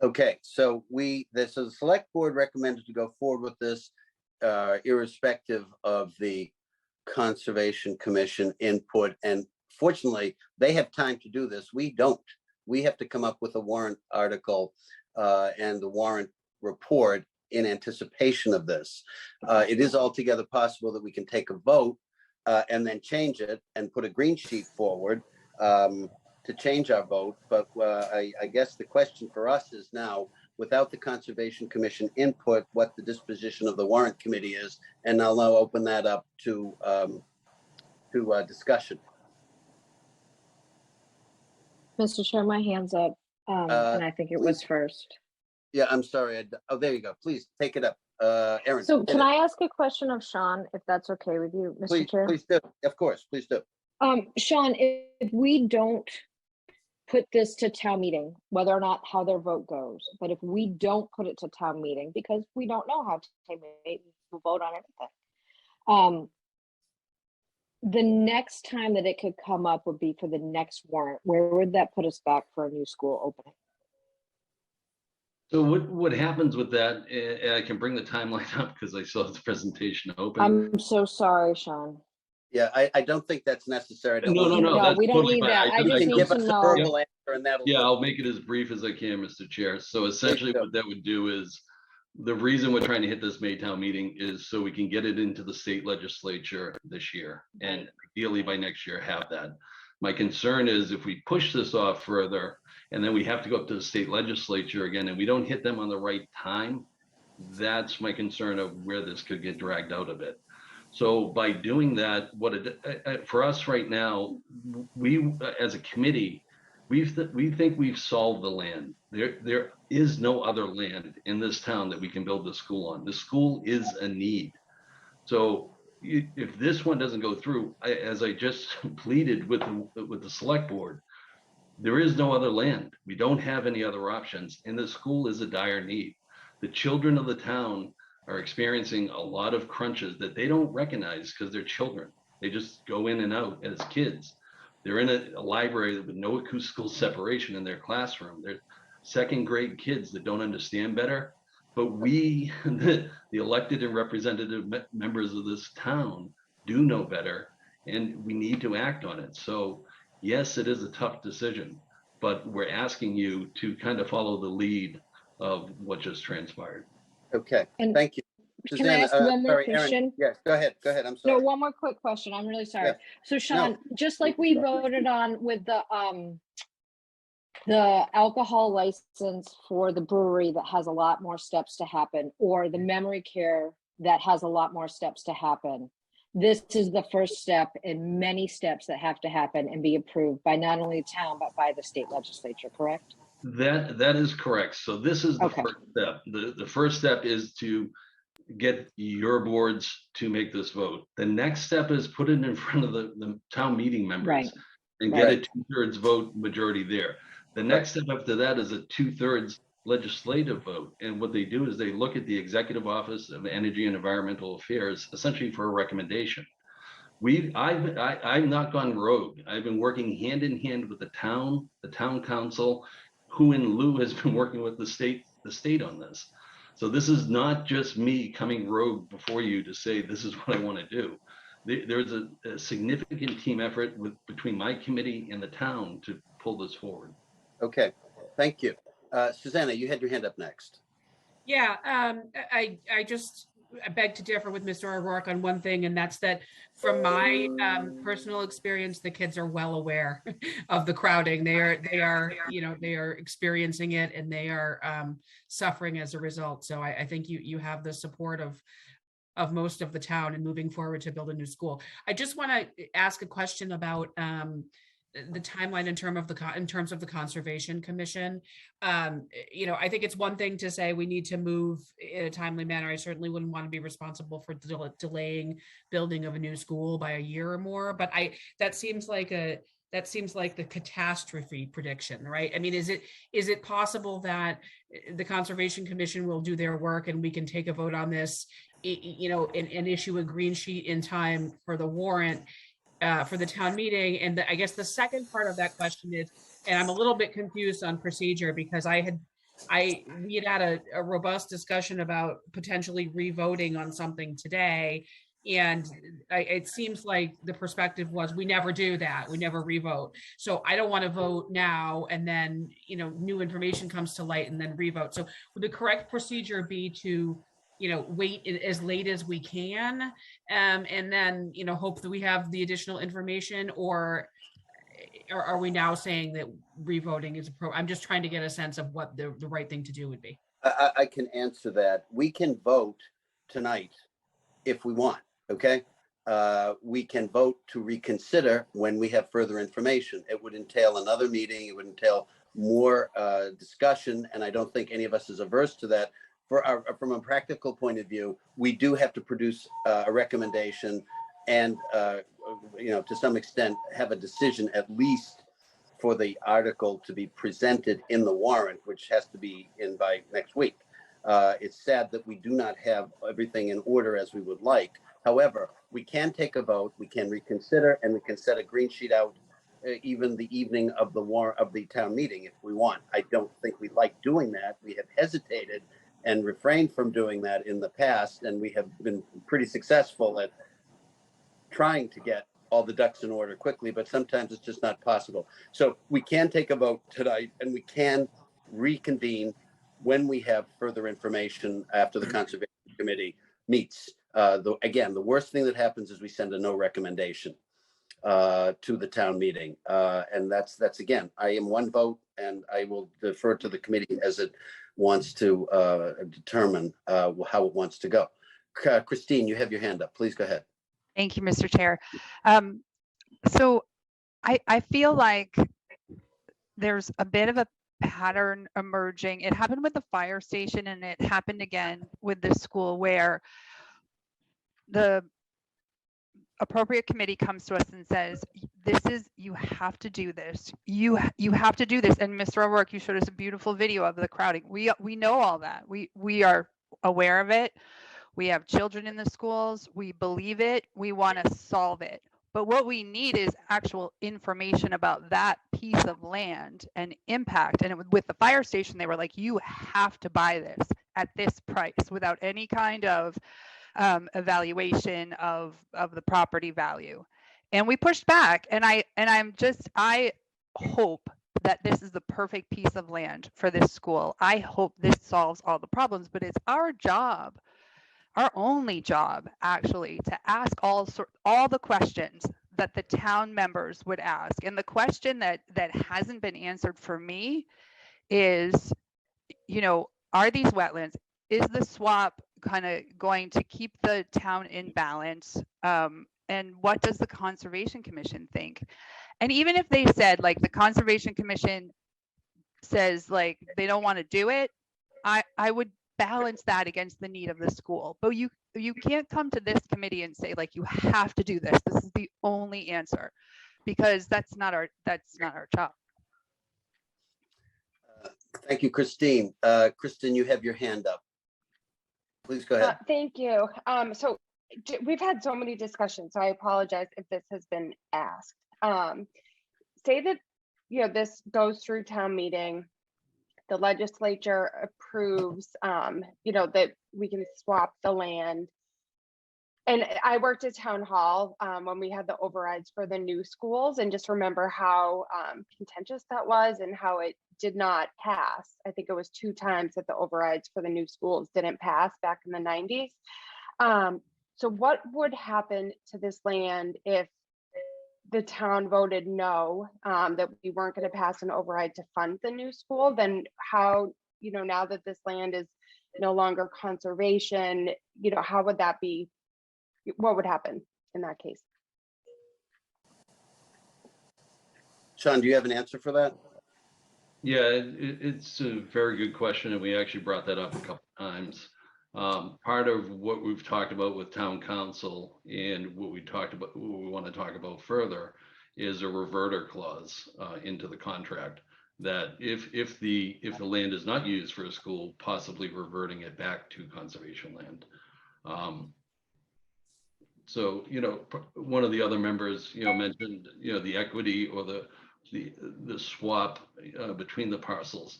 Okay, so the select board recommended to go forward with this, irrespective of the Conservation Commission input, and fortunately, they have time to do this. We don't. We have to come up with a warrant article and the warrant report in anticipation of this. It is altogether possible that we can take a vote and then change it and put a green sheet forward to change our vote. But I guess the question for us is now, without the Conservation Commission input, what the disposition of the warrant committee is, and I'll now open that up to discussion. Mr. Chair, my hand's up, and I think it was first. Yeah, I'm sorry. Oh, there you go. Please take it up, Erin. So can I ask a question of Sean, if that's okay with you, Mr. Please, Chair? please do. Of course, please do. Sean, if we don't put this to town meeting, whether or not how their vote goes, but if we don't put it to town meeting, because we don't know how town meeting will vote on anything, the next time that it could come up would be for the next warrant. Where would that put us back for a new school opening? So what happens with that, I can bring the timeline up because I saw the presentation open. I'm so sorry, Sean. Yeah, I don't think that's necessary. No, we don't need that. I just need to know. Verbal answer and that'll Yeah, I'll make it as brief as I can, Mr. Chair. So essentially what that would do is, the reason we're trying to hit this Maytown meeting is so we can get it into the state legislature this year, and ideally by next year have that. My concern is if we push this off further and then we have to go up to the state legislature again and we don't hit them on the right time, that's my concern of where this could get dragged out a bit. So by doing that, for us right now, we as a committee, we think we've solved the land. There is no other land in this town that we can build the school on. The school is a need. So if this one doesn't go through, as I just pleaded with the select board, there is no other land. We don't have any other options, and the school is a dire need. The children of the town are experiencing a lot of crunches that they don't recognize because they're children. They just go in and out as kids. They're in a library with no acoustical separation in their classroom. They're second grade kids that don't understand better. But we, the elected and representative members of this town, do know better, and we need to act on it. So yes, it is a tough decision, but we're asking you to kind of follow the lead of what just transpired. Okay, And thank you. Can I ask one more question? Erin, yes, go ahead. I'm sorry. No, one more quick question. I'm really sorry. Yeah. So Sean, just like we voted on with the alcohol license for the brewery that has a lot more steps to happen, or the memory care that has a lot more steps to happen, this is the first step in many steps that have to happen and be approved by not only the town, but by the state legislature, correct? That is correct. So this is the first step. The first step is to get your boards to make this vote. The next step is put it in front of the town meeting members and get a 2/3 vote majority there. The next step after that is a 2/3 legislative vote. And what they do is they look at the Executive Office of Energy and Environmental Affairs, essentially for a recommendation. I've not gone rogue. I've been working hand in hand with the town council, who in lieu has been working with the state on this. So this is not just me coming rogue before you to say, this is what I want to do. There's a significant team effort between my committee and the town to pull this forward. Okay, thank you. Susanna, you had your hand up next. Yeah, I beg to differ with Mr. O'Rourke on one thing, and that's that from my personal experience, the kids are well aware of the crowding. They are experiencing it, and they are suffering as a result. So I think you have the support of most of the town in moving forward to build a new school. I just want to ask a question about the timeline in terms of the Conservation Commission. I think it's one thing to say we need to move in a timely manner. I certainly wouldn't want to be responsible for delaying building of a new school by a year or more, but that seems like the catastrophe prediction, right? I mean, is it possible that the Conservation Commission will do their work and we can take a vote on this, and issue a green sheet in time for the warrant for the town meeting? And I guess the second part of that question is, and I'm a little bit confused on procedure, because we had a robust discussion about potentially re-voting on something today. And it seems like the perspective was we never do that. We never revote. So I don't want to vote now and then, new information comes to light and then revote. So would the correct procedure be to, wait as late as we can, and then, hope that we have the additional information, or are we now saying that revoting is appropriate? I'm just trying to get a sense of what the right thing to do would be. I can answer that. We can vote tonight if we want, okay? We can vote to reconsider when we have further information. It would entail another meeting. It would entail more discussion, and I don't think any of us is averse to that. From a practical point of view, we do have to produce a recommendation and, to some extent, have a decision at least for the article to be presented in the warrant, which has to be in by next week. It's sad that we do not have everything in order as we would like. However, we can take a vote, we can reconsider, and we can set a green sheet out even the evening of the town meeting if we want. I don't think we like doing that. We have hesitated and refrained from doing that in the past, and we have been pretty successful at trying to get all the ducks in order quickly, but sometimes it's just not possible. So we can take a vote tonight, and we can reconvene when we have further information after the Conservation Committee meets. Again, the worst thing that happens is we send a no recommendation to the town meeting. And that's again, I am one vote, and I will defer to the committee as it wants to determine how it wants to go. Christine, you have your hand up. Please go ahead. Thank you, Mr. Chair. So I feel like there's a bit of a pattern emerging. It happened with the fire station, and it happened again with this school, where the appropriate committee comes to us and says, you have to do this. You have to do this. And Mr. O'Rourke, you showed us a beautiful video of the crowding. We know all that. We are aware of it. We have children in the schools. We believe it. We want to solve it. But what we need is actual information about that piece of land and impact. And with the fire station, they were like, you have to buy this at this price without any kind of evaluation of the property value. And we pushed back. And I hope that this is the perfect piece of land for this school. I hope this solves all the problems, but it's our job, our only job, actually, to ask all the questions that the town members would ask. And the question that hasn't been answered for me is, are these wetlands? Is the swap kind of going to keep the town in balance? And what does the Conservation Commission think? And even if they said, like, the Conservation Commission says, like, they don't want to do it, I would balance that against the need of the school. But you can't come to this committee and say, like, you have to do this. This is the only answer, because that's not our job. Thank you, Christine. Kristen, you have your hand up. Please go ahead. Thank you. So we've had so many discussions, so I apologize if this has been asked. Say that, this goes through town meeting, the legislature approves, that we can swap the land. And I worked at town hall when we had the overrides for the new schools, and just remember how contentious that was and how it did not pass. I think it was 2 times that the overrides for the new schools didn't pass back in the 90s. So what would happen to this land if the town voted no, that we weren't going to pass an override to fund the new school? Then how, now that this land is no longer conservation, how would that be? What would happen in that case? Sean, do you have an answer for that? Yeah, it's a very good question, and we actually brought that up a couple of times. Part of what we've talked about with town council and what we want to talk about further is a reverter clause into the contract, that if the land is not used for a school, possibly reverting it back to conservation land. So, one of the other members, mentioned, the equity or the swap between the parcels.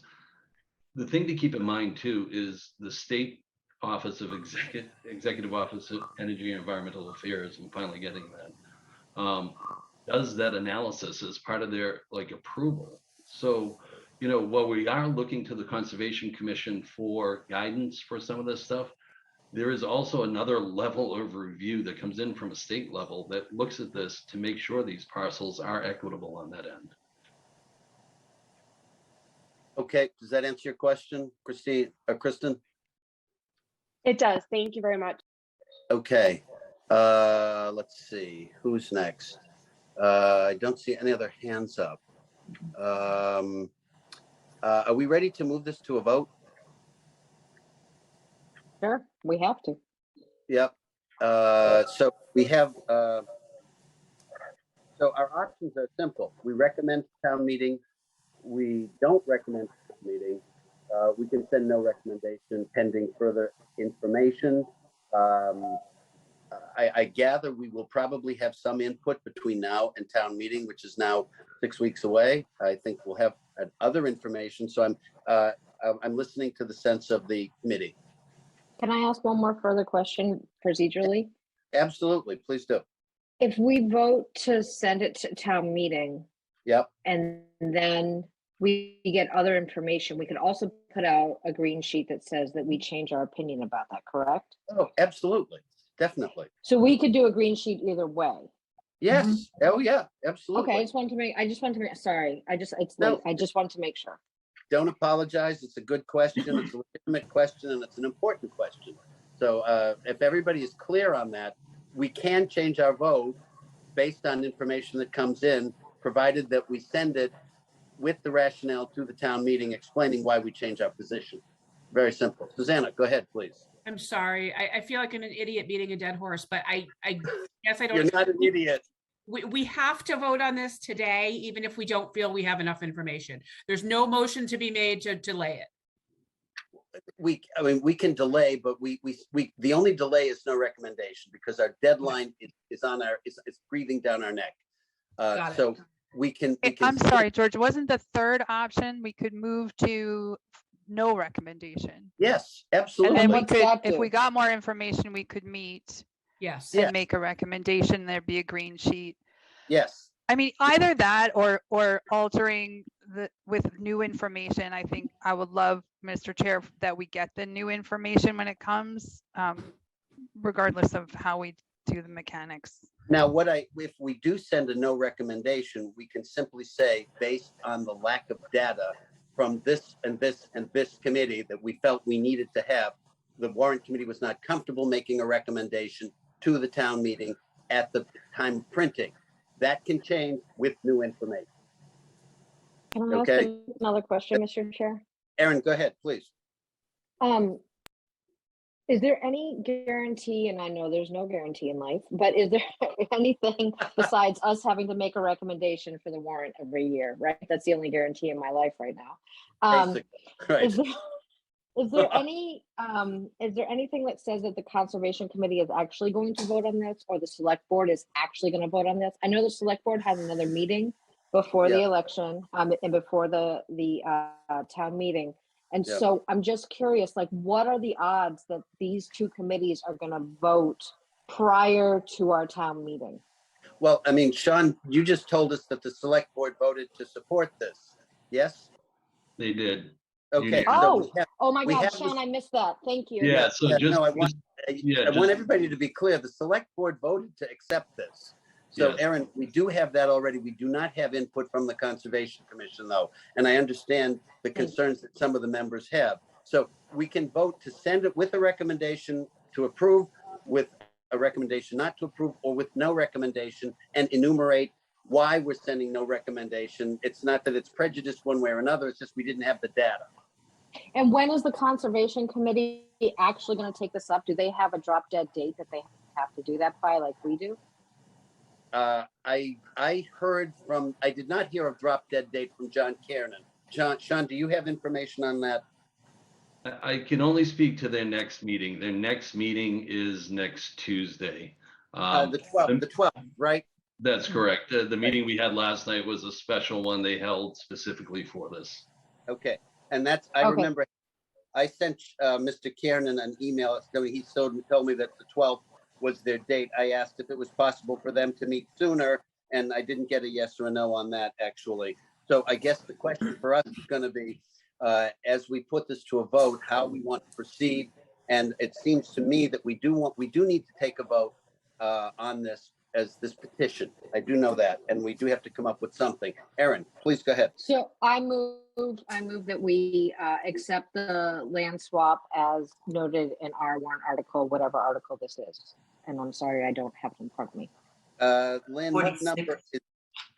The thing to keep in mind too is the state Office of Executive Office of Energy and Environmental Affairs. I'm finally getting that. Does that analysis as part of their approval. So, while we are looking to the Conservation Commission for guidance for some of this stuff, there is also another level of review that comes in from a state level that looks at this to make sure these parcels are equitable on that end. Okay, does that answer your question, Kristen? It does. Thank you very much. Okay, let's see, who's next? I don't see any other hands up. Are we ready to move this to a vote? Sure, we have to. Yep. So we have, so our options are simple. We recommend town meeting. We don't recommend town meeting. We can send no recommendation pending further information. I gather we will probably have some input between now and town meeting, which is now 6 weeks away. I think we'll have other information. So I'm listening to the sense of the committee. Can I ask one more further question procedurally? Absolutely, please do. If we vote to send it to town meeting, yep, and then we get other information, we could also put out a green sheet that says that we change our opinion about that, correct? Oh, absolutely, definitely. So we could do a green sheet either way. Yes. Oh, yeah, absolutely. Okay, I just wanted to make, sorry, it's No. late. I just wanted to make sure. Don't apologize. It's a good question. It's a legitimate question, and it's an important question. So if everybody is clear on that, we can change our vote based on information that comes in, provided that we send it with the rationale to the town meeting explaining why we change our position. Very simple. Susanna, go ahead, please. I'm sorry. I feel like I'm an idiot beating a dead horse, but I guess I don't. You're not an idiot. We have to vote on this today, even if we don't feel we have enough information. There's no motion to be made to delay it. I mean, we can delay, but the only delay is no recommendation because our deadline is breathing down our neck. So we can. I'm sorry, George, wasn't the third option we could move to no recommendation? Yes, absolutely. And then we could, if we got more information, we could meet. Yes. And make a recommendation. There'd be a green sheet. Yes. I mean, either that or altering with new information. I think I would love, Mr. Chair, that we get the new information when it comes, regardless of how we do the mechanics. Now, if we do send a no recommendation, we can simply say, based on the lack of data from this and this and this committee that we felt we needed to have, the warrant committee was not comfortable making a recommendation to the town meeting at the time of printing. That can change with new information. Can I ask another question, Mr. Chair? Erin, go ahead, please. Is there any guarantee, and I know there's no guarantee in life, but is there anything besides us having to make a recommendation for the warrant every year, right? That's the only guarantee in my life right now. Right. Is there anything that says that the Conservation Committee is actually going to vote on this, or the Select Board is actually going to vote on this? I know the Select Board has another meeting before the election, and before the town meeting. And so I'm just curious, like, what are the odds that these two committees are going to vote prior to our town meeting? Well, I mean, Sean, you just told us that the Select Board voted to support this. Yes? They did. Okay. Oh my God, Sean, I missed that. Thank you. Yeah, so I want everybody to be clear. The Select Board voted to accept this. So, Erin, we do have that already. We do not have input from the Conservation Commission, though. And I understand the concerns that some of the members have. So we can vote to send it with a recommendation to approve, with a recommendation not to approve, or with no recommendation, and enumerate why we're sending no recommendation. It's not that it's prejudiced one way or another. It's just we didn't have the data. And when is the Conservation Committee actually going to take this up? Do they have a drop dead date that they have to do that by, like we do? I heard from, I did not hear a drop dead date from John Kiernan. Sean, do you have information on that? I can only speak to their next meeting. Their next meeting is next Tuesday. The 12th, right? That's correct. The meeting we had last night was a special one they held specifically for this. Okay. And that's, I remember I sent Mr. Kiernan an email. He told me that the 12th was their date. I asked if it was possible for them to meet sooner, and I didn't get a yes or a no on that, actually. So I guess the question for us is going to be, as we put this to a vote, how we want to proceed. And it seems to me that we do need to take a vote on this as this petition. I do know that, and we do have to come up with something. Erin, please go ahead. So I move that we accept the land swap as noted in our warrant article, whatever article this is. And I'm sorry, I don't have it in front of me. Lynn, what 46. number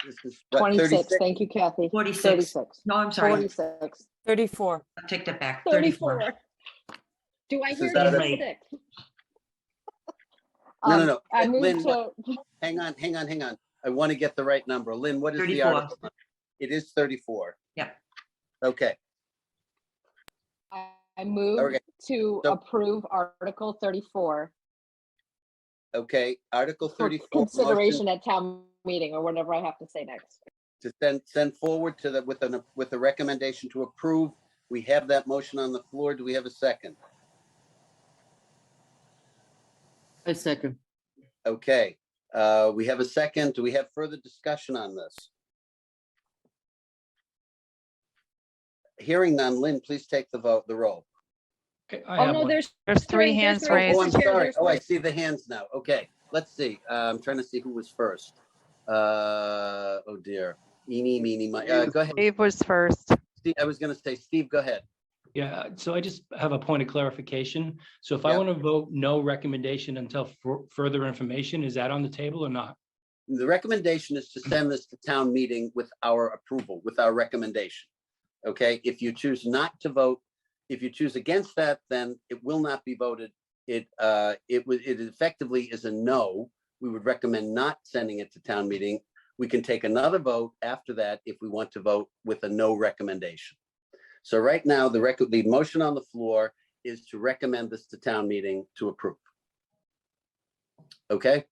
is this? What, 26, 36? thank you, Kathy. 46. 36. No, I'm sorry. 46. 34. I take that back. 34. 34. Do I This hear is out of- 36? No. I move Lynn, to, hang on. I want to get the right number. Lynn, what is 34. the article number? It is 34. Yep. Okay. I move Okay. to So- approve Article 34 Okay. Article for 34. consideration motion at town meeting, or whatever I have to say next. to send forward to the with a recommendation to approve. We have that motion on the floor. Do we have a second? I second. Okay. We have a second. Do we have further discussion on this? Hearing none, Lynn, please take the roll. Okay, Oh, no, there's three hands three. raised. Oh, I'm Mr. Chair, sorry. there's Oh, I three. see the hands now. Okay, let's see. I'm trying to see who was first. Oh dear. Eeny, meeny, miny. Go ahead. Dave was first. Steve, I was gonna say, Steve, go ahead. Yeah, so I just have a point of clarification. So if I Yeah. want to vote no recommendation until further information, is that on the table or not? The recommendation is to send this to town meeting with our approval, with our recommendation. Okay, if you choose not to vote, if you choose against that, then it will not be voted. It effectively is a no. We would recommend not sending it to town meeting. We can take another vote after that if we want to vote with a no recommendation. So right now, the motion on the floor is to recommend this to town meeting to approve. Okay?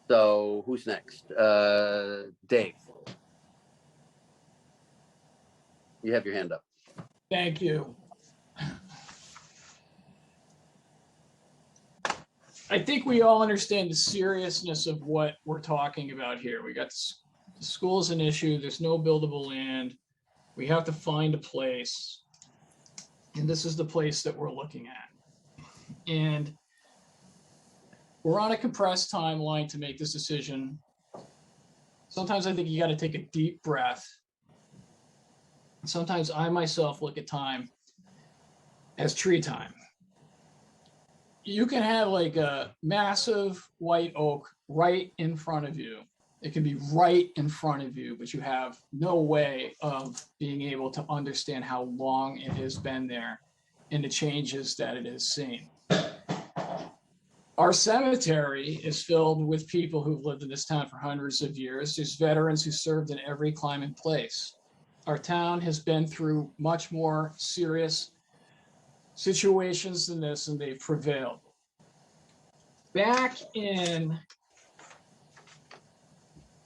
So who's next? Dave. You have your hand up. Thank you. I think we all understand the seriousness of what we're talking about here. We got the school's an issue. There's no buildable land. We have to find a place. And this is the place that we're looking at. And we're on a compressed timeline to make this decision. Sometimes I think you got to take a deep breath. Sometimes I myself look at time as tree time. You can have like a massive white oak right in front of you. It can be right in front of you, but you have no way of being able to understand how long it has been there and the changes that it has seen. Our cemetery is filled with people who've lived in this town for hundreds of years. There's veterans who served in every climate and place. Our town has been through much more serious situations than this, and they've prevailed. Back in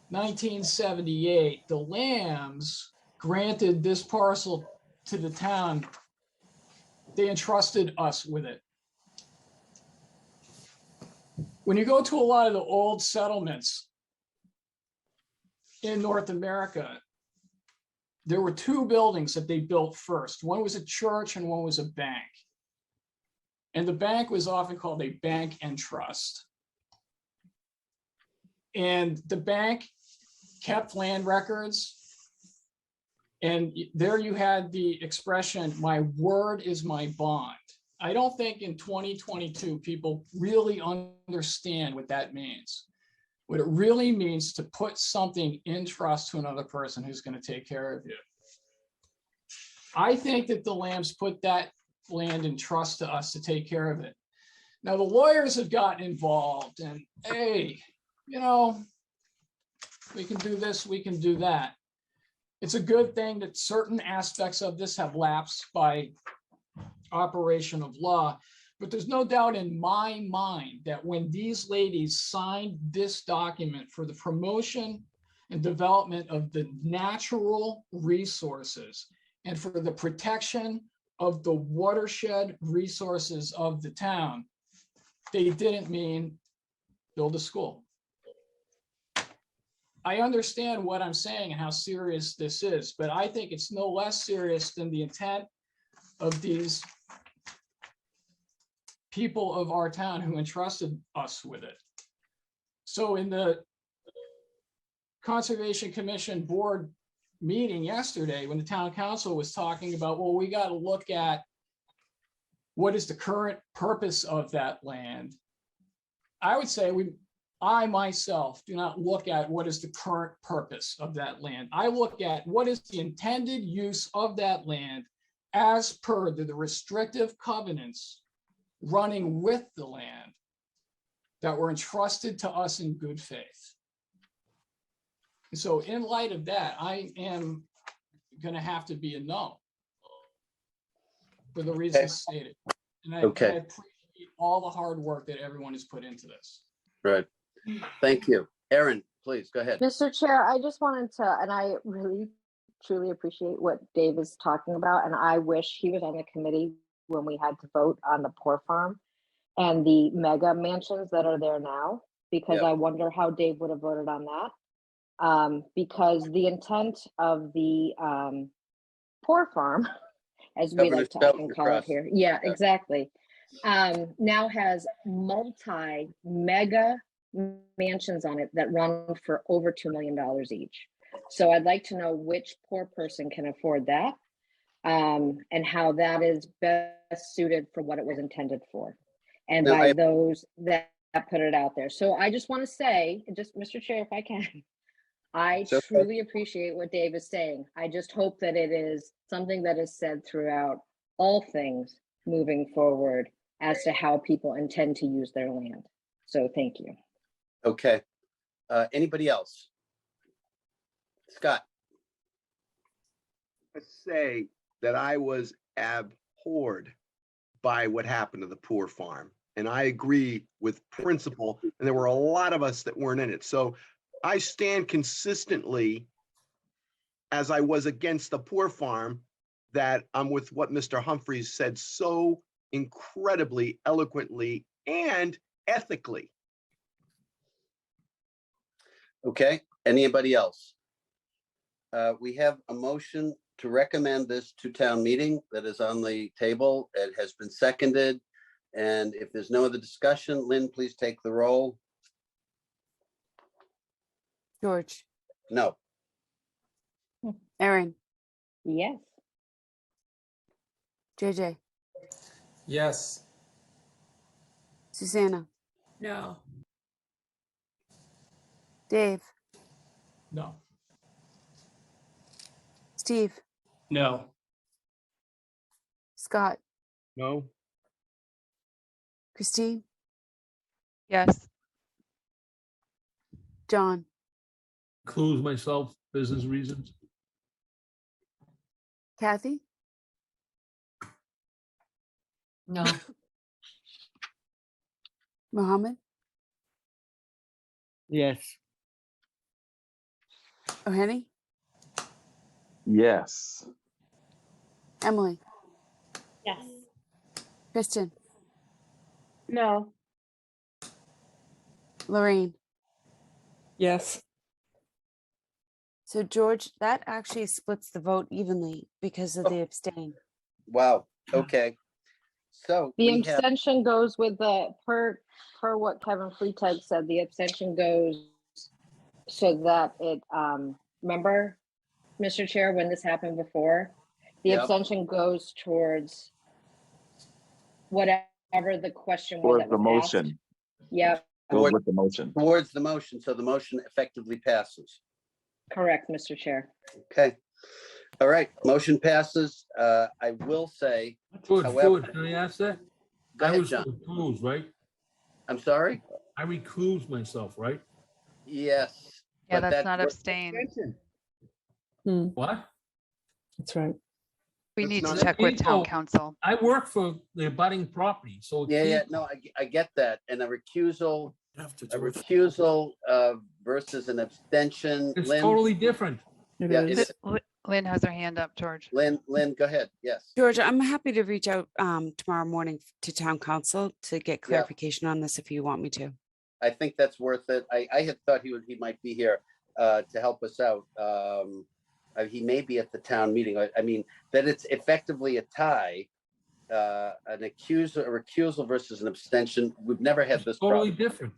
1978, the Lambs granted this parcel to the town. They entrusted us with it. When you go to a lot of the old settlements in North America, there were two buildings that they built first. One was a church and one was a bank. And the bank was often called a bank and trust. And the bank kept land records. And there you had the expression, my word is my bond. I don't think in 2022, people really understand what that means. What it really means to put something in trust to another person who's going to take care of you. I think that the Lambs put that land in trust to us to take care of it. Now the lawyers have gotten involved and, hey, you know, we can do this, we can do that. It's a good thing that certain aspects of this have lapsed by operation of law, but there's no doubt in my mind that when these ladies signed this document for the promotion and development of the natural resources and for the protection of the watershed resources of the town, they didn't mean build a school. I understand what I'm saying and how serious this is, but I think it's no less serious than the intent of these people of our town who entrusted us with it. So in the Conservation Commission board meeting yesterday, when the town council was talking about, well, we got to look at what is the current purpose of that land. I would say I myself do not look at what is the current purpose of that land. I look at what is the intended use of that land as per the restrictive covenants running with the land that were entrusted to us in good faith. And so in light of that, I am going to have to be a no for the reasons stated. And I appreciate all the hard work that everyone has put into this. Right. Thank you. Erin, please go ahead. Mr. Chair, I just wanted to, and I really truly appreciate what Dave is talking about, and I wish he was on the committee when we had to vote on the Poor Farm and the mega mansions that are there now, because I wonder how Dave would have voted on that. Because the intent of the Poor Farm, as we like to often call it here, exactly, now has mega mansions on it that run for over $2 million each. So I'd like to know which poor person can afford that, and how that is best suited for what it was intended for, and by those that put it out there. So I just want to say, just Mr. Chair, if I can, I truly appreciate what Dave is saying. I just hope that it is something that is said throughout all things moving forward as to how people intend to use their land. So thank you. Okay. Anybody else? Scott. I say that I was abhorred by what happened to the Poor Farm. And I agree with principle, and there were a lot of us that weren't in it. So I stand consistently, as I was against the Poor Farm, that I'm with what Mr. Humphries said so incredibly eloquently and ethically. Okay. Anybody else? We have a motion to recommend this to town meeting that is on the table. It has been seconded. And if there's no other discussion, Lynn, please take the roll. George. No. Erin. Yes. JJ. Yes. Susanna. No. Dave. No. Steve. No. Scott. No. Christine. Yes. John. Clues myself, business reasons. Kathy. No. Mohammed. Yes. O'Henny. Yes. Emily. Yes. Kristen. No. Lorraine. Yes. So George, that actually splits the vote evenly because of the abstain. Wow. Okay. So The we have, abstention goes with the, per what Kevin Freitag said, the abstention goes so that it, remember, Mr. Chair, when this happened before, the abstention goes towards whatever the question was Towards that the was asked. motion. Yeah, Goes with the motion. towards the motion, so the motion effectively passes. correct, Mr. Chair. Okay. All right, motion passes. I will say, George, however, can I ask that? Go I ahead, was John. recused, right? I'm sorry? I recused myself, right? Yes. Yeah, but that's not what- abstain. What? That's right. We That's need to not check with town Oh, council. I work for the abutting property, so. it Yeah, can't- no, I get that. And a recusal versus an abstention. It's Lynn? totally different. It Yeah, is. it is. Lynn has her hand up, George. Lynn, go ahead. Yes. George, I'm happy to reach out tomorrow morning to town council to get Yeah. clarification on this if you want me to. I think that's worth it. I had thought he might be here to help us out. He may be at the town meeting. I mean, that it's effectively a tie, a recusal versus an abstention. We've never had this Totally problem. different.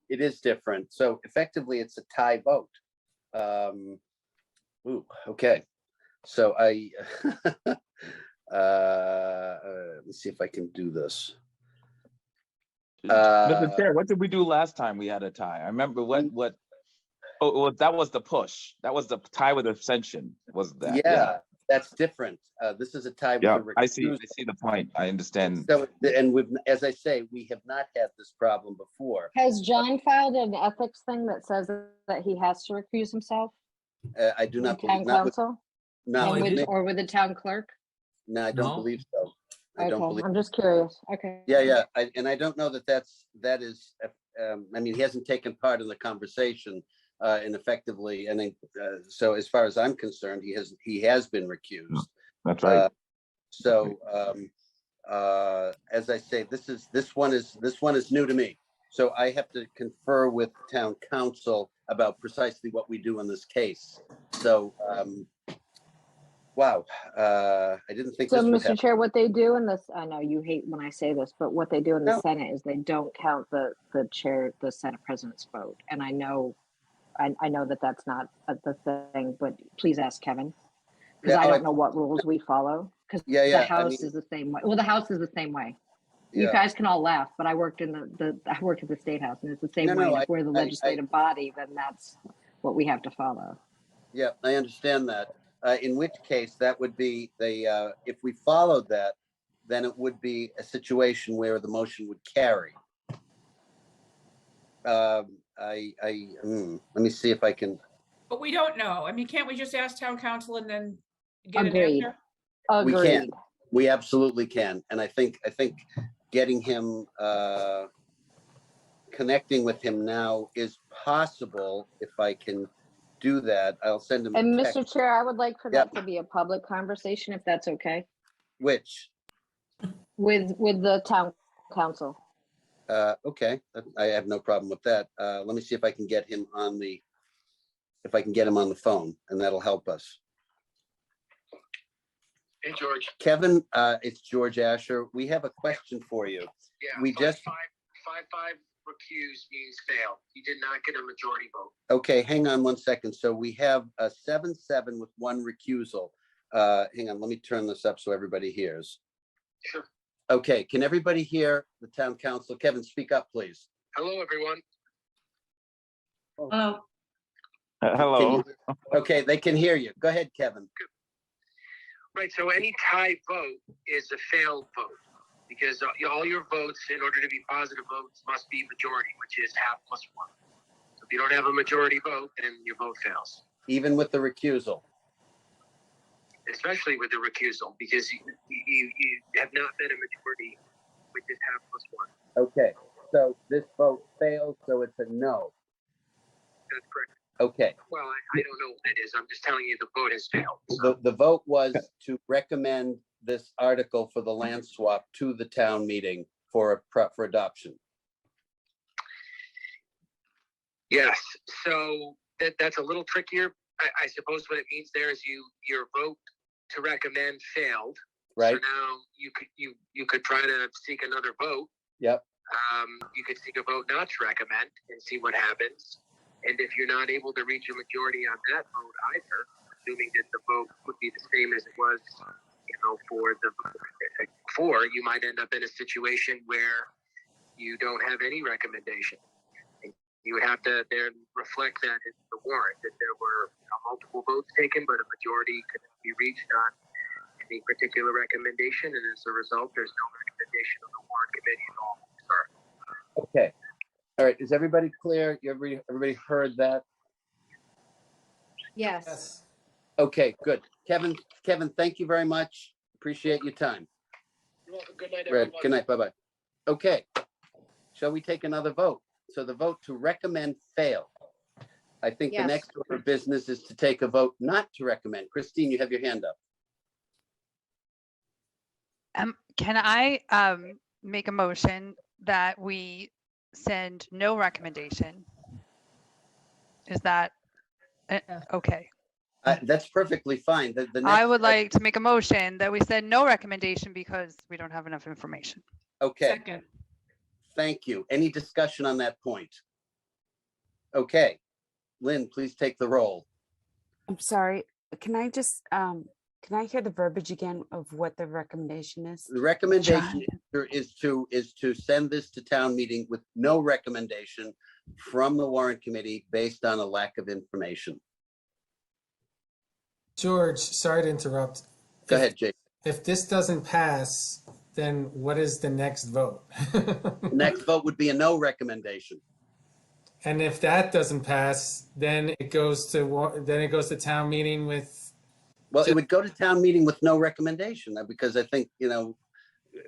It is different. So effectively, it's a tie vote. Okay. So let's see if I can do this. Mr. Chair, what did we do last time we had a tie? I remember what. Oh, well, that was the push. That was the tie with abstention. Was that? Yeah, that's different. This is a tie. Yeah, with a I see. recusal. I see the point. I understand. So, and as I say, we have not had this problem before. Has John filed an ethics thing that says that he has to recuse himself? I do not Town believe. Not with, council? not And with me. or with the town clerk? No, I don't No. believe so. I don't Okay, believe. I'm just curious. Okay. Yeah. And I don't know that is. I mean, he hasn't taken part in the conversation, and effectively, and so as far as I'm concerned, he has been recused. That's right. So, as I say, this one is new to me. So I have to confer with town council about precisely what we do in this case. So, wow, I didn't think So, this would Mr. happen. Chair, what they do in this, I know you hate when I say this, but what they do in the No. Senate is they don't count the Senate president's vote. And I know that that's not the thing, but please ask Kevin. Because Yeah, I don't know what rules we follow, because Yeah, the I House mean- is the same way. Well, the House is the same way. You Yeah. guys can all laugh, but I worked in I worked at the State House, and it's the same No, way. no, And if we're the I- legislative body, then that's what we have to follow. Yeah, I understand that. In which case, that would be if we followed that, then it would be a situation where the motion would carry. Let me see if I can. But we don't know. I mean, can't we just ask town council and then get Agreed. an answer? We can. Agreed. We absolutely can. And I think getting him, connecting with him now is possible. If I can do that, I'll send him a And text. Mr. Chair, I would like for Yep. that to be a public conversation, if that's okay, Which, with the town council. okay, I have no problem with that. Let me see if I can get him on the phone, and that'll help us. Hey, George. Kevin, it's George Asher. We have a question for you. Yeah. We just, 5-5 recused means fail. He did not get a majority vote. okay, hang on one second. So we have a 7-7 with one recusal. Hang on, let me turn this up so everybody hears. Sure. Okay, can everybody hear the town council? Kevin, speak up, please. Hello, everyone. Hello. Hello. Okay, they can hear you. Go ahead, Kevin. Right. So any tie vote is a failed vote because all your votes, in order to be positive votes, must be majority, which is half plus one. So if you don't have a majority vote, then your vote fails. Even with the recusal. Especially with the recusal, because you have not been a majority, which is half plus one. Okay, so this vote fails, so it's a no. That's correct. Okay, Well, I don't know what it is. I'm just telling you the vote has failed. the vote was to recommend this article for the land swap to the town meeting for adoption. Yes. So that's a little trickier. I suppose what it means there is your vote to recommend failed. Right. So now you could try to seek another vote. Yep. You could seek a vote not to recommend and see what happens. And if you're not able to reach a majority on that vote either, assuming that the vote would be the same as it was, before, you might end up in a situation where you don't have any recommendation. And you would have to then reflect that in the warrant, that there were multiple votes taken, but a majority couldn't be reached on any particular recommendation. And as a result, there's no recommendation of the warrant committee at all. Sorry. Okay. All right, is everybody clear? Everybody heard that? Yes. Okay, good. Kevin, thank you very much. Appreciate your time. You're welcome. Good night, Red, everyone. good night, bye-bye. Okay, shall we take another vote? So the vote to recommend failed. I think the Yes. next order of business is to take a vote not to recommend. Christine, you have your hand up. Can I make a motion that we send no recommendation? Is that okay? That's perfectly fine. The I next, would like to make a motion that we send no recommendation because we don't have enough information. okay, Second. thank you. Any discussion on that point? Okay, Lynn, please take the roll. I'm sorry, can I just, can I hear the verbiage again of what the recommendation is? The recommendation is to send this to town meeting with no recommendation from the warrant committee based on a lack of information. George, sorry to interrupt. Go ahead, Jake. If this doesn't pass, then what is the next vote? Next vote would be a no recommendation. And if that doesn't pass, then it goes to town meeting with. Well, it would go to town meeting with no recommendation because I think,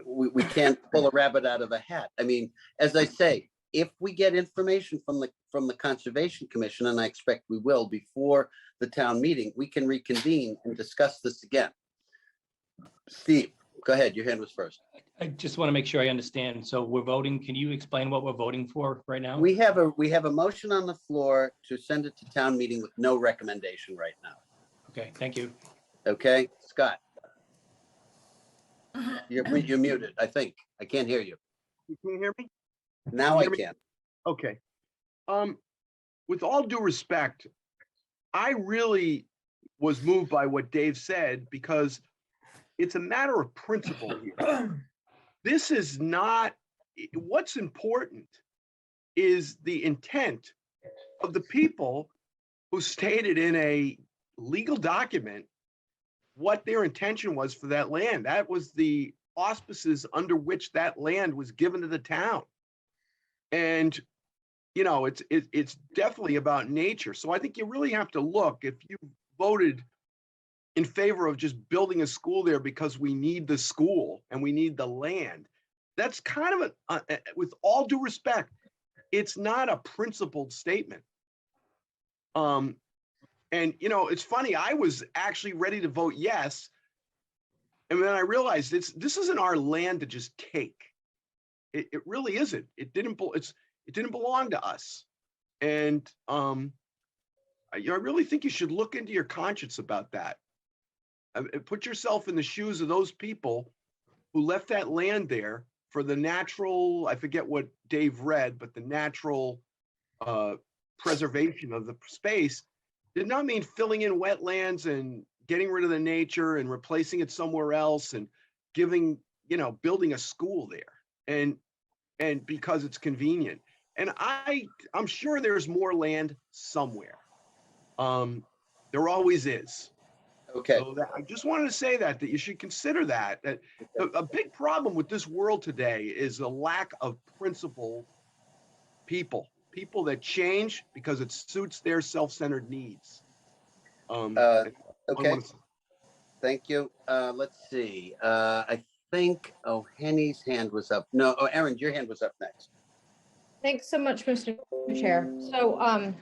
we can't pull a rabbit out of a hat. I mean, as I say, if we get information from the Conservation Commission, and I expect we will before the town meeting, we can reconvene and discuss this again. Steve, go ahead. Your hand was first. I just want to make sure I understand. So we're voting. Can you explain what we're voting for right now? We have a motion on the floor to send it to town meeting with no recommendation right now. Okay, thank you. Okay, Scott. You're muted, I think. I can't hear you. You can't hear me? Now I Hear me? can. Okay. With all due respect, I really was moved by what Dave said because it's a matter of principle here. This is not, what's important is the intent of the people who stated in a legal document what their intention was for that land. That was the auspices under which that land was given to the town. And, it's definitely about nature. So I think you really have to look, if you voted in favor of just building a school there because we need the school and we need the land, that's kind of with all due respect, it's not a principled statement. And it's funny, I was actually ready to vote yes. And then I realized this isn't our land to just take. It really isn't. It didn't belong to us. And I really think you should look into your conscience about that. Put yourself in the shoes of those people who left that land there for the natural, I forget what Dave read, but the natural preservation of the space did not mean filling in wetlands and getting rid of the nature and replacing it somewhere else and building a school there and because it's convenient. And I'm sure there's more land somewhere. There always is. Okay. So I just wanted to say that you should consider that a big problem with this world today is a lack of principled people that change because it suits their self-centered needs. Okay. Thank you. Let's see. I think Henny's hand was up. No, Erin, your hand was up next. Thanks so much, Mr. Chair. So I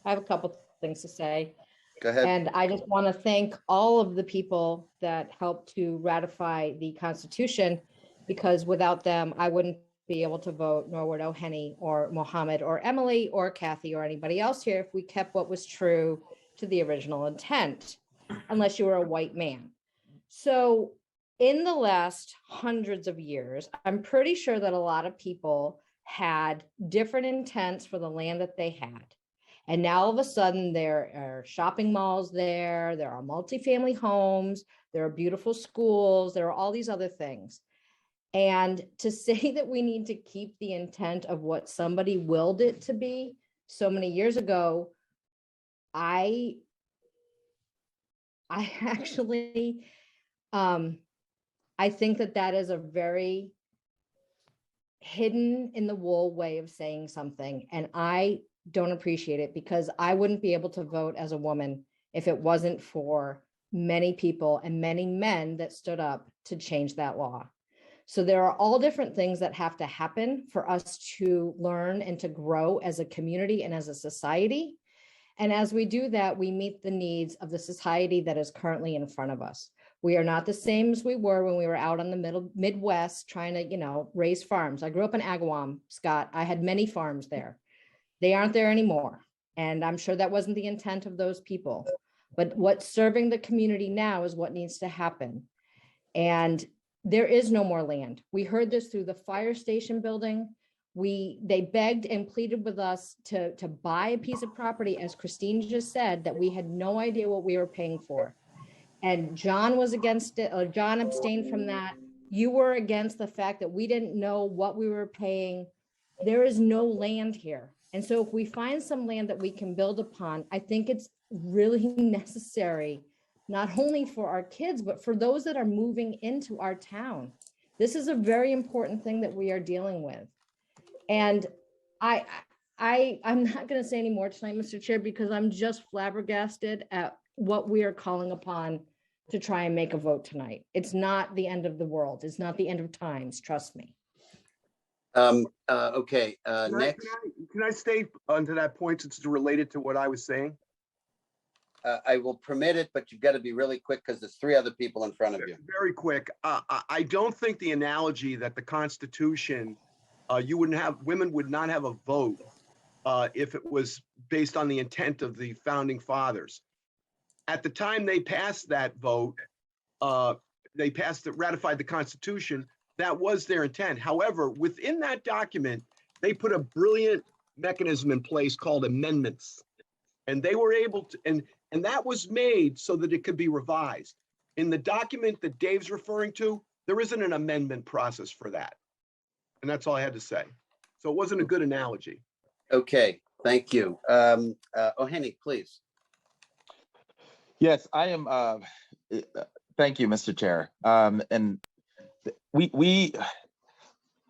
have a couple things to say. Go ahead. And I just want to thank all of the people that helped to ratify the Constitution, because without them, I wouldn't be able to vote, nor would Henny or Mohammed or Emily or Kathy or anybody else here if we kept what was true to the original intent, unless you were a white man. So in the last hundreds of years, I'm pretty sure that a lot of people had different intents for the land that they had. And now all of a sudden there are shopping malls there are multifamily homes, there are beautiful schools, there are all these other things. And to say that we need to keep the intent of what somebody willed it to be so many years ago, I actually, I think that is a very hidden in the wool way of saying something. And I don't appreciate it, because I wouldn't be able to vote as a woman if it wasn't for many people and many men that stood up to change that law. So there are all different things that have to happen for us to learn and to grow as a community and as a society. And as we do that, we meet the needs of the society that is currently in front of us. We are not the same as we were when we were out on the Midwest trying to, raise farms. I grew up in Agawam, Scott. I had many farms there. They aren't there anymore. And I'm sure that wasn't the intent of those people. But what's serving the community now is what needs to happen. And there is no more land. We heard this through the fire station building. They begged and pleaded with us to buy a piece of property, as Christine just said, that we had no idea what we were paying for. And John was against it, or John abstained from that. You were against the fact that we didn't know what we were paying. There is no land here. And so if we find some land that we can build upon, I think it's really necessary, not only for our kids, but for those that are moving into our town. This is a very important thing that we are dealing with. And I'm not going to say any more tonight, Mr. Chair, because I'm just flabbergasted at what we are calling upon to try and make a vote tonight. It's not the end of the world. It's not the end of times. Trust me. Okay, next. Can I stay onto that point since it's related to what I was saying? I will permit it, but you've got to be really quick because there's 3 other people in front of you. Very quick. I don't think the analogy that the Constitution, women would not have a vote if it was based on the intent of the founding fathers. At the time they passed that vote, ratified the Constitution. That was their intent. However, within that document, they put a brilliant mechanism in place called amendments. And they were able to, and that was made so that it could be revised. In the document that Dave's referring to, there isn't an amendment process for that. And that's all I had to say. So it wasn't a good analogy. Okay, thank you. O'Henny, please. Yes, I am. Thank you, Mr. Chair. And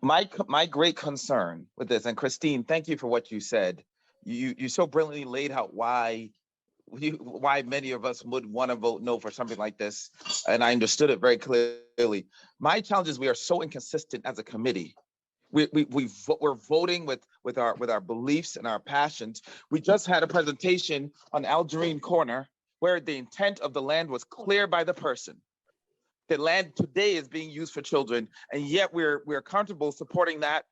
my great concern with this, and Christine, thank you for what you said. You so brilliantly laid out why many of us would want to vote no for something like this, and I understood it very clearly. My challenge is we are so inconsistent as a committee. We're voting with our beliefs and our passions. We just had a presentation on Algerine Corner where the intent of the land was clear by the person. The land today is being used for children, and yet we're comfortable supporting that.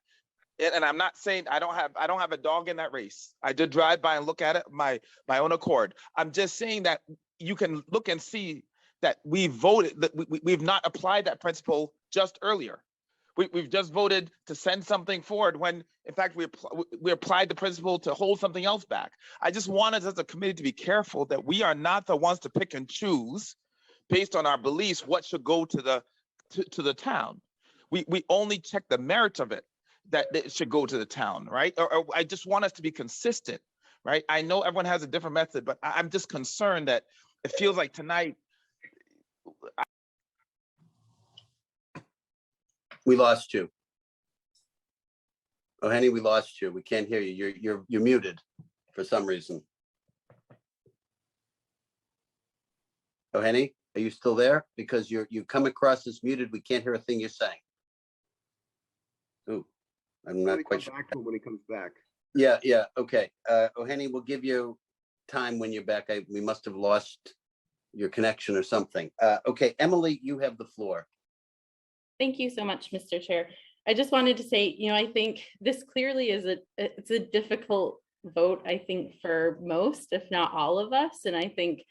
And I'm not saying I don't have a dog in that race. I did drive by and look at it my own accord. I'm just saying that you can look and see that we voted, that we've not applied that principle just earlier. We've just voted to send something forward when, in fact, we applied the principle to hold something else back. I just want us as a committee to be careful that we are not the ones to pick and choose based on our beliefs what should go to the town. We only check the merits of it, that it should go to the town, right? Or I just want us to be consistent, right? I know everyone has a different method, but I'm just concerned that it feels like tonight. We lost you. O'Henny, we lost you. We can't hear you. You're muted for some reason. O'Henny, are you still there? Because you come across as muted. We can't hear a thing you're saying. Ooh, I'm not quite sure. Back to him when he comes back. Yeah, okay. O'Henny, we'll give you time when you're back. We must have lost your connection or something. Okay, Emily, you have the floor. Thank you so much, Mr. Chair. I just wanted to say, I think this clearly is it's a difficult vote, I think, for most, if not all of us. And I think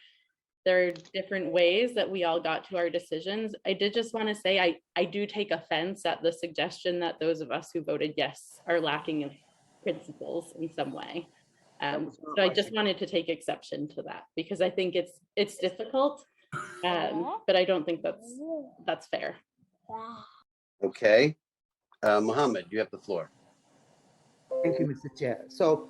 there are different ways that we all got to our decisions. I did just want to say, I do take offense at the suggestion that those of us who voted yes are lacking of principles in some way. So I just wanted to take exception to that because I think it's difficult, but I don't think that's fair. Okay. Mohammed, you have the floor. Thank you, Mr. Chair. So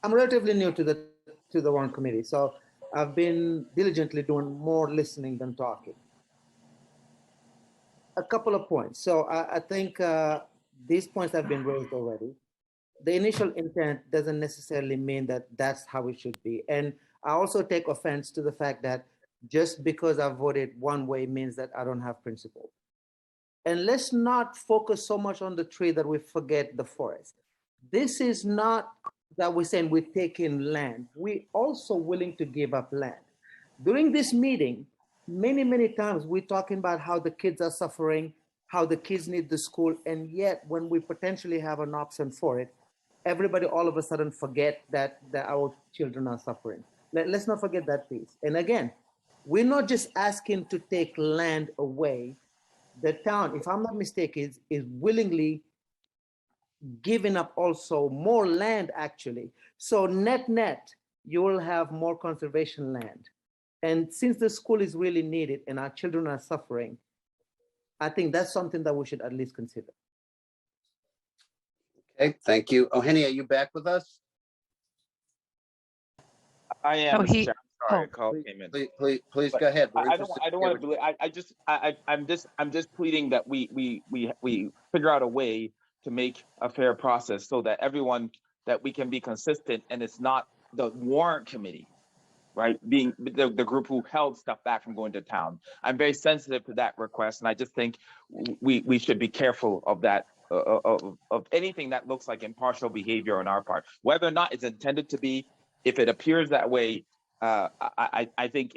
I'm relatively new to the Warrant Committee, so I've been diligently doing more listening than talking. A couple of points. So I think these points have been raised already. The initial intent doesn't necessarily mean that that's how it should be. And I also take offense to the fact that just because I voted one way means that I don't have principle. And let's not focus so much on the tree that we forget the forest. This is not that we're saying we're taking land, we're also willing to give up land. During this meeting, many times we're talking about how the kids are suffering, how the kids need the school, and yet when we potentially have an option for it, everybody all of a sudden forget that our children are suffering. Let's not forget that piece. And again, we're not just asking to take land away. The town, if I'm not mistaken, is willingly giving up also more land actually. So net, you will have more conservation land. And since the school is really needed and our children are suffering, I think that's something that we should at least consider. Okay, thank you. Oh, Henny, are you back with us? I am, Oh, Mr. Chair. I'm sorry, a call Please, came in. please But go ahead. We're I don't, interested I don't to hear want to believe, I'm just pleading that we figure out a way to make a fair process so that everyone, that we can be consistent and it's not the warrant committee, right? Being the group who held stuff back from going to town. I'm very sensitive to that request. And I just think we should be careful of that, of anything that looks like impartial behavior on our part, whether or not it's intended to be. If it appears that way, I think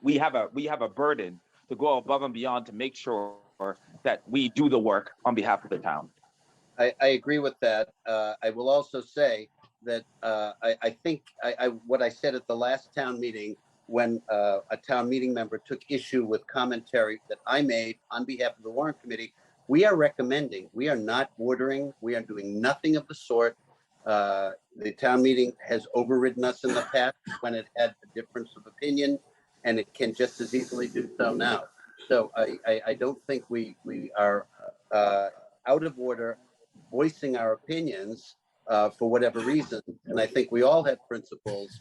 we have a burden to go above and beyond to make sure that we do the work on behalf of the town. I agree with that. I will also say that I think what I said at the last town meeting, when a town meeting member took issue with commentary that I made on behalf of the warrant committee, we are recommending, we are not ordering, we are doing nothing of the sort. The town meeting has overridden us in the past when it had a difference of opinion, and it can just as easily do so now. So I don't think we are out of order voicing our opinions for whatever reason. And I think we all have principles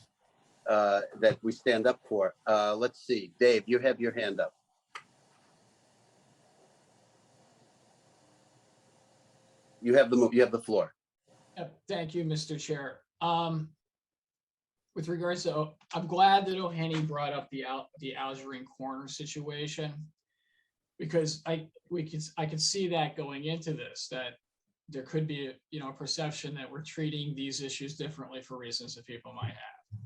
that we stand up for. Let's see, Dave, you have your hand up. You have the floor. Thank you, Mr. Chair. With regards to, I'm glad that O'Henny brought up the Algerine Corner situation, because I can see that going into this, that there could be a perception that we're treating these issues differently for reasons that people might have.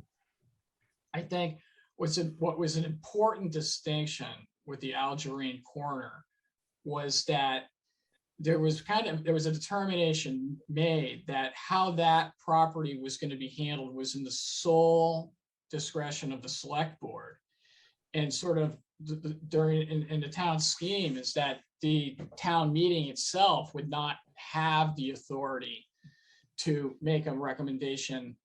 I think what was an important distinction with the Algerine Corner was that there was a determination made that how that property was going to be handled was in the sole discretion of the select board. And sort of in the town scheme is that the town meeting itself would not have the authority to make a recommendation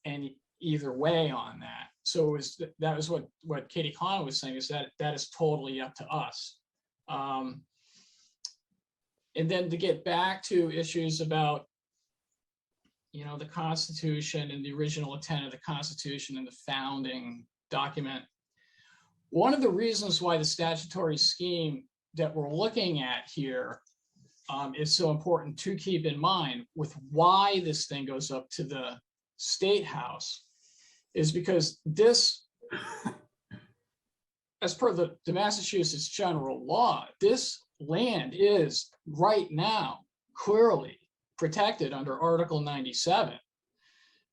any either way on that. So that was what Katie Connell was saying, is that is totally up to us. And then to get back to issues about, the Constitution and the original intent of the Constitution and the founding document, one of the reasons why the statutory scheme that we're looking at here is so important to keep in mind with why this thing goes up to the State House is because this, as per the Massachusetts general law, this land is right now clearly protected under Article 97.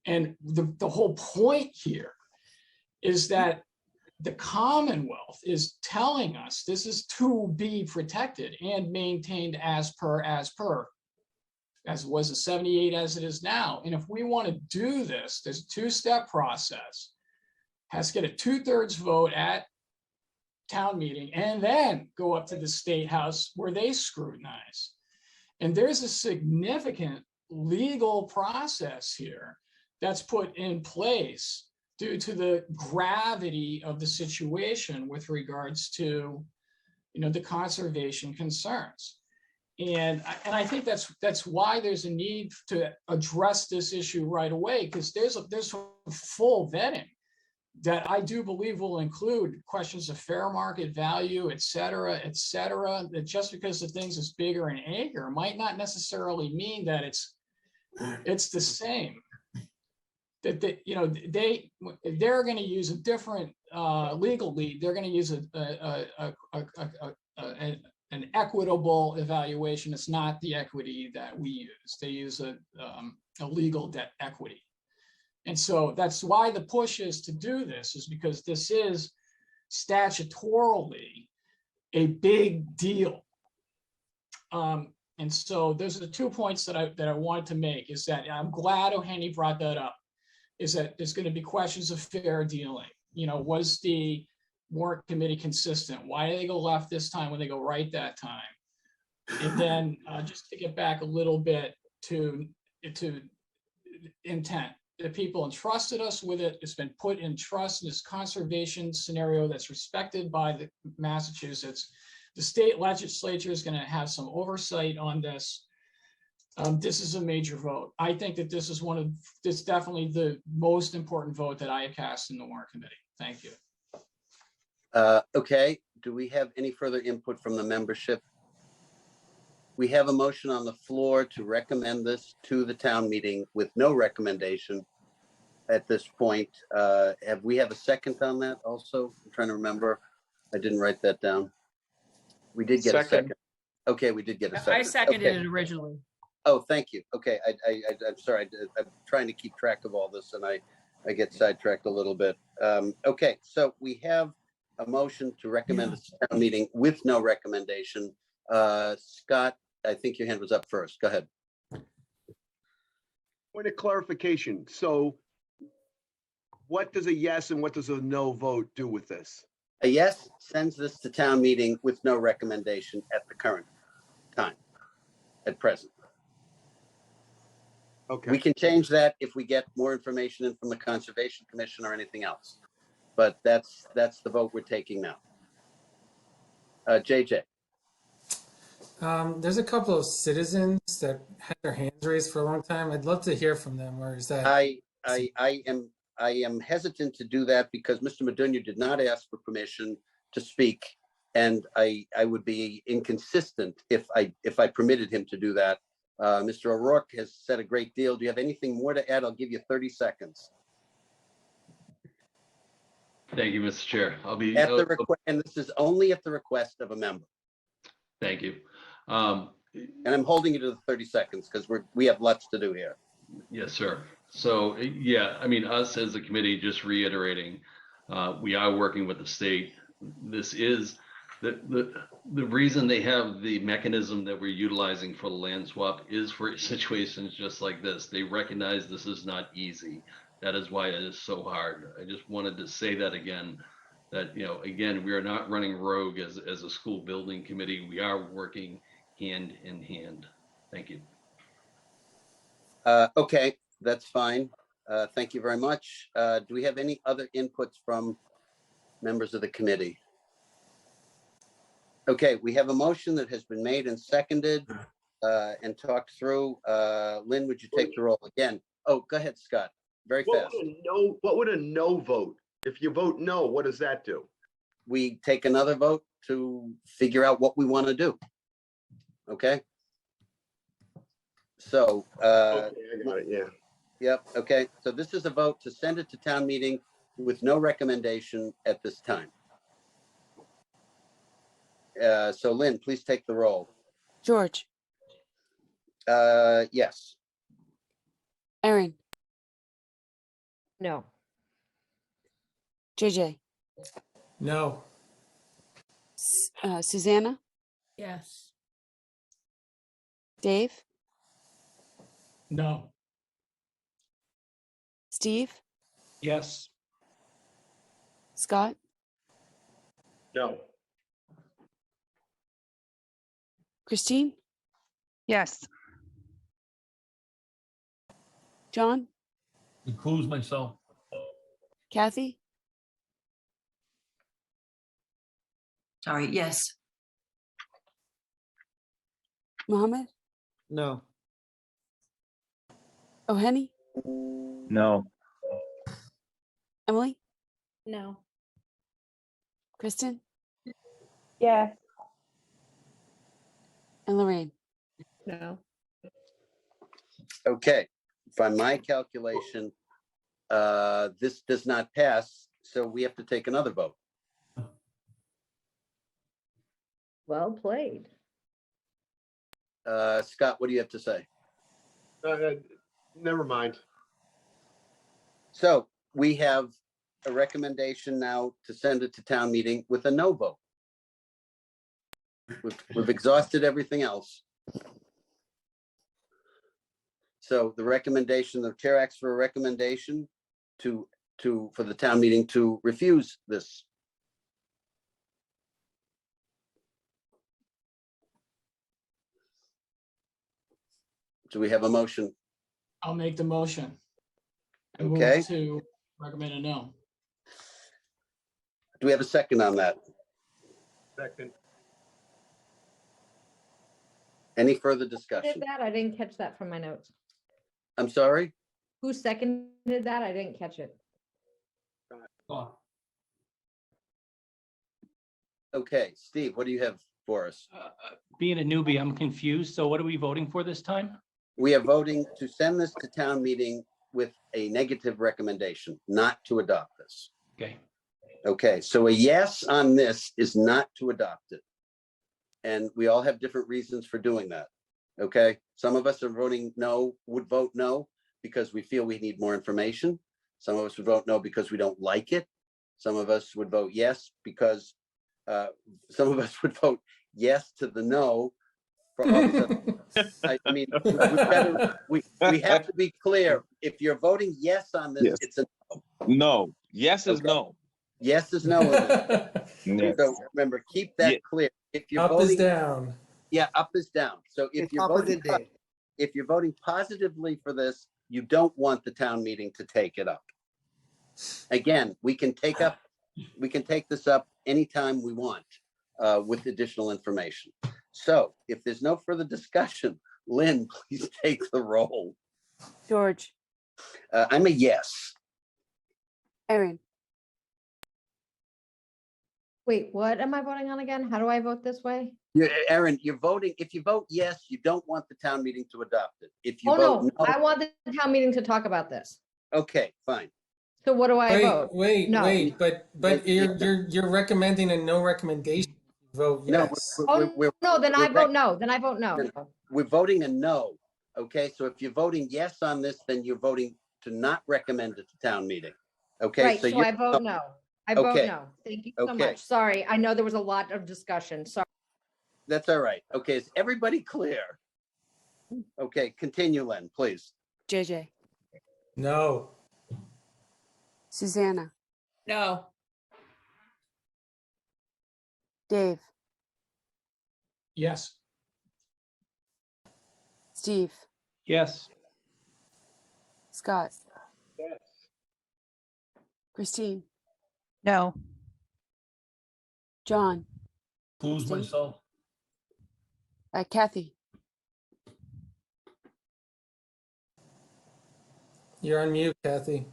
And the whole point here is that the Commonwealth is telling us this is to be protected and maintained as was in 78 as it is now. And if we want to do this, there's a two-step process. Has to get a 2/3 vote at town meeting and then go up to the State House where they scrutinize. And there's a significant legal process here that's put in place due to the gravity of the situation with regards to, the conservation concerns. And I think that's why there's a need to address this issue right away, because there's a full vetting that I do believe will include questions of fair market value, et cetera, that just because the thing's is bigger in acre might not necessarily mean that it's the same. That they're going to use a different legally, they're going to use an equitable evaluation. It's not the equity that we use. They use a legal debt equity. And so that's why the push is to do this, is because this is statutorily a big deal. And so those are the 2 points that I wanted to make, is that I'm glad O'Haney brought that up, is that there's going to be questions of fair dealing. You know, was the warrant committee consistent? Why did they go left this time when they go right that time? And then just to get back a little bit to intent, the people entrusted us with it. It's been put in trust in this conservation scenario that's respected by the Massachusetts. The state legislature is going to have some oversight on this. This is a major vote. I think that this is definitely the most important vote that I have cast in the warrant committee. Thank you. Okay, do we have any further input from the membership? We have a motion on the floor to recommend this to the town meeting with no recommendation at this point. Have we have a second on that also? I'm trying to remember. I didn't write that down. We did get a second. Okay, we did get a second. I seconded Okay. it originally. Oh, thank you. Okay, I'm sorry. I'm trying to keep track of all this and I get sidetracked a little bit. Okay, so we have a motion to recommend this town meeting with no recommendation. Scott, I think your hand was up first. Go ahead. Point of clarification. So what does a yes and what does a no vote do with this? A yes sends this to town meeting with no recommendation at the current time, at present. Okay. We can change that if we get more information in from the Conservation Commission or anything else. But that's the vote we're taking now. JJ. There's a couple of citizens that had their hands raised for a long time. I'd love to hear from them. Or is that? I am hesitant to do that because Mr. Madunya did not ask for permission to speak, and I would be inconsistent if I permitted him to do that. Mr. O'Rourke has said a great deal. Do you have anything more to add? I'll give you 30 seconds. Thank you, Mr. Chair. I'll be At the request, and this is only at the request of a member. Thank you. And I'm holding you to the 30 seconds because we have lots to do here. Yes, sir. So, yeah, I mean, us as a committee, just reiterating, we are working with the state. This is the reason they have the mechanism that we're utilizing for the land swap is for situations just like this. They recognize this is not easy. That is why it is so hard. I just wanted to say that again, that, you know, again, we are not running rogue as a school building committee. We are working hand in hand. Thank you. Okay, that's fine. Thank you very much. Do we have any other inputs from members of the committee? Okay, we have a motion that has been made and seconded and talked through. Lynn, would you take the roll again? Oh, go ahead, Scott. Very fast. What would a no vote? If you vote no, what does that do? We take another vote to figure out what we want to do. Okay. So, Okay, I got it, yeah. Yep, okay. So this is a vote to send it to town meeting with no recommendation at this time. So Lynn, please take the roll. George, Yes. Erin, No. JJ, No. Susanna, Yes. Dave, No. Steve, Yes. Scott, No. Christine, Yes. John, Recluse myself. Kathy, Sorry, yes. Mohammed, No. O'Henny, No. Emily, No. Kristen, Yes. and Lorraine. No. Okay, by my calculation, this does not pass, so we have to take another vote. Well played. Scott, what do you have to say? Never mind. So we have a recommendation now to send it to town meeting with a no vote. We've exhausted everything else. So the recommendation, the chair asks for a recommendation for the town meeting to refuse this. Do we have a motion? I'll make the motion. I move Okay. to recommend a no. Do we have a second on that? Second. Any further Did discussion? that? I didn't catch that from my notes. I'm sorry? Who seconded that? I didn't catch it. Okay, Steve, what do you have for us? Being a newbie, I'm confused. So what are we voting for this time? We are voting to send this to town meeting with a negative recommendation, not to adopt this. Okay. Okay, so a yes on this is not to adopt it. And we all have different reasons for doing that. Okay, some of us are voting no, would vote no, because we feel we need more information. Some of us would vote no because we don't like it. Some of us would vote yes because some of us would vote yes to the no. For all these other, I mean, we have to be clear. If you're voting yes on this, Yes. it's a No, yes is no. yes is no. Yes. So remember, keep that clear. If you're Up voting, is down. yeah, up is down. So if It's you're voting, opposite day. if you're voting positively for this, you don't want the town meeting to take it up. Again, we can take this up anytime we want with additional information. So if there's no further discussion, Lynn, please take the roll. George, I'm a yes. Erin, Wait, what am I voting on again? How do I vote this way? Erin, you're voting, if you vote yes, you don't want the town meeting to adopt it. If you Oh, vote no, no, I want the town meeting to talk about this. okay, fine. So what do I Wait, vote? wait, No. wait, but you're recommending a no recommendation. Vote No, yes. No, then I vote no. Then I vote no. We're voting a no. Okay, so if you're voting yes on this, then you're voting to not recommend it to town meeting. Okay, Right, so you're- I vote no. I vote Okay. no. Thank you so Okay. much. Sorry, I know there was a lot of discussion. Sorry. That's all right. Okay, is everybody clear? Okay, continue, Len, please. JJ, No. Susanna, No. Dave, Yes. Steve, Yes. Scott. Christine, No. John, Lose Steve? myself. Kathy, You're on mute, Kathy.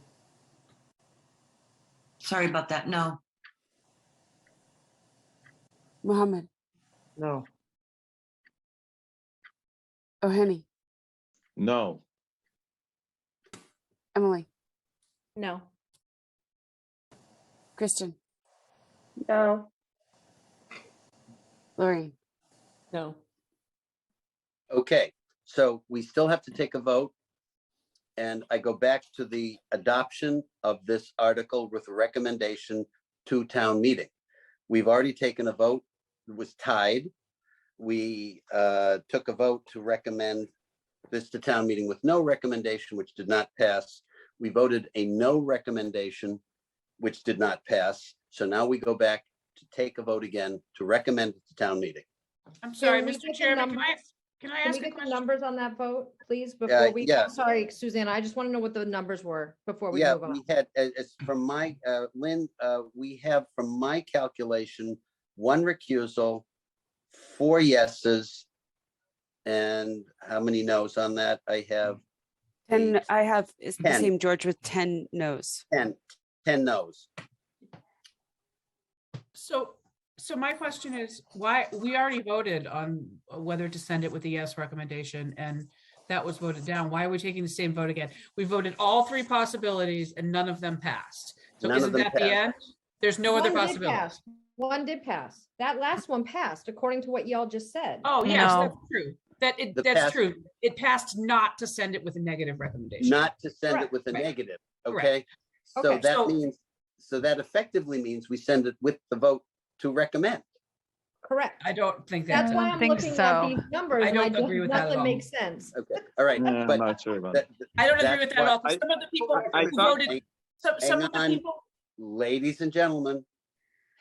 Sorry about that. No. Muhammad, No. O'Henny, No. Emily, No. Kristen, No. Lorraine. No. Okay, so we still have to take a vote. And I go back to the adoption of this article with a recommendation to town meeting. We've already taken a vote, it was tied. We took a vote to recommend this to town meeting with no recommendation, which did not pass. We voted a no recommendation, which did not pass. So now we go back to take a vote again to recommend it to town meeting. I'm sorry, Can we Mr. get the Chairman, numbers? can I Can ask we a get the question? numbers on that vote, please, before we, yeah. I'm sorry, Susanna, I just want to know what the numbers were before we Yeah, move on. we had, as from my, Lynn, we have from my calculation, 1 recusal, 4 yeses. And how many no's on that? I have 10, I have, it's the 10. same George with 10 no's. 10 no's. So my question is, why, we already voted on whether to send it with a yes recommendation, and that was voted down. Why are we taking the same vote again? We voted all 3 possibilities and none of them passed. So None of isn't them that the passed. end? There's no other One did possibility. pass. One did pass. That last one passed, according to what y'all just said. Oh, yes, No. that's true. That's past- true. It passed not to send it with a negative recommendation. Not to send it Correct. with a Right. negative, Correct. okay? So Okay, that so- means, so that effectively means we send it with the vote to recommend. Correct. I don't think That's that. why I'm think looking so. at these numbers I and don't agree with that at nothing all. makes sense. Okay, all right, Yeah, I'm but not sure about that- it. I don't agree that's with that at all. 'Cause I- some of the people I who thought- voted, some of the on. people, ladies and gentlemen,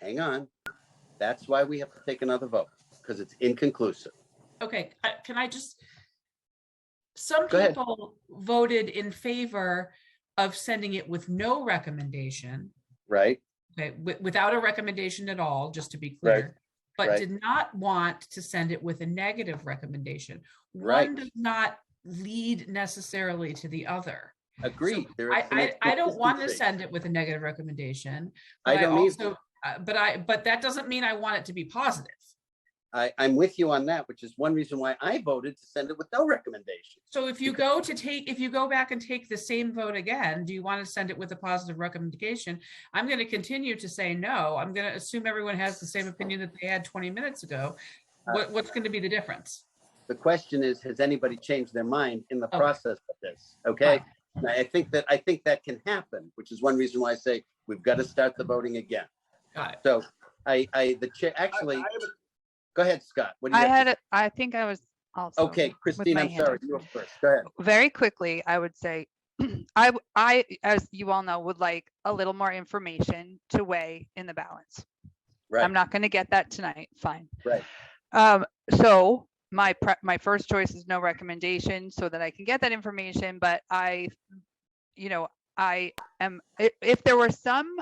hang on. That's why we have to take another vote, because it's inconclusive. okay, can I just, some Go ahead. people voted in favor of sending it with no recommendation, Right? okay, without a recommendation at all, just to be Right, clear, but right. did not want to send it with a negative recommendation. Right. One does not lead necessarily to the other. Agreed. There is some I don't want to inconsistency. send it with a negative recommendation. I But don't also, but that doesn't mean I want it to be positive. I'm with you on that, which is one reason why I voted to send it with no recommendation. So if you go back and take the same vote again, do you want to send it with a positive recommendation? I'm going to continue to say no. I'm going to assume everyone has the same opinion that they had 20 minutes ago. What's going to be the difference? The question is, has anybody changed their mind in the Okay. process of this? Okay. Now, I think that can happen, which is one reason why I say we've got to start the voting again. Got it. So the chair, actually, go ahead, Scott. What do you have to say? I think I was also. Okay, with Christine, my I'm hand sorry, up. you were first. Go ahead. Very quickly, I would say, I, as you all know, would like a little more information to weigh in the balance. Right. I'm not going to get that tonight. Fine. Right. So my first choice is no recommendation so that I can get that information. But I am, if there were some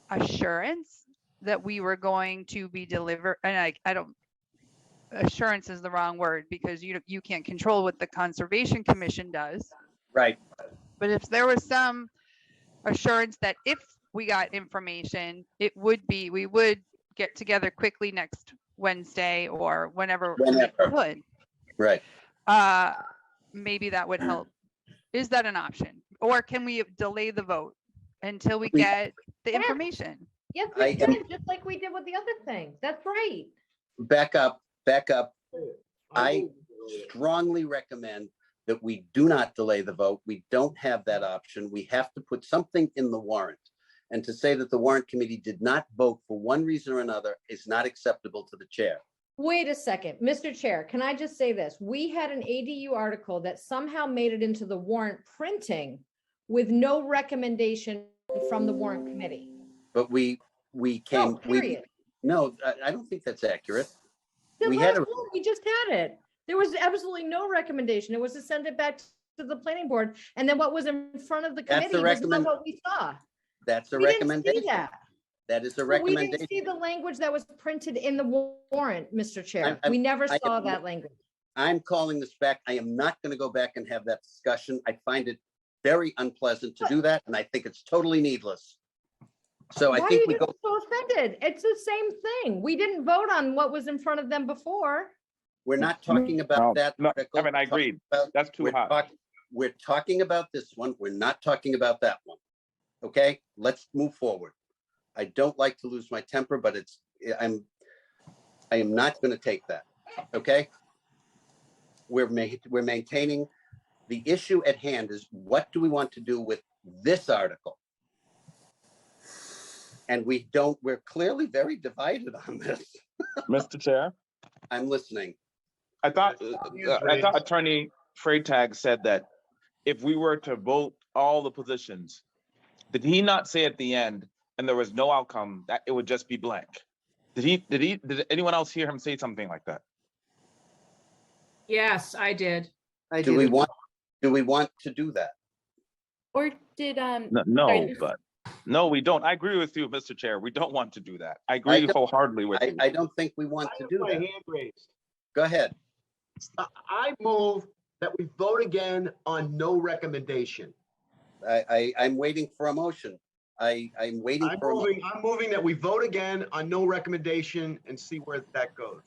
assurance that we were going to be delivered, and I don't, assurance is the wrong word because you can't control what the Conservation Commission does. Right. But if there was some assurance that if we got information, we would get together quickly next Wednesday or whenever we could. Right. Maybe that would help. Is that an option? Or can we delay the vote until we We- get the information? Yes, I we am- did, just like we did with the other things. That's right. Back up. I strongly recommend that we do not delay the vote. We don't have that option. We have to put something in the warrant. And to say that the warrant committee did not vote for one reason or another is not acceptable to the chair. Wait a second, Mr. Chair, can I just say this? We had an ADU article that somehow made it into the warrant printing with no recommendation from the warrant committee. But we No, came, period. no, I don't think that's accurate. The We had last a, one, we just had it. There was absolutely no recommendation. It was to send it back to the planning board. And then what was in front of the That's committee a was not recommend- what we saw. that's a We didn't see recommendation. that. That is a But we recommendation. didn't see the language that was printed in the warrant, Mr. Chair. I'm- We never I saw am- that language. I'm calling this back. I am not going to go back and have that discussion. I find it very unpleasant to do that, and I think it's totally needless. So I Why are think you we getting go, so offended? It's the same thing. We didn't vote on what was in front of them before. we're not talking about that. No, article. I mean, I agreed. That's too We're hot. we're talking about this one. We're not talking about that one. Okay, let's move forward. I don't like to lose my temper, but I am not going to take that. Okay. We're maintaining the issue at hand is what do we want to do with this article? And we're clearly very divided on this. Mr. Chair, I'm listening. I thought Attorney Freytag said that if we were to vote all the positions, did he not say at the end, and there was no outcome, that it would just be blank? Did anyone else hear him say something like that? Yes, I did. Do we want to do that? Or did No, we don't. I agree with you, Mr. Chair. We don't want to do that. I I agree don't- wholeheartedly with you. I don't think we want to do My that. hand raised. Go ahead. I move that we vote again on no recommendation. I'm waiting for a motion. I'm waiting for a motion. I'm moving that we vote again on no recommendation and see where that goes.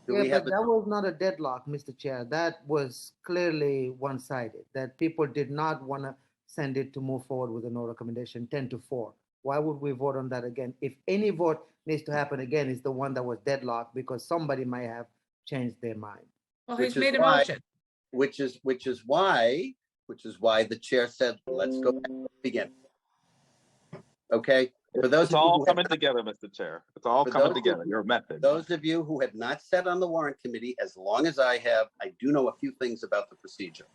Do Yeah, we have but a- that was not a deadlock, Mr. Chair. That was clearly one-sided, that people did not want to send it to move forward with a no recommendation, 10-4. Why would we vote on that again? If any vote needs to happen again, it's the one that was deadlocked because somebody might have change their mind. Well, Which he's is made a why- motion. Which is why the chair said, let's go back to the beginning. Okay, for those It's of you all who have coming not- together, Mr. Chair. It's all for coming those of together, you- your method. Those of you who have not sat on the warrant committee, as long as I have, I do know a few things about the procedure.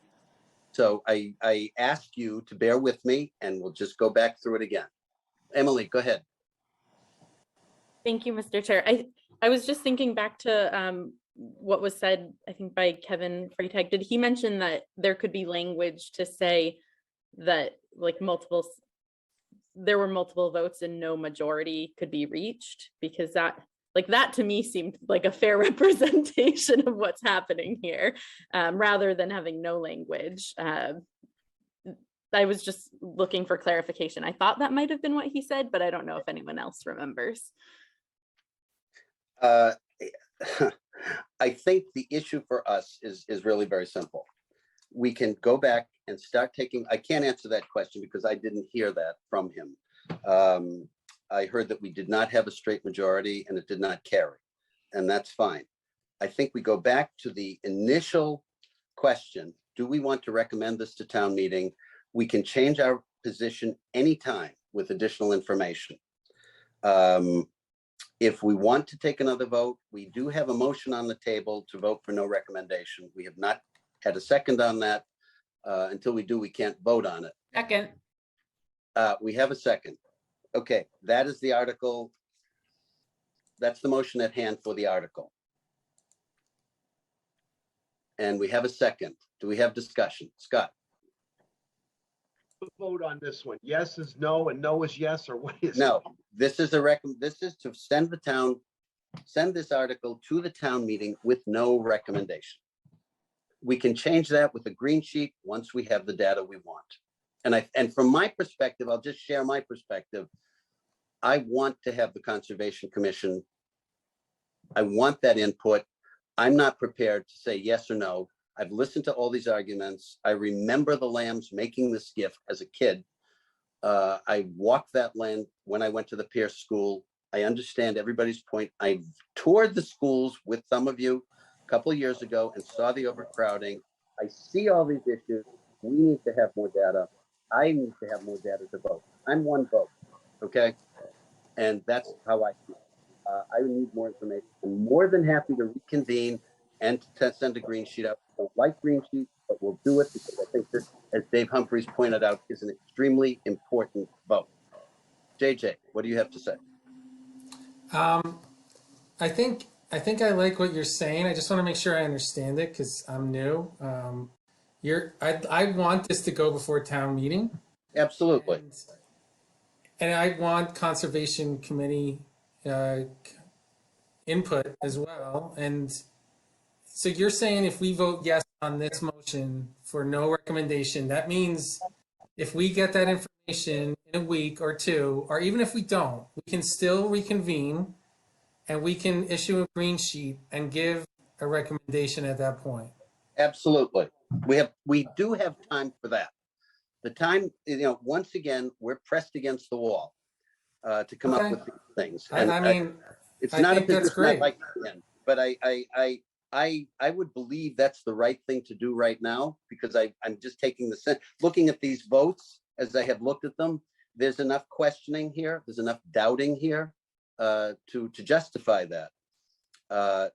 So I ask you to bear with me and we'll just go back through it again. Emily, go ahead. Thank you, Mr. Chair. I was just thinking back to what was said, I think by Kevin Freitag. Did he mention that there could be language to say that like there were multiple votes and no majority could be reached? Because that to me seemed like a fair representation of what's happening here, rather than having no language. I was just looking for clarification. I thought that might have been what he said, but I don't know if anyone else remembers. I think the issue for us is really very simple. We can go back and start taking, I can't answer that question because I didn't hear that from him. I heard that we did not have a straight majority and it did not carry, and that's fine. I think we go back to the initial question. Do we want to recommend this to town meeting? We can change our position anytime with additional information. If we want to take another vote, we do have a motion on the table to vote for no recommendation. We have not had a second on that. Until we do, we can't vote on it. Second. We have a second. Okay, that is the article. That's the motion at hand for the article. And we have a second. Do we have discussion? Scott? Vote on this one. Yes is no and no is yes, or what is? No, this is this is to send this article to the town meeting with no recommendation. We can change that with a green sheet once we have the data we want. And from my perspective, I'll just share my perspective. I want to have the Conservation Commission. I want that input. I'm not prepared to say yes or no. I've listened to all these arguments. I remember the Lambs making this gift as a kid. I walked that land when I went to the Pierce School. I understand everybody's point. I toured the schools with some of you a couple of years ago and saw the overcrowding. I see all these issues. We need to have more data. I need to have more data to vote. I'm one vote, okay? And that's how I feel. I need more information. I'm more than happy to reconvene and to send a green sheet out. I don't like green sheets, but we'll do it because I think this, as Dave Humphreys pointed out, is an extremely important vote. JJ, what do you have to say? I think I like what you're saying. I just want to make sure I understand it because I'm new. I want this to go before town meeting. Absolutely. And I want Conservation Committee input as well. And so you're saying if we vote yes on this motion for no recommendation, that means if we get that information in a week or two, or even if we don't, we can still reconvene and we can issue a green sheet and give a recommendation at that point. Absolutely. We do have time for that. The time, once again, we're pressed against the wall to come up with these things. And I mean, it's I not a think that's position I'd great. like to be in, but I would believe that's the right thing to do right now because I'm just taking looking at these votes as I have looked at them. There's enough questioning here. There's enough doubting here to justify that.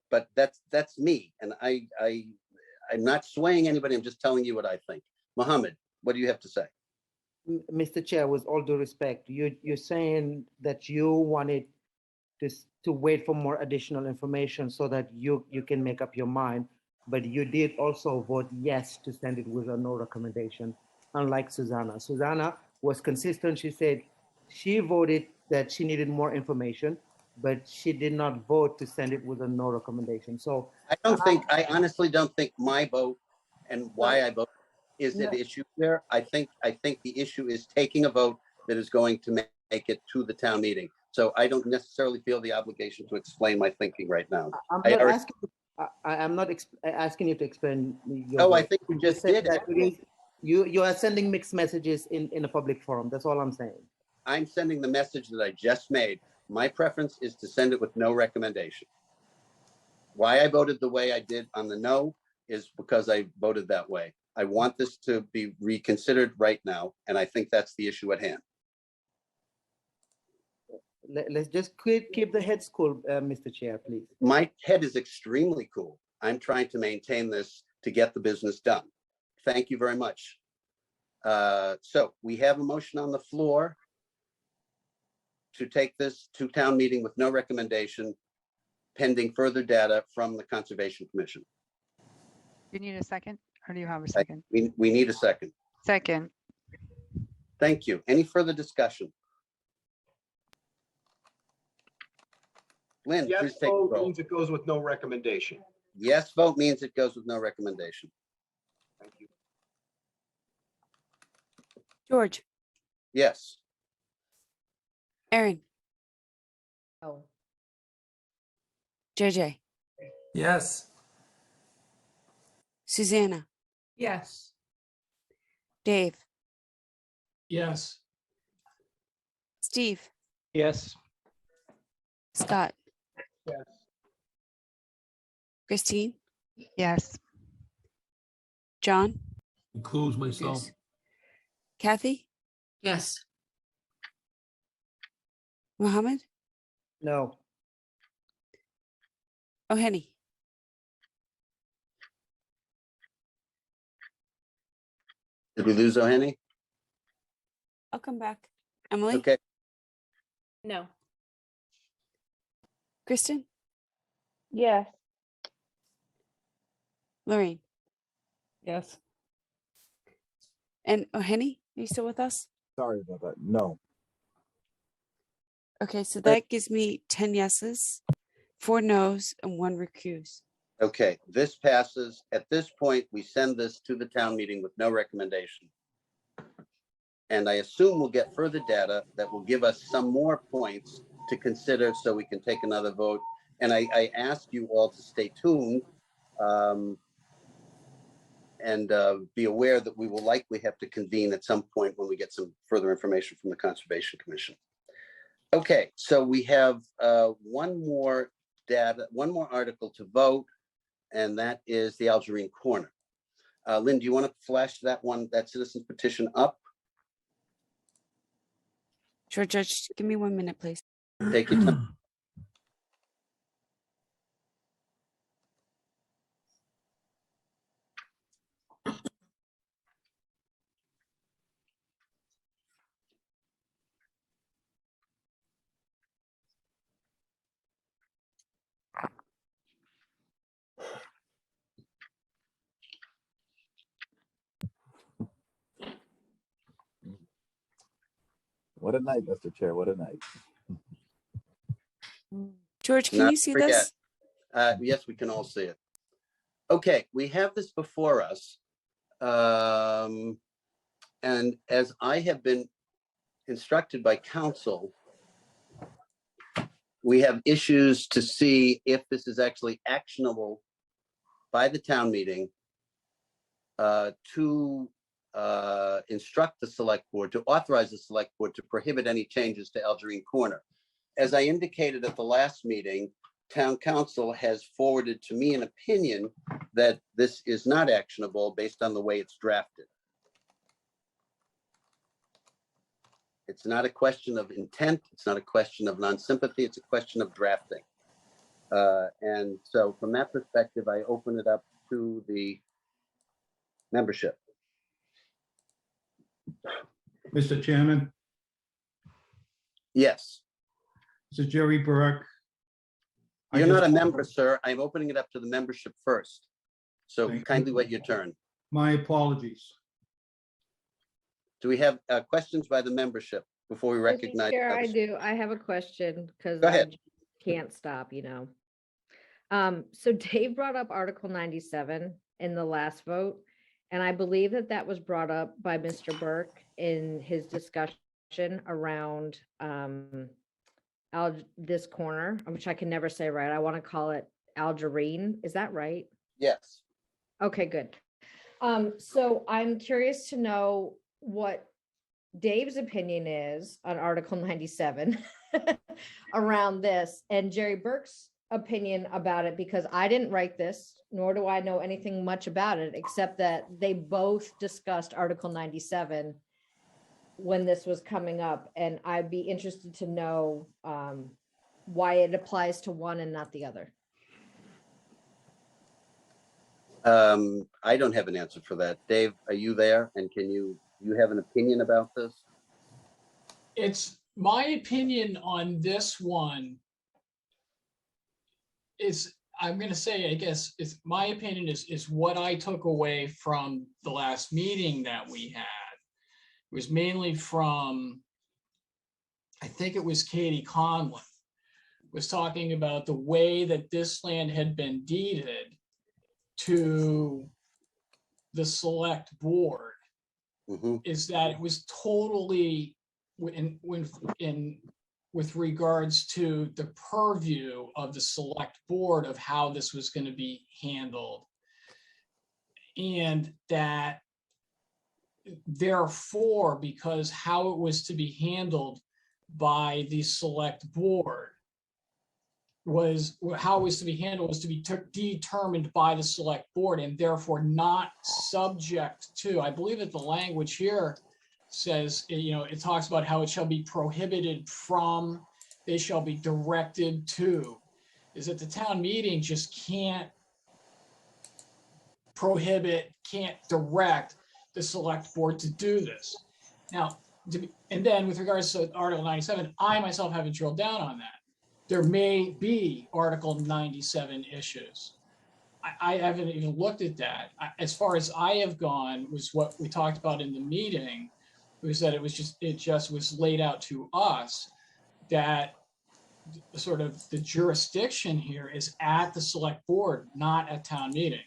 But that's me, and I'm not swaying anybody. I'm just telling you what I think. Mohammed, what do you have to say? Mr. Chair, with all due respect, you're saying that you wanted to wait for more additional information so that you can make up your mind, but you did also vote yes to send it with a no recommendation, unlike Susanna. Susanna was consistent. She said she voted that she needed more information, but she did not vote to send it with a no recommendation. So I honestly don't think my vote and why I vote is an issue there. I think the issue is taking a vote that is going to make it to the town meeting. So I don't necessarily feel the obligation to explain my thinking right now. I'm not asking you to explain your Oh, vote. I think you just did. You are sending mixed messages in a public forum. That's all I'm saying. I'm sending the message that I just made. My preference is to send it with no recommendation. Why I voted the way I did on the no is because I voted that way. I want this to be reconsidered right now, and I think that's the issue at hand. Let's just keep the heads cool, Mr. Chair, please. My head is extremely cool. I'm trying to maintain this to get the business done. Thank you very much. So we have a motion on the floor to take this to town meeting with no recommendation, pending further data from the Conservation Commission. You need a second, or do you have a second? We need a second. Second. Thank you. Any further discussion? Lynn, Yes please take the vote roll. means it goes with no recommendation. Yes vote means it goes with no recommendation. Thank you. George, Yes. Aaron, Oh. JJ, Yes. Susanna, Yes. Dave, Yes. Steve, Yes. Scott, Yes. Christine, Yes. John, Includes myself. Kathy, Yes. No. Mohammed, O'Henny. Did we lose O'Henny? I'll come back. Emily, Okay. No. Kristen, Yes. Lorraine, Yes. and O'Henny. Are you still with us? Sorry about that. No. Okay, so that gives me 10 yeses, 4 noes, and 1 recuse. Okay, this passes. At this point, we send this to the town meeting with no recommendation. And I assume we'll get further data that will give us some more points to consider so we can take another vote. And I ask you all to stay tuned and be aware that we will likely have to convene at some point when we get some further information from the Conservation Commission. Okay, so we have one more article to vote, and that is the Algerine Corner. Lynn, do you want to flash that citizen's petition up? Sure, Judge. Give me 1 minute, please. Take your time. What a night, Mr. Chair. What a night. George, can Not you see forget. this? Yes, we can all see it. Okay, we have this before us. And as I have been instructed by counsel, we have issues to see if this is actually actionable by the town meeting to instruct the select board, to authorize the select board to prohibit any changes to Algerine Corner. As I indicated at the last meeting, town council has forwarded to me an opinion that this is not actionable based on the way it's drafted. It's not a question of intent. It's not a question of non-sympathy. It's a question of drafting. And so from that perspective, I open it up to the membership. Mr. Chairman, Yes. this is Jerry Burke. You're not a member, sir. I'm opening it up to the membership first. So kindly wait your turn. My apologies. Do we have questions by the membership before we recognize? Chair, I others? do. I have a question because Go I ahead. can't stop, So Dave brought up Article 97 in the last vote, and I believe that was brought up by Mr. Burke in his discussion around this corner, which I can never say right. I want to call it Algerine. Is that right? Yes. Okay, good. So I'm curious to know what Dave's opinion is on Article 97 around this, and Jerry Burke's opinion about it because I didn't write this, nor do I know anything much about it, except that they both discussed Article 97 when this was coming up. And I'd be interested to know why it applies to one and not the other. I don't have an answer for that. Dave, are you there? And can you have an opinion about this? It's my opinion on this one is, I'm going to say, I guess, it's my opinion is what I took away from the last meeting that we had. It was mainly from, I think it was Katie Conlon, was talking about the way that this land had been deeded to the select board. Is that it was totally with regards to the purview of the select board of how this was going to be handled. And that therefore, because how it was to be handled by the select board was to be determined by the select board and therefore not subject to, I believe that the language here says, it talks about how it shall be prohibited from, they shall be directed to, is that the town meeting just can't prohibit, can't direct the select board to do this. Now, and then with regards to Article 97, I myself haven't drilled down on that. There may be Article 97 issues. I haven't even looked at that. As far as I have gone, was what we talked about in the meeting, was that it just was laid out to us that sort of the jurisdiction here is at the select board, not at town meeting.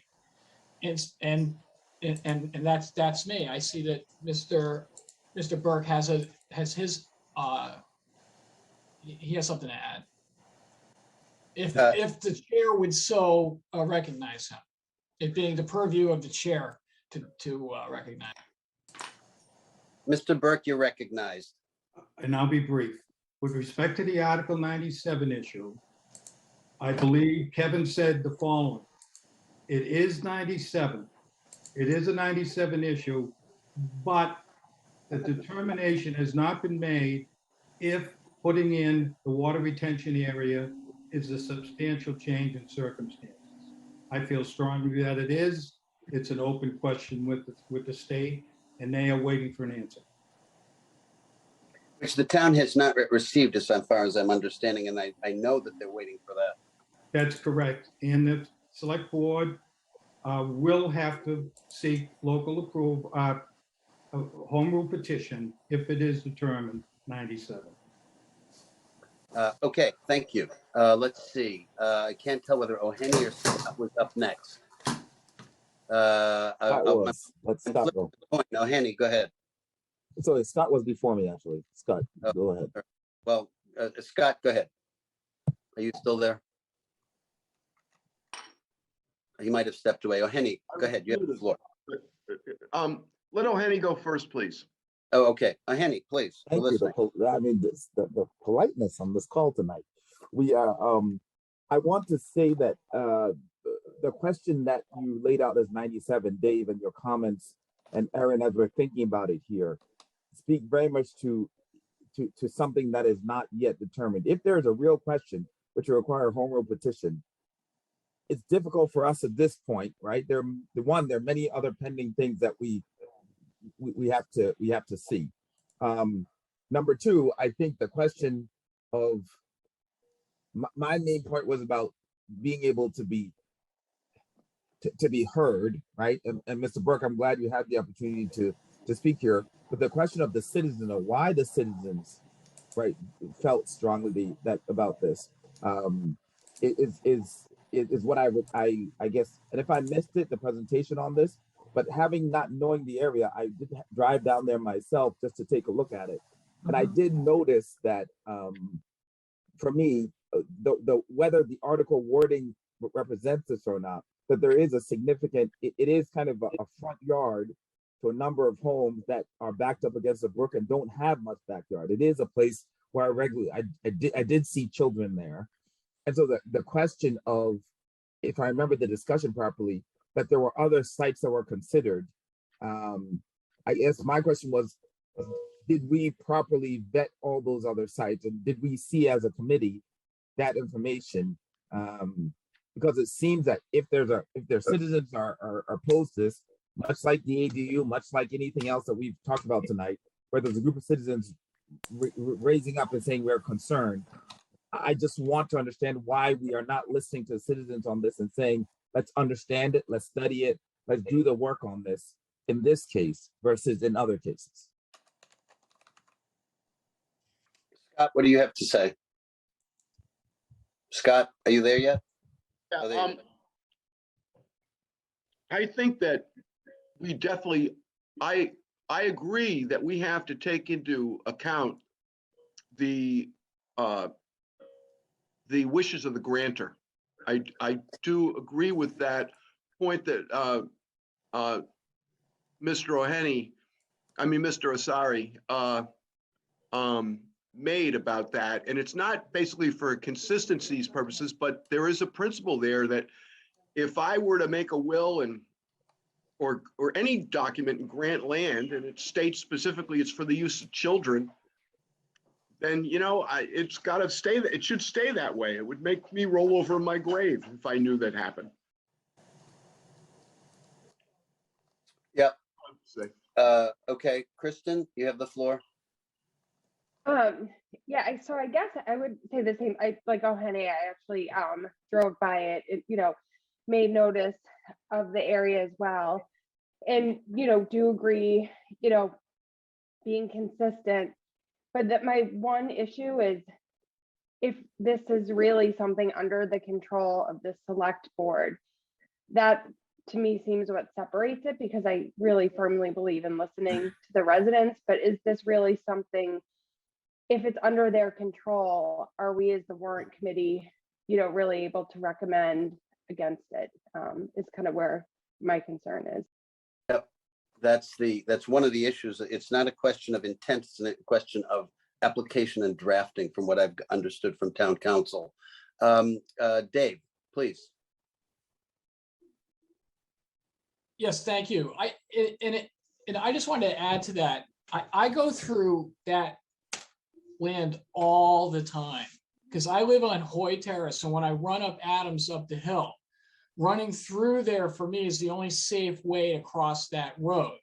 And that's me. I see that Mr. Burke has his he has something to add. If the chair would so recognize him, it being the purview of the chair to recognize. Mr. Burke, you're recognized. And I'll be brief. With respect to the Article 97 issue, I believe Kevin said the following. It is 97. It is a 97 issue, but the determination has not been made if putting in the water retention area is a substantial change in circumstances. I feel strongly that it is. It's an open question with the state, and they are waiting for an answer. Which the town has not received, as far as I'm understanding, and I know that they're waiting for that. That's correct. And the select board will have to seek local approval, a home rule petition if it is determined 97. Okay, thank you. Let's see. I can't tell whether O'Henny or Scott was up next. Let's Scott go. O'Henny, go ahead. Sorry, Scott was before me, actually. Scott, go ahead. Well, Scott, go ahead. Are you still there? He might have stepped away. O'Henny, go ahead. You have the floor. Let O'Henny go first, please. Oh, okay. O'Henny, please. Thank you. The politeness on this call tonight. We are. I want to say that the question that you laid out as 97, Dave, and your comments, and Erin, as we're thinking about it here, speak very much to something that is not yet determined. If there is a real question which will require a home rule petition, it's difficult for us at this point, right? There are many other pending things that we have to see. Number two, I think the question of my main point was about being able to be heard, right? And Mr. Burke, I'm glad you had the opportunity to speak here. But the question of the citizen, or why the citizens, right, felt strongly about this, is what I guess. And if I missed it, the presentation on this, but not knowing the area, I did drive down there myself just to take a look at it, and I did notice that for me, the whether the article wording represents this or not, that there is a significant. It is kind of a front yard to a number of homes that are backed up against the brook and don't have much backyard. It is a place where I did see children there. And so the question of, if I remember the discussion properly, that there were other sites that were considered. I guess my question was, did we properly vet all those other sites, and did we see as a committee that information? Because it seems that if their citizens are opposed to this, much like the ADU, much like anything else that we've talked about tonight, where there's a group of citizens raising up and saying we're concerned, I just want to understand why we are not listening to citizens on this and saying, let's understand it, let's study it, let's do the work on this in this case versus in other cases. Scott, what do you have to say? Scott, are you there yet? Yeah, Oh, there you I think that we definitely, I agree that we have to take into account the wishes of the grantor. I do agree with that point that Mr. Osari made about that. And it's not basically for consistency's purposes, but there is a principle there that if I were to make a will and or any document and grant land, and it states specifically it's for the use of children, then, you know, it's got to stay, it should stay that way. It would make me roll over in my grave if I knew that happened. Yep. Okay, Kristen, you have the floor. Yeah, so I guess I would say the same. I like Ohene, I actually drove by it, you know, made notice of the area as well. And, you know, do agree, you know, being consistent. But that my one issue is if this is really something under the control of the select board, that to me seems what separates it, because I really firmly believe in listening to the residents. But is this really something, if it's under their control, are we as the warrant committee, you know, really able to recommend against it? Is kind of where my concern is. Yep, that's one of the issues. It's not a question of intent, it's a question of application and drafting, from what I've understood from town council. Dave, please. Yes, thank you. And I just wanted to add to that. I go through that land all the time because I live on Hoy Terrace. And when I run up Adams up the hill, running through there for me is the only safe way to cross that road.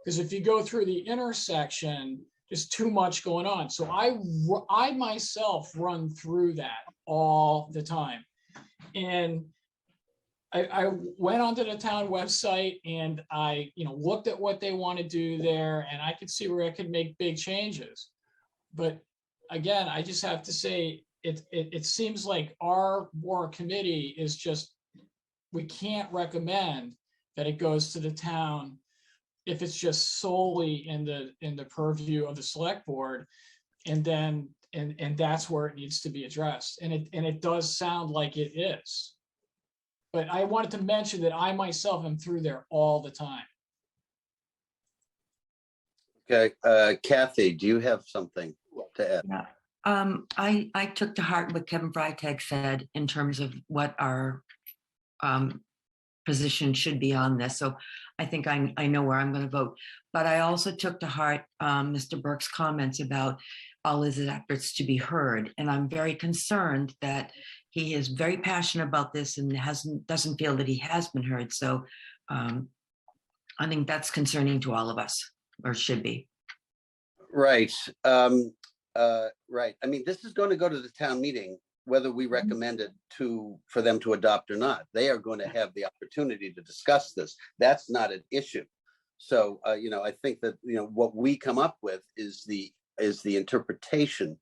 Because if you go through the intersection, there's too much going on. So I myself run through that all the time. And I went onto the town website and I, you know, looked at what they want to do there, and I could see where I could make big changes. But again, I just have to say, it seems like our warrant committee is just, we can't recommend that it goes to the town if it's just solely in the purview of the select board, and then and that's where it needs to be addressed. And it does sound like it is. But I wanted to mention that I myself am through there all the time. Okay, Kathy, do you have something to add? Yeah. I took to heart what Kevin Freitag said in terms of what our position should be on this. So I think I know where I'm going to vote. But I also took to heart Mr. Burke's comments about all his efforts to be heard. And I'm very concerned that he is very passionate about this and doesn't feel that he has been heard. So I think that's concerning to all of us, or should be. Right. Right. I mean, this is going to go to the town meeting, whether we recommend it for them to adopt or not. They are going to have the opportunity to discuss this. That's not an issue. So, you know, I think that, you know, what we come up with is the interpretation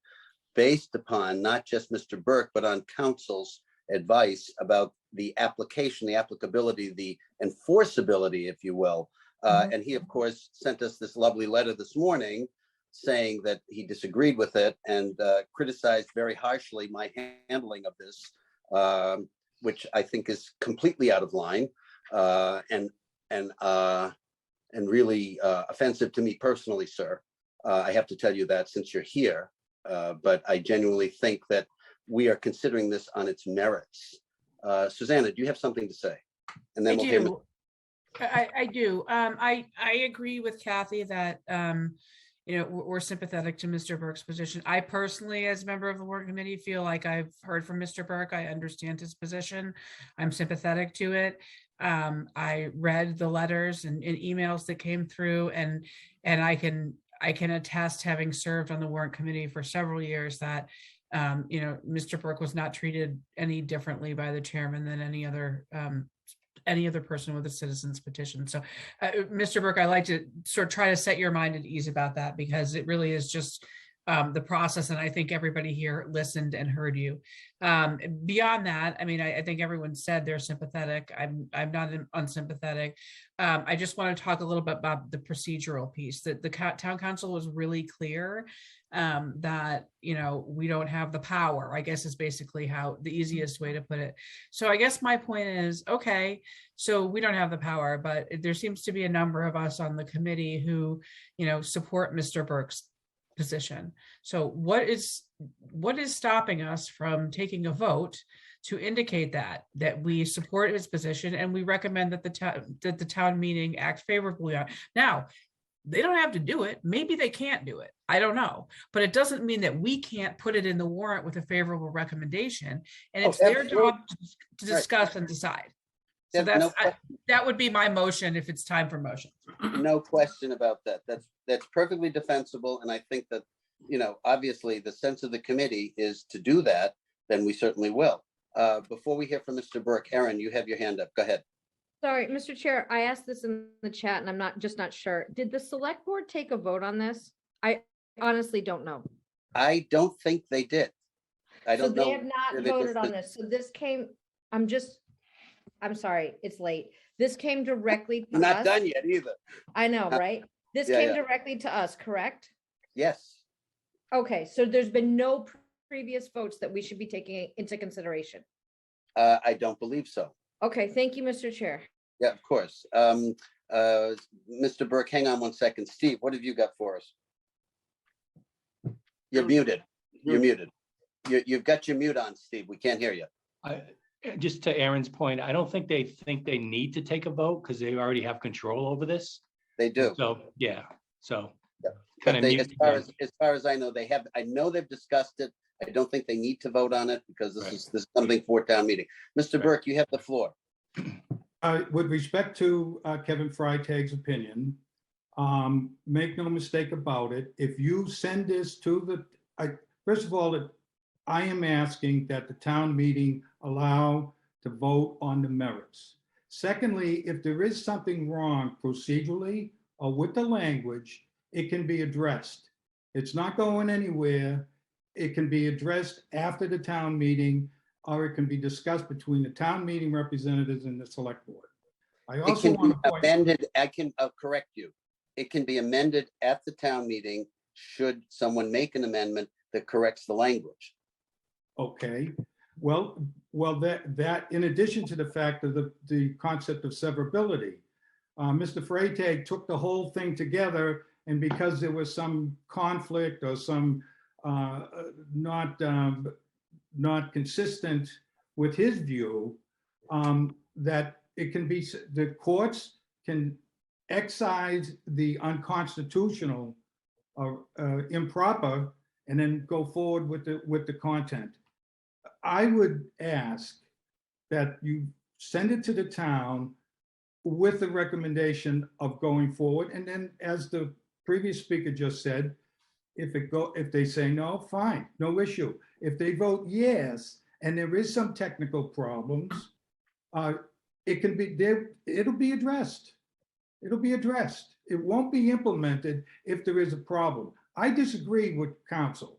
based upon not just Mr. Burke, but on council's advice about the application, the applicability, the enforceability, if you will. And he, of course, sent us this lovely letter this morning saying that he disagreed with it and criticized very harshly my handling of this, which I think is completely out of line and really offensive to me personally, sir. I have to tell you that since you're here, but I genuinely think that we are considering this on its merits. Susanna, do you have something to say? And then I we'll hear. do. I do. I agree with Kathy that we're sympathetic to Mr. Burke's position. I personally, as a member of the Warrant Committee, feel like I've heard from Mr. Burke. I understand his position. I'm sympathetic to it. I read the letters and emails that came through, and I can attest, having served on the Warrant Committee for several years, that Mr. Burke was not treated any differently by the chairman than any other person with a citizen's petition. So, Mr. Burke, I like to sort of try to set your mind at ease about that, because it really is just the process. And I think everybody here listened and heard you. Beyond that, I mean, I think everyone said they're sympathetic. I'm not unsympathetic. I just want to talk a little bit about the procedural piece. That the town council was really clear that we don't have the power, I guess, is basically how the easiest way to put it. So I guess my point is, okay, so we don't have the power, but there seems to be a number of us on the committee who support Mr. Burke's position. So what is stopping us from taking a vote to indicate that we support his position, and we recommend that the town meeting act favorably on? Now, they don't have to do it. Maybe they can't do it. I don't know. But it doesn't mean that we can't put it in the warrant with a favorable recommendation. And it's their job to discuss and decide. So that would be my motion if it's time for motions. No question about that. That's perfectly defensible. And I think that, obviously the sense of the committee is to do that, then we certainly will. Before we hear from Mr. Burke, Erin, you have your hand up. Go ahead. Sorry, Mr. Chair, I asked this in the chat and I'm not sure. Did the select board take a vote on this? I honestly don't know. I don't think they did. I don't know. So they have not voted on this. So this came, I'm sorry, it's late. This came directly to us. Not done yet either. I know, right? This came directly to us, correct? Yes. Okay, so there's been no previous votes that we should be taking into consideration. I don't believe so. Okay, thank you, Mr. Chair. Yeah, of course. Mr. Burke, hang on one second. Steve, what have you got for us? You're muted. You're muted. You've got your mute on, Steve. We can't hear you. Just to Aaron's point, I don't think they need to take a vote because they already have control over this. They do. So, yeah. So kind of as far as I know, they have. I know they've discussed it. I don't think they need to vote on it because this is something for town meeting. Mr. Burke, you have the floor. With respect to Kevin Freitag's opinion, make no mistake about it. If you send this to first of all, I am asking that the town meeting allow to vote on the merits. Secondly, if there is something wrong procedurally or with the language, it can be addressed. It's not going anywhere. It can be addressed after the town meeting, or it can be discussed between the town meeting representatives and the select board. I also want to point amended. I can correct you. It can be amended at the town meeting should someone make an amendment that corrects the language. Okay. Well, that in addition to the fact of the concept of severability, Mr. Freitag took the whole thing together, and because there was some conflict or some not consistent with his view, that it can be, the courts can excise the unconstitutional or improper and then go forward with the content. I would ask that you send it to the town with the recommendation of going forward, and then, as the previous speaker just said, if they say no, fine, no issue. If they vote yes, and there is some technical problems, it can be there. It'll be addressed. It'll be addressed. It won't be implemented if there is a problem. I disagree with council.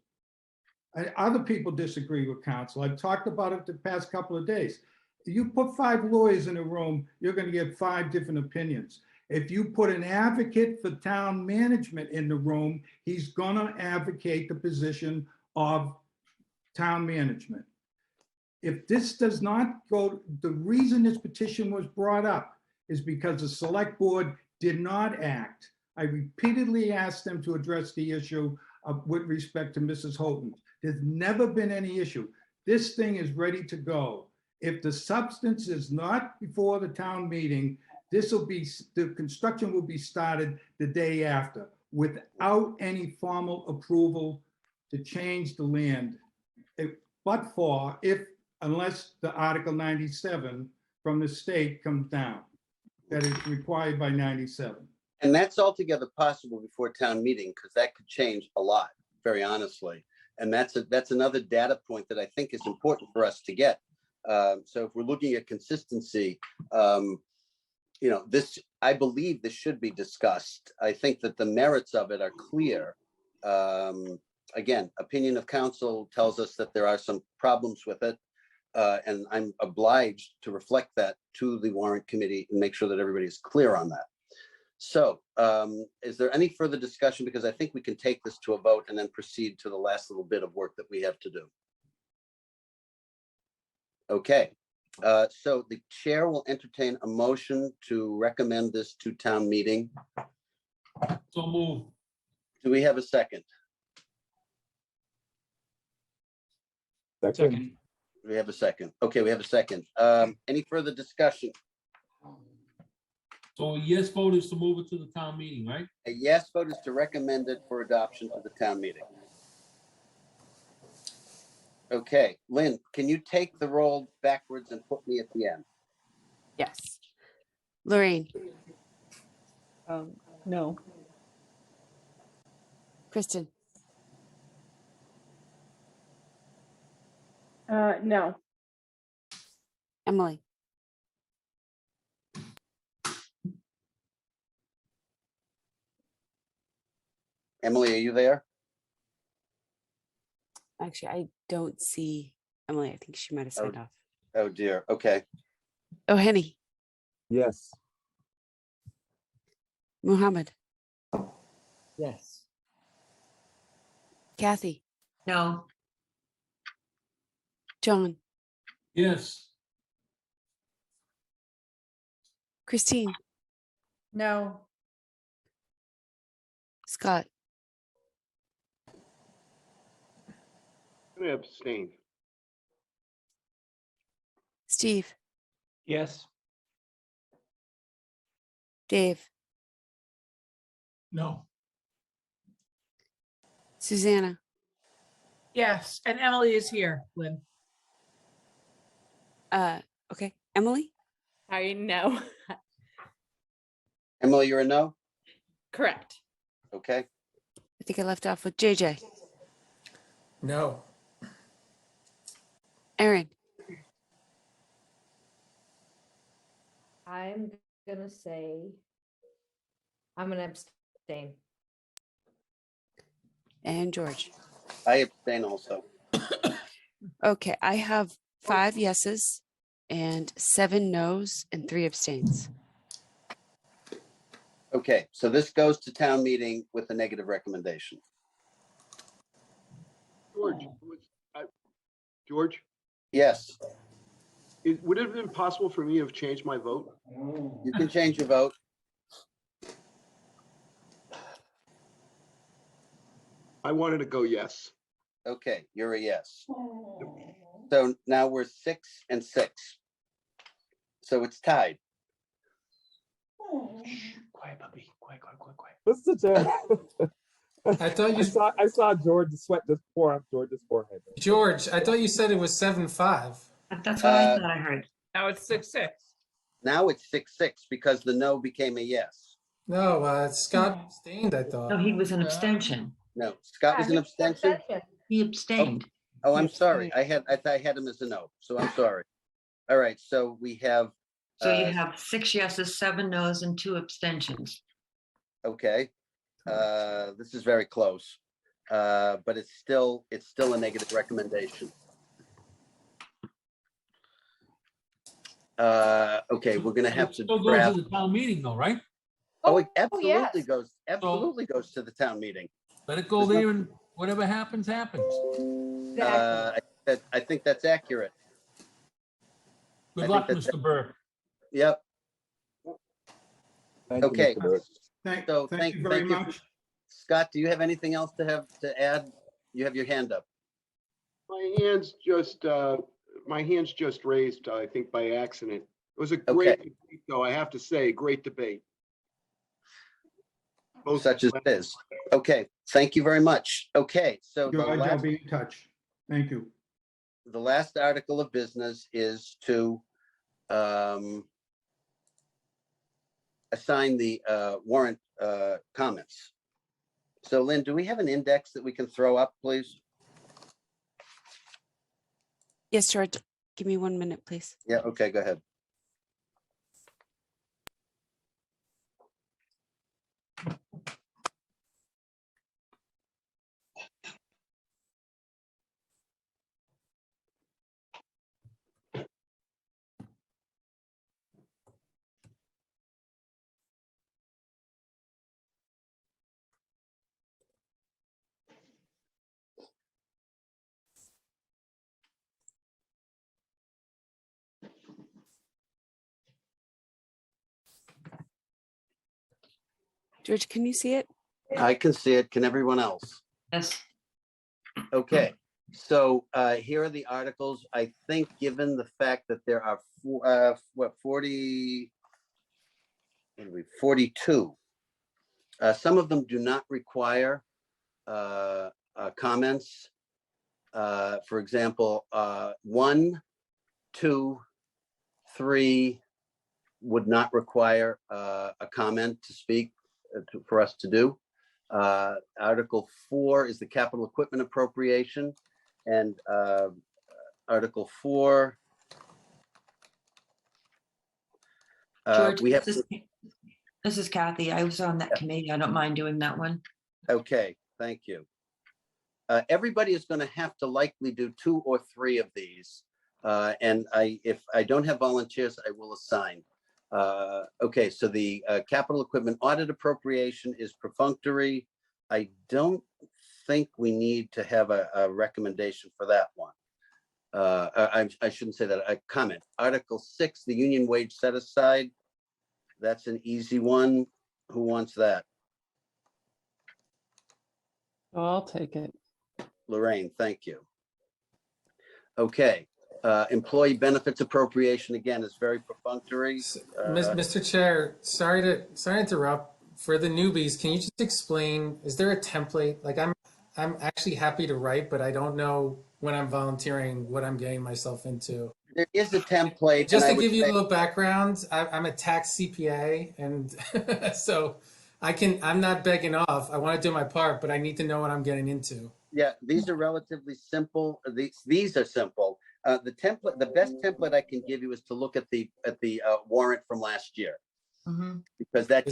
Other people disagree with council. I've talked about it the past couple of days. You put 5 lawyers in a room, you're going to get 5 different opinions. If you put an advocate for town management in the room, he's going to advocate the position of town management. If this does not go, the reason this petition was brought up is because the select board did not act. I repeatedly asked them to address the issue with respect to Mrs. Houghton. There's never been any issue. this thing is ready to go. If the substance is not before the town meeting, the construction will be started the day after without any formal approval to change the land. Unless the Article 97 from the state comes down, that is required by 97. And that's altogether possible before town meeting, because that could change a lot, very honestly. And that's another data point that I think is important for us to get. So if we're looking at consistency, I believe this should be discussed. I think that the merits of it are clear. Again, opinion of council tells us that there are some problems with it. And I'm obliged to reflect that to the warrant committee and make sure that everybody is clear on that. So is there any further discussion? Because I think we can take this to a vote and then proceed to the last little bit of work that we have to do. Okay, so the chair will entertain a motion to recommend this to town meeting. So move. Do we have a second? Second. We have a second. Okay, we have a second. Any further discussion? So a yes vote is to move it to the town meeting, right? A yes vote is to recommend it for adoption to the town meeting. Okay, Lynn, can you take the roll backwards and put me at the end? Yes. Lorraine, No. Kristen, No. Emily, Emily, are you there? actually, I don't see Emily. I think she might have signed off. Oh dear, okay. Oh, Henny, Yes. Muhammad, Yes. Kathy, No. John, Yes. Christine, No. Scott, I'm gonna abstain. Steve, Yes. Dave, No. Susanna, Yes, and Emily is here, Lynn. okay, Emily, I know. Emily, you're a no? Correct. Okay. I think I left off with JJ, No. Aaron, I'm gonna say, I'm gonna abstain. and George. I abstain also. Okay, I have 5 yeses and 7 nos and 3 abstains. Okay, so this goes to town meeting with a negative recommendation. George, Yes, would it have been possible for me to have changed my vote? you can change your vote. I wanted to go yes. Okay, you're a yes. So now we're 6 and 6. So it's tied. Quiet, puppy. Quiet. Mr. Chair. I thought you I saw George sweat just pour off George's forehead. George, I thought you said it was 7-5. That's what I thought I heard. Now it's 6-6. Now it's 6-6 because the no became a yes. No, Scott abstained, I thought. No, he was an abstention. No, Scott was an abstention. He abstained. Oh, I'm sorry. I thought I had him as a no, so I'm sorry. All right, so we have. So you have 6 yeses, 7 nos, and 2 abstentions. Okay, this is very close, but it's still a negative recommendation. Okay, we're gonna have to Still goes grab. to the town meeting though, right? Oh, it absolutely yes. goes. Absolutely goes to the town meeting. Let it go there and whatever happens, happens. I think that's accurate. Good I luck, think that's- Mr. Burke. Yep. Thank you, Okay. Mr. Burke. Thank you very much. Scott, do you have anything else to add? You have your hand up. My hands just raised, I think by accident. It was a great debate, though, I have to say, great debate. Such as it is. Okay, thank you very much. Okay, so George, I'll be in touch. Thank you. the last article of business is to assign the warrant comments. So Lynn, do we have an index that we can throw up, please? Yes, George. Give me 1 minute, please. Yeah, okay, go ahead. George, can you see it? I can see it. Can everyone else? Yes. Okay, so here are the articles. I think given the fact that there are 42, some of them do not require comments. For example, 1, 2, 3 would not require a comment to speak for us to do. Article 4 is the capital equipment appropriation, and Article 4. George, we have this is Kathy. I was on that committee. I don't mind doing that one. Okay, thank you. Everybody is going to have to likely do 2 or 3 of these, and if I don't have volunteers, I will assign. Okay, so the capital equipment audit appropriation is perfunctory. I don't think we need to have a recommendation for that one. I shouldn't say that, a comment. Article 6, the union wage set aside. That's an easy one. Who wants that? Oh, I'll take it. Lorraine, thank you. Okay, employee benefits appropriation, again, is very perfunctory. Mr. Chair, sorry to interrupt. For the newbies, can you just explain, is there a template? Like I'm actually happy to write, but I don't know when I'm volunteering what I'm getting myself into. There is a template. Just to give you a little background, I'm a tax CPA, and so I'm not begging off. I want to do my part, but I need to know what I'm getting into. Yeah, these are relatively simple. These are simple. The best template I can give you is to look at the warrant from last year. Mm-hmm. Because that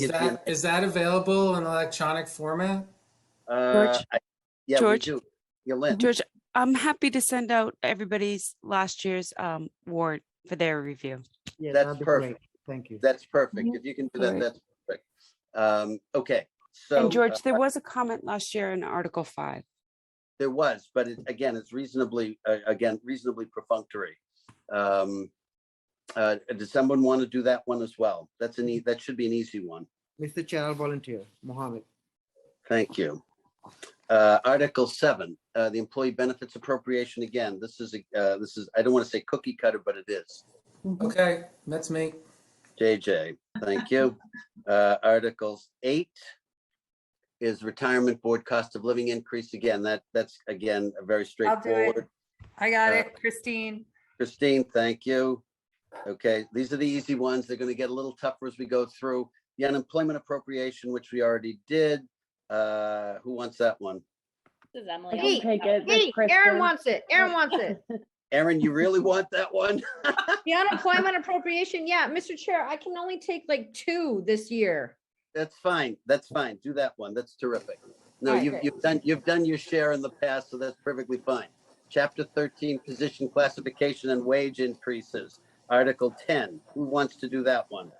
is that available in electronic format? George? Yeah, George? we do. Yeah, Lynn. George, I'm happy to send out everybody's last year's warrant for their review. Yeah, that's that'd be perfect. great. Thank you. That's perfect. If you can do that, that's perfect. Okay. So, And George, there was a comment last year in Article 5. There was, but it's reasonably perfunctory. Does someone want to do that one as well? That should be an easy one. Mr. Chair, I'll volunteer. Mohammed. Thank you. Article 7, the employee benefits appropriation. Again, this is I don't want to say cookie cutter, but it is. Okay, that's me. JJ, thank you. Article 8 is retirement board cost of living increase. Again, that's again a very straightforward. I got it, Christine. Christine, thank you. Okay, these are the easy ones. They're going to get a little tougher as we go through. The unemployment appropriation, which we already did. Who wants that one? This is Emily. I can take it. Hey, That's Aaron Kristen. wants it. Aaron wants it. Aaron, you really want that one? The unemployment appropriation. Yeah, Mr. Chair, I can only take like 2 this year. That's fine. That's fine. Do that one. That's terrific. No, All right, you've done your share in the past, so that's perfectly fine. Chapter 13, position classification and wage increases. Article 10. Who wants to do that one?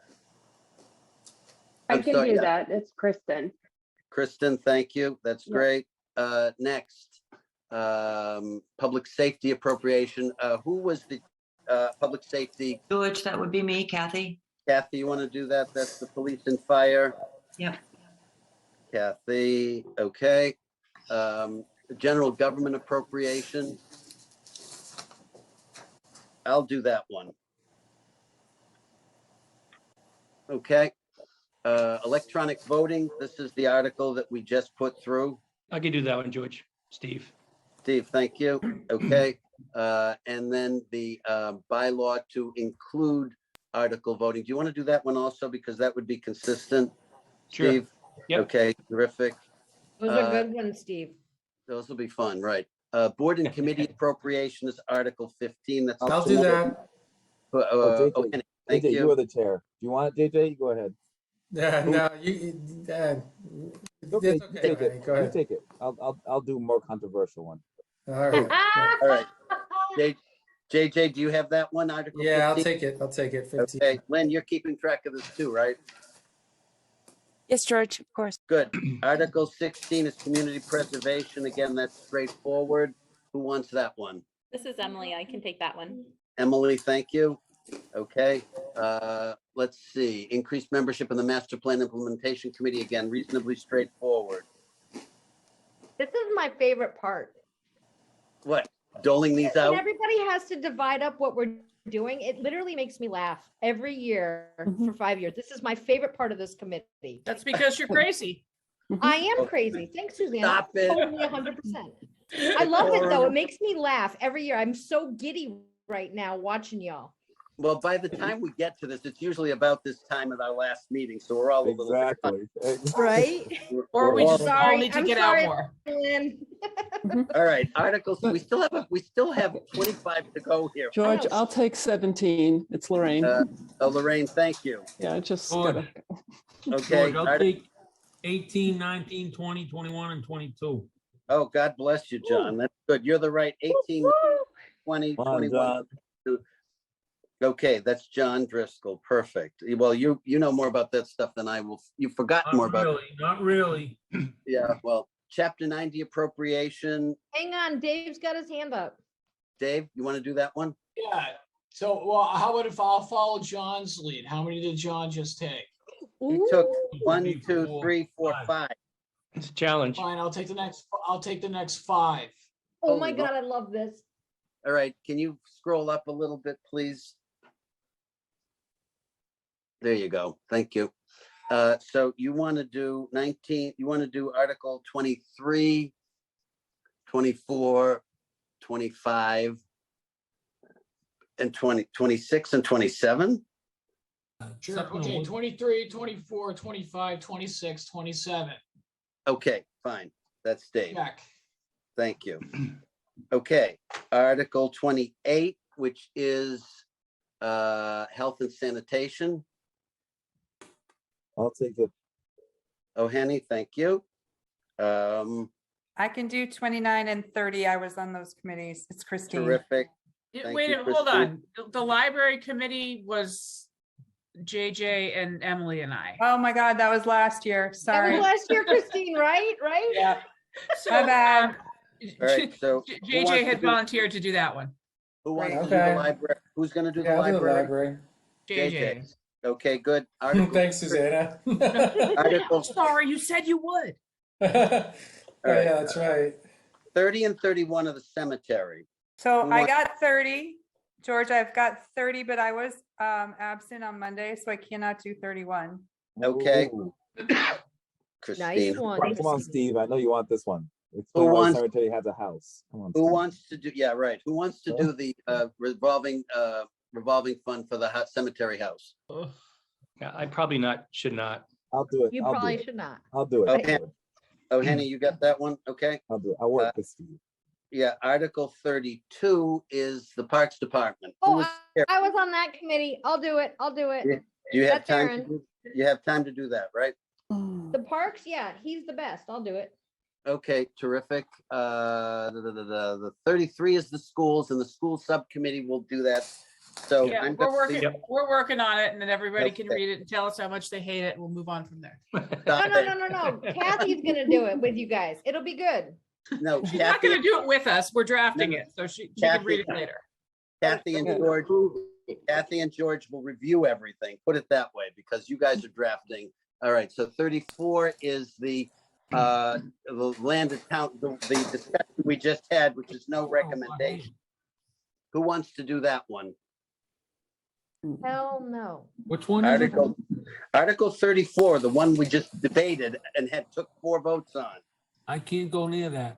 I can do that. It's Kristen. Kristen, thank you. That's great. Next, public safety appropriation. Who was the public safety? George, that would be me, Kathy. Kathy, you want to do that? That's the police and fire. Yep. Kathy, okay. General government appropriation. I'll do that one. Okay. Electronic voting. This is the article that we just put through. I can do that one, George. Steve. Steve, thank you. Okay. And then the bylaw to include article voting. Do you want to do that one also? Because that would be consistent. Sure. Steve? Yep. Okay, terrific. Those are good ones, Steve. Those will be fun, right? Board and committee appropriation is Article 15. That's I'll do that. JJ, okay, thank JJ, you. you are the chair. Do you want it, JJ? Go ahead. Yeah, no, it's okay, Take Rennie, it. go You ahead. take it. I'll do more controversial one. All right. All right. JJ, do you have that one, Article 15? Yeah, I'll take it. I'll take it. 15. Okay, Lynn, you're keeping track of this too, right? Yes, George, of course. Good. Article 16 is community preservation. Again, that's straightforward. Who wants that one? This is Emily. I can take that one. Emily, thank you. Okay. Let's see. Increased membership in the Master Plan Implementation Committee. Again, reasonably straightforward. This is my favorite part. What? Doling these When out? everybody has to divide up what we're doing, it literally makes me laugh every year for 5 years. This is my favorite part of this committee. That's because you're crazy. I am crazy. Thanks, Suzanne. Stop it. Totally 100%. I love it though. It makes me laugh every year. I'm so giddy right now watching y'all. Well, by the time we get to this, it's usually about this time at our last meeting, so we're all a little Exactly. Right? Or we just all Sorry, need to I'm get sorry, out more. Lynn. All right, articles. We still have 25 to go here. George, I'll take 17. It's Lorraine. Lorraine, thank you. Yeah, I just George. gotta. Okay. George, I'll take 18, 19, 20, 21, and 22. Oh, God bless you, John. That's good. You're the right 18, 20, Come on, 21. John. 22. Okay, that's John Driscoll. Perfect. Well, you know more about that stuff than I will. You've forgotten more about it. Not really. Yeah, well, Chapter 90 appropriation. Hang on, Dave's got his hand up. Dave, you want to do that one? Yeah. So, well, how about if I'll follow John's lead? How many did John just take? He took 1, 2, 3, 4, 5. It's a challenge. Fine, I'll take the next 5. Oh my Oh, God, I love this. All right, can you scroll up a little bit, please? There you go. Thank you. So you want to do 19, you want to do Article 23, 24, 25, and 26 and 27? Sure. Something Okay, with- 23, 24, 25, 26, 27. Okay, fine. That's Dave. Check. Thank you. Okay, Article 28, which is health and sanitation. I'll take it. Oh, Henny, thank you. I can do 29 and 30. I was on those committees. It's Christine. Terrific. Thank Wait, you, hold Christine. on. The library committee was JJ and Emily and I. Oh my God, that was last year. That Sorry. was last year, Christine, right? Right? Yeah. So, My bad. All right, so who wants JJ to had do- volunteered to do that one. Who wants to do Okay. the library? Who's going to do the Yeah, I'll do the library? library. JJ. Okay, good. Article, Thanks, Susanna. Article Sorry, you said you would. Yeah, that's right. 30 and 31 of the cemetery. So Who I wants- got 30. George, I've got 30, but I was absent on Monday, so I cannot do 31. Okay. Ooh. Christine. one. Come on, Steve. I know you want this one. Who Explain why the wants- cemetery has a house. Come on. Who Steve. wants to do, yeah, right. Who wants to do the revolving fund for the cemetery house? Yeah, I probably should not. I'll do it. You I'll probably do it. should not. I'll do it. Okay. I'll do it. Oh, Henny, you got that one? Okay. I'll do it. I'll work with Steve. Yeah, Article 32 is the Parks Department. Who Oh, was here? I was on that committee. I'll do it. I'll do it. Do you have That's time? Aaron. You have time to do that, right? The parks, yeah, he's the best. I'll do it. Okay, terrific. The 33 is the schools, and the school subcommittee will do that. So Yeah, I'm we're gonna working, leave- we're working on it, and then everybody can Okay. read it and tell us how much they hate it, and we'll move on from there. No, Stop no, it. no, no, no. Kathy's gonna do it with you guys. It'll be good. No, She's not gonna do it with us. We're drafting No, it, so she can read it Kathy. later. Kathy and George, Kathy and George will review everything. Put it that way, because you guys are drafting. All right, so 34 is the land account, the discussion we just had, which is no recommendation. Who wants to do that one? Hell no. Which one is it? Article 34, the one we just debated and took 4 votes on. I can't go near that.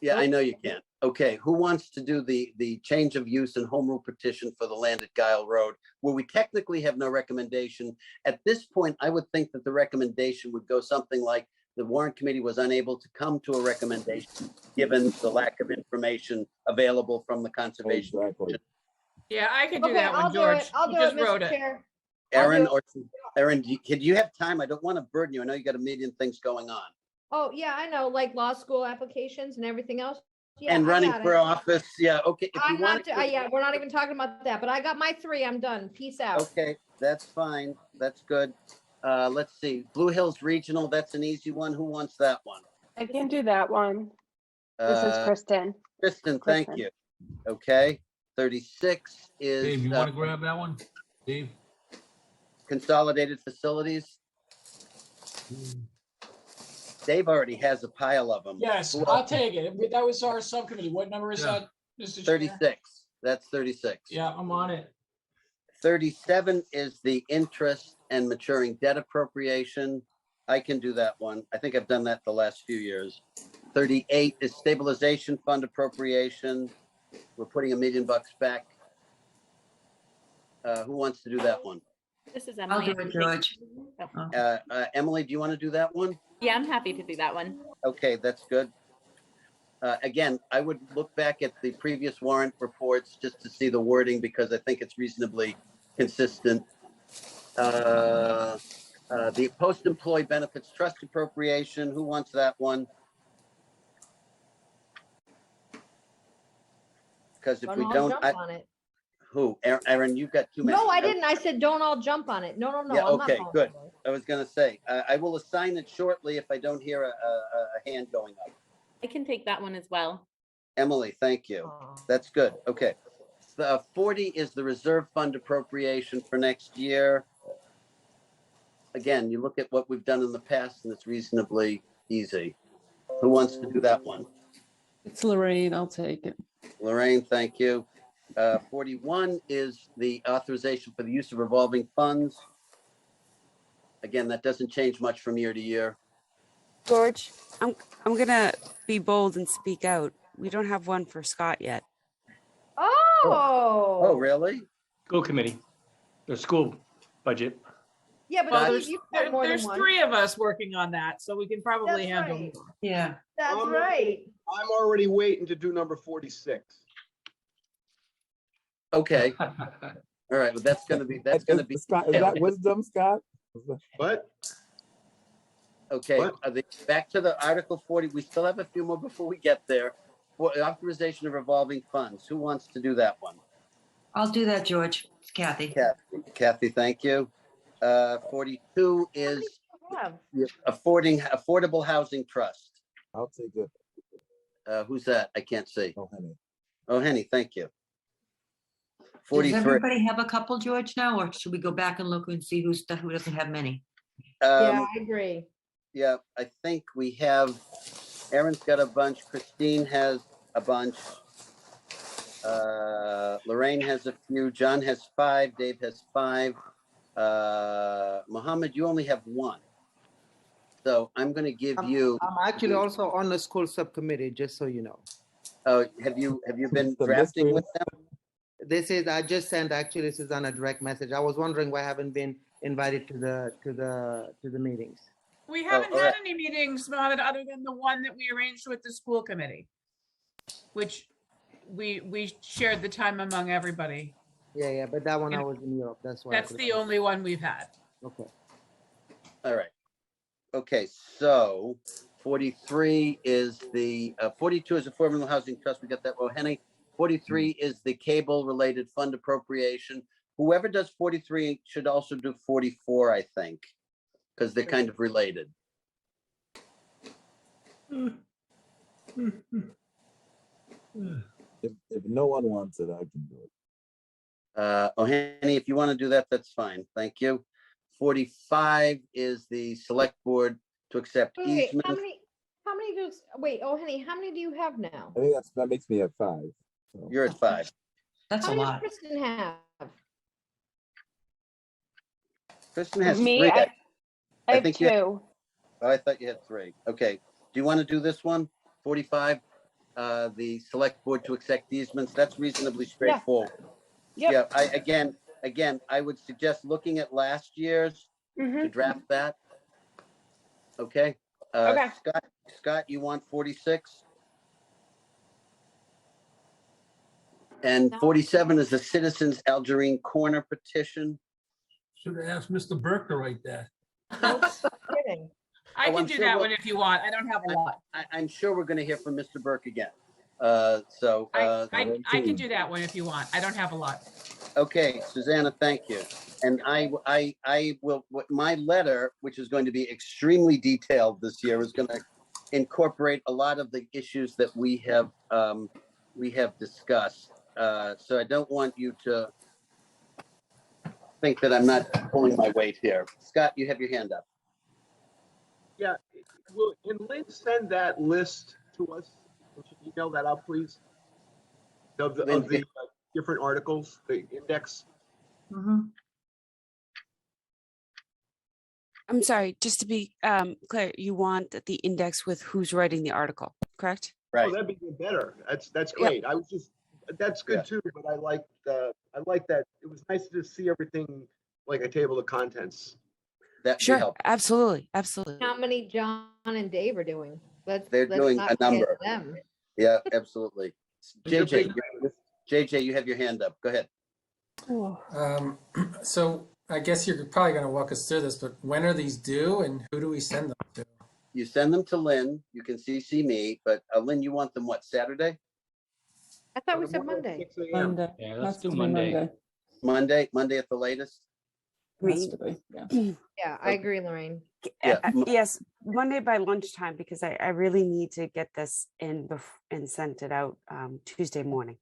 Yeah, I know you can't. Okay, who wants to do the change of use and home rule petition for the land at Guile Road, where we technically have no recommendation? At this point, I would think that the recommendation would go something like the warrant committee was unable to come to a recommendation given the lack of information available from the conservation. Exactly. Yeah, I can do Okay, that one, I'll do George. it. I'll You do it, just wrote Mr. it. Chair. Aaron, do you have time? I don't want to burden you. I know you got a million things going on. Oh, yeah, I know, like law school applications and everything else. Yeah, And I running got for it. office, yeah, okay. If you I'm want not, yeah, we're not even talking about that, but I got my 3. I'm done. Peace out. Okay, that's fine. That's good. Let's see, Blue Hills Regional, that's an easy one. Who wants that one? I can do that one. This is Kristen. Kristen, thank you. Okay, 36 is. Dave, you want to grab that one? Dave? Consolidated Facilities. Dave already has a pile of them. Yes, I'll take it. That was our subcommittee. What number is that, Mr. Chair? 36, that's 36. Yeah, I'm on it. 37 is the interest and maturing debt appropriation. I can do that one. I think I've done that the last few years. 38 is stabilization fund appropriation. We're putting $1 million back. Who wants to do that one? This is I'll Emily. do it, George. Emily, do you want to do that one? Yeah, I'm happy to do that one. Okay, that's good. Again, I would look back at the previous warrant reports just to see the wording because I think it's reasonably consistent. The post-employee benefits trust appropriation, who wants that one? Because if Don't we all don't, jump on it. who? Aaron, you've got too many. No, I didn't. I said, don't all jump on it. No, no, no. Yeah, I'm not okay, going good. to. I was gonna say, I will assign it shortly if I don't hear a hand going up. I can take that one as well. Emily, thank you. That's good. Okay. 40 is the reserve fund appropriation for next year. Again, you look at what we've done in the past and it's reasonably easy. Who wants to do that one? It's Lorraine. I'll take it. Lorraine, thank you. 41 is the authorization for the use of revolving funds. Again, that doesn't change much from year to year. George, I'm gonna be bold and speak out. We don't have one for Scott yet. Oh, really? School committee, the school budget. Yeah, but Well, Steve, you put more than there's one. 3 of us working on that, so we can probably That's handle right. more. Yeah. That's right. I'm already waiting to do number 46. Okay. All right, well, that's gonna be Scott, is that wisdom, Scott? What? Okay, What? Back to the Article 40. We still have a few more before we get there. For authorization of revolving funds. Who wants to do that one? I'll do that, George. It's Kathy. Kathy, thank you. 42 is the affordable housing trust. I'll take it. Who's that? I can't see. Oh, honey. Oh, Henny, thank you. Does 43. everybody have a couple, George, now, or should we go back and look and see who doesn't have many? Yeah, I agree. Yeah, I think we have, Aaron's got a bunch, Christine has a bunch. Lorraine has a few, John has 5, Dave has 5. Mohammed, you only have 1. So I'm gonna give you. I'm actually also on the school subcommittee, just so you know. Oh, have you been drafting with them? This is, I just sent, actually, this is on a direct message. I was wondering why I haven't been invited to the meetings. We haven't all had right. any meetings, Mohammed, other than the one that we arranged with the school committee, which we shared the time among everybody. Yeah, but that one I was in Europe, that's why. That's the only one we've had. Okay. All right. Okay, so 43 is the, 42 is affordable housing trust. We got that, well, Henny. 43 is the cable related fund appropriation. Whoever does 43 should also do 44, I think, because they're kind of related. If no one wants it, I can do it. Henny, if you want to do that, that's fine. Thank you. 45 is the select board to accept Wait, easement. how many do, wait, oh, honey, how many do you have now? I think that makes me at 5. So. You're at 5. That's How a many does lot. Kristen have? Kristen has Me, three. I have think you had- two. Oh, I thought you had three. Okay. Do you want to do this one? 45, the select board to accept easements. That's reasonably straightforward. Yep. Yeah, again, I would suggest looking at last year's to draft that. Okay. Okay. Scott, you want 46? And 47 is the Citizens Algerine Corner petition. Should have asked Mr. Burke to write that. Kidding. I Oh, can I'm do sure that we'll- one if you want. I don't have a lot. I'm sure we're going to hear from Mr. Burke again. I can do that one if you want. I don't have a lot. Okay, Susanna, thank you. And I will, my letter, which is going to be extremely detailed this year, is going to incorporate a lot of the issues that we have discussed. So I don't want you to think that I'm not pulling my weight here. Scott, you have your hand up. Yeah, and Lynn send that list to us? Would you email that out, please? Of the different articles, the index? I'm sorry, just to be clear, you want the index with who's writing the article, correct? Right. Oh, that'd be even better. That's great. I was just, that's good too, but I like that. It was nice to see everything like a table of contents. Sure, absolutely. How many John and Dave are doing? They're doing not a number. forget them. Yeah, absolutely. JJ, you have your hand up. Go ahead. So I guess you're probably going to walk us through this, but when are these due and who do we send them to? You send them to Lynn. You can CC me, but Lynn, you want them what, Saturday? I thought we said Monday. Monday. Yeah, let's Has do to be Monday. Monday at the latest? Has to be, yeah. Yeah, I agree, Lorraine. Yes, Monday by lunchtime, because I really need to get this in and sent it out Tuesday morning.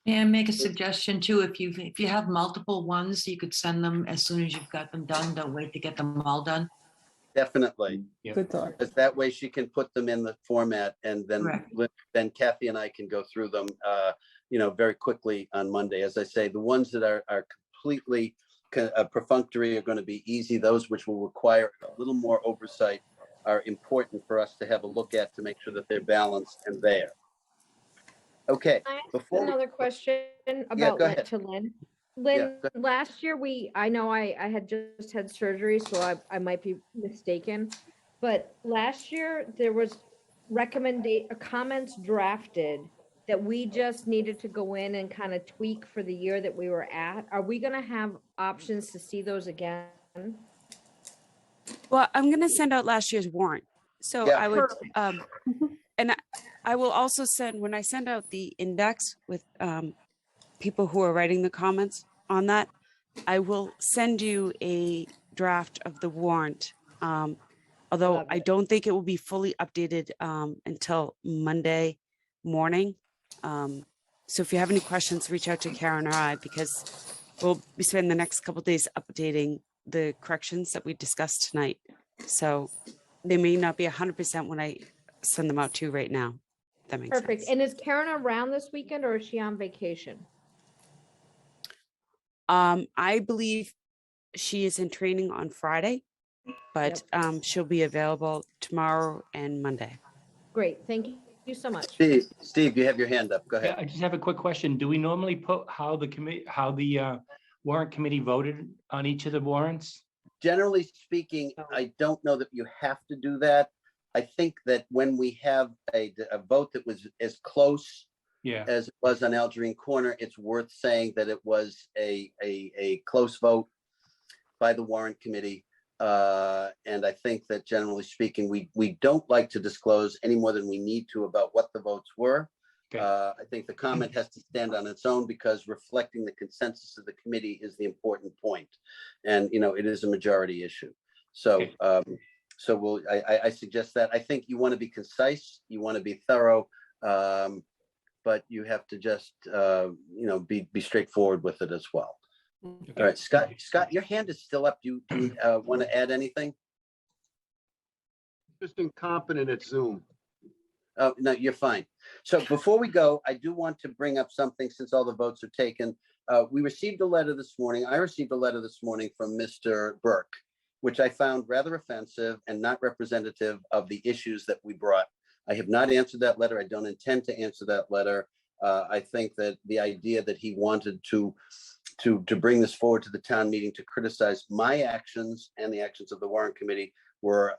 And make a suggestion too, if you have multiple ones, you could send them as soon as you've got them done. Don't wait to get them all done. Definitely. Good thought. Because that way she can put them in the format and then Kathy and I can go through them, very quickly on Monday. As I say, the ones that are completely perfunctory are going to be easy. Those which will require a little more oversight are important for us to have a look at to make sure that they're balanced and there. Okay. I have another question about go ahead. to Lynn. Lynn, last year I know I had just had surgery, so I might be mistaken, but last year there was comments drafted that we just needed to go in and kind of tweak for the year that we were at. Are we going to have options to see those again? Well, I'm going to send out last year's warrant. So I would, and I will also send, when I send out the index with people who are writing the comments on that, I will send you a draft of the warrant. Although I don't think it will be fully updated until Monday morning. So if you have any questions, reach out to Karen or I, because we'll be spending the next couple of days updating the corrections that we discussed tonight. So they may not be 100% when I send them out to you right now. If that makes Perfect. sense. And is Karen around this weekend or is she on vacation? I believe she is in training on Friday, but she'll be available tomorrow and Monday. Great. Thank you so much. Steve, you have your hand up. Go ahead. Yeah, I just have a quick question. Do we normally put how the warrant committee voted on each of the warrants? Generally speaking, I don't know that you have to do that. I think that when we have a vote that was as close as it was on Algerine Corner, it's worth saying that it was a close vote by the warrant committee. And I think that generally speaking, we don't like to disclose any more than we need to about what the votes were. I think the comment has to stand on its own because reflecting the consensus of the committee is the important point. And, it is a majority issue. So, I suggest that. I think you want to be concise, you want to be thorough, but you have to just, be straightforward with it as well. All right, Scott, your hand is still up. Do you want to add anything? Just incompetent at Zoom. Oh, no, you're fine. So before we go, I do want to bring up something since all the votes are taken. We received a letter this morning. I received a letter this morning from Mr. Burke, which I found rather offensive and not representative of the issues that we brought. I have not answered that letter. I don't intend to answer that letter. I think that the idea that he wanted to bring this forward to the town meeting to criticize my actions and the actions of the Warrant Committee were,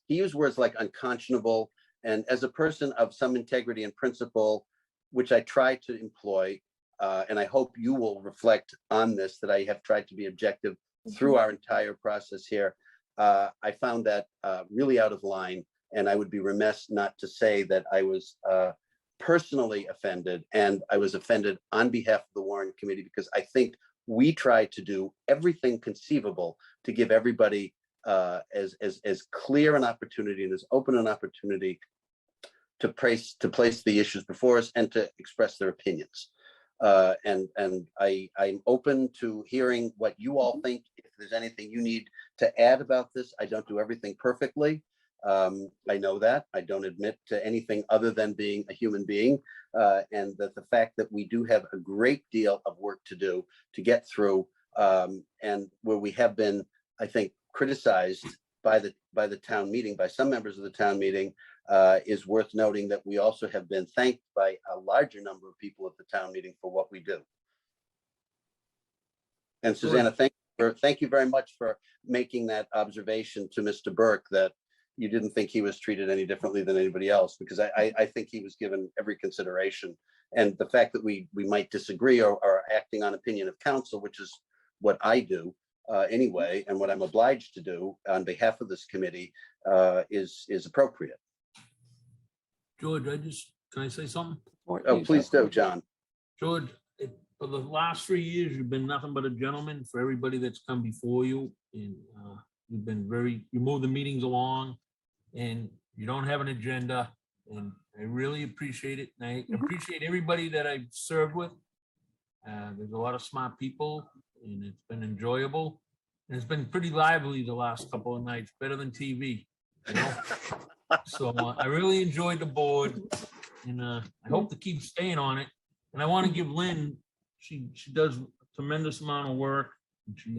he used words like unconscionable. And as a person of some integrity and principle, which I try to employ, and I hope you will reflect on this, that I have tried to be objective through our entire process here, I found that really out of line. And I would be remiss not to say that I was personally offended, and I was offended on behalf of the Warrant Committee, because I think we tried to do everything conceivable to give everybody as clear an opportunity and as open an opportunity to place the issues before us and to express their opinions. And I'm open to hearing what you all think. If there's anything you need to add about this, I don't do everything perfectly. I know that. I don't admit to anything other than being a human being, and that the fact that we do have a great deal of work to do to get through, and where we have been, I think, criticized by the town meeting, by some members of the town meeting, is worth noting that we also have been thanked by a larger number of people at the town meeting for what we do. And Susanna, thank you very much for making that observation to Mr. Burke, that you didn't think he was treated any differently than anybody else, because I think he was given every consideration. And the fact that we might disagree or are acting on opinion of council, which is what I do anyway, and what I'm obliged to do on behalf of this committee, is appropriate. George, can I say something? Oh, please do, John. George, for the last 3 years, you've been nothing but a gentleman for everybody that's come before you. And you've been you move the meetings along, and you don't have an agenda. And I really appreciate it. And I appreciate everybody that I've served with. There's a lot of smart people, and it's been enjoyable. And it's been pretty lively the last couple of nights, better than TV, you know? So I really enjoyed the board, and I hope to keep staying on it. And I want to give Lynn, she does a tremendous amount of work, and she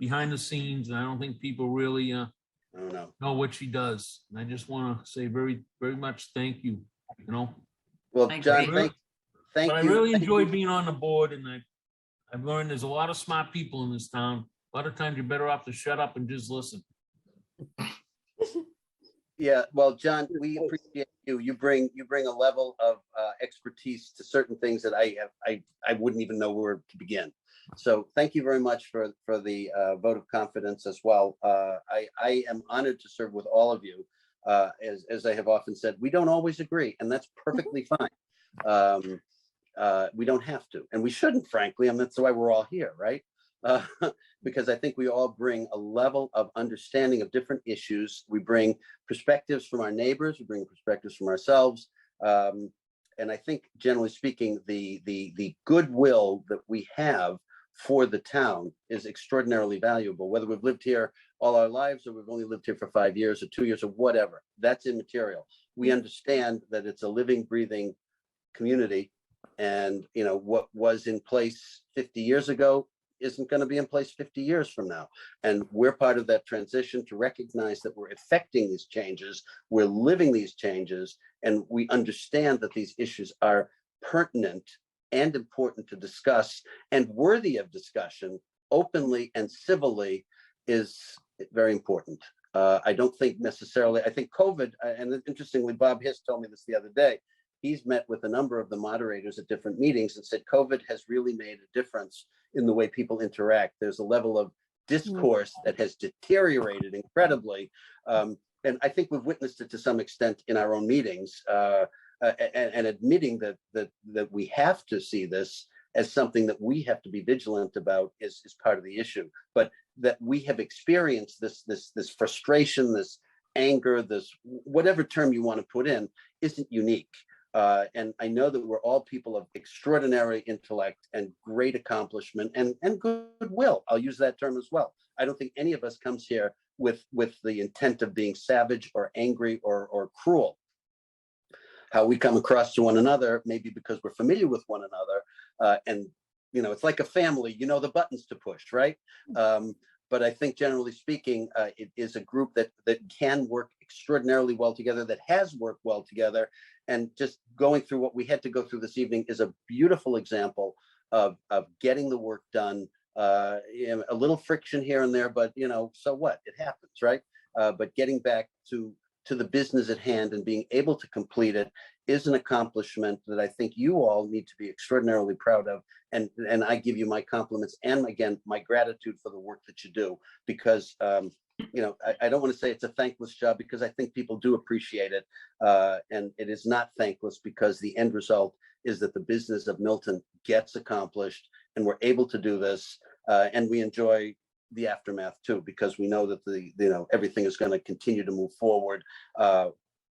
behind the scenes, and I don't think people really know what she does. And I just want to say very, very much thank you, you know? Well, John, thank you. I really enjoyed being on the board, and I've learned there's a lot of smart people in this town. A lot of times you're better off to shut up and just listen. Yeah, well, John, we appreciate you. You bring a level of expertise to certain things that I wouldn't even know where to begin. So thank you very much for the vote of confidence as well. I am honored to serve with all of you. As I have often said, we don't always agree, and that's perfectly fine. We don't have to, and we shouldn't, frankly, and that's why we're all here, right? Because I think we all bring a level of understanding of different issues. We bring perspectives from our neighbors, we bring perspectives from ourselves. And I think, generally speaking, the goodwill that we have for the town is extraordinarily valuable, whether we've lived here all our lives or we've only lived here for 5 years or 2 years or whatever. That's immaterial. We understand that it's a living, breathing community, and what was in place 50 years ago isn't going to be in place 50 years from now. And we're part of that transition to recognize that we're effecting these changes, we're living these changes, and we understand that these issues are pertinent and important to discuss and worthy of discussion openly and civilly is very important. I don't think necessarily, I think COVID, and interestingly, Bob Hiss told me this the other day, he's met with a number of the moderators at different meetings and said COVID has really made a difference in the way people interact. There's a level of discourse that has deteriorated incredibly. And I think we've witnessed it to some extent in our own meetings, and admitting that we have to see this as something that we have to be vigilant about is part of the issue. But that we have experienced this frustration, this anger, this whatever term you want to put in, isn't unique. And I know that we're all people of extraordinary intellect and great accomplishment and goodwill. I'll use that term as well. I don't think any of us comes here with the intent of being savage or angry or cruel. how we come across to one another, maybe because we're familiar with one another. And, you know, it's like a family, you know, the buttons to push, right? But I think generally speaking, it is a group that can work extraordinarily well together, that has worked well together. And just going through what we had to go through this evening is a beautiful example of getting the work done. A little friction here and there, but you know, so what? It happens, right? But getting back to the business at hand and being able to complete it is an accomplishment that I think you all need to be extraordinarily proud of. And I give you my compliments and again, my gratitude for the work that you do, because you know, I don't want to say it's a thankless job, because I think people do appreciate it. And it is not thankless, because the end result is that the business of Milton gets accomplished and we're able to do this. And we enjoy the aftermath too, because we know that you know, everything is going to continue to move forward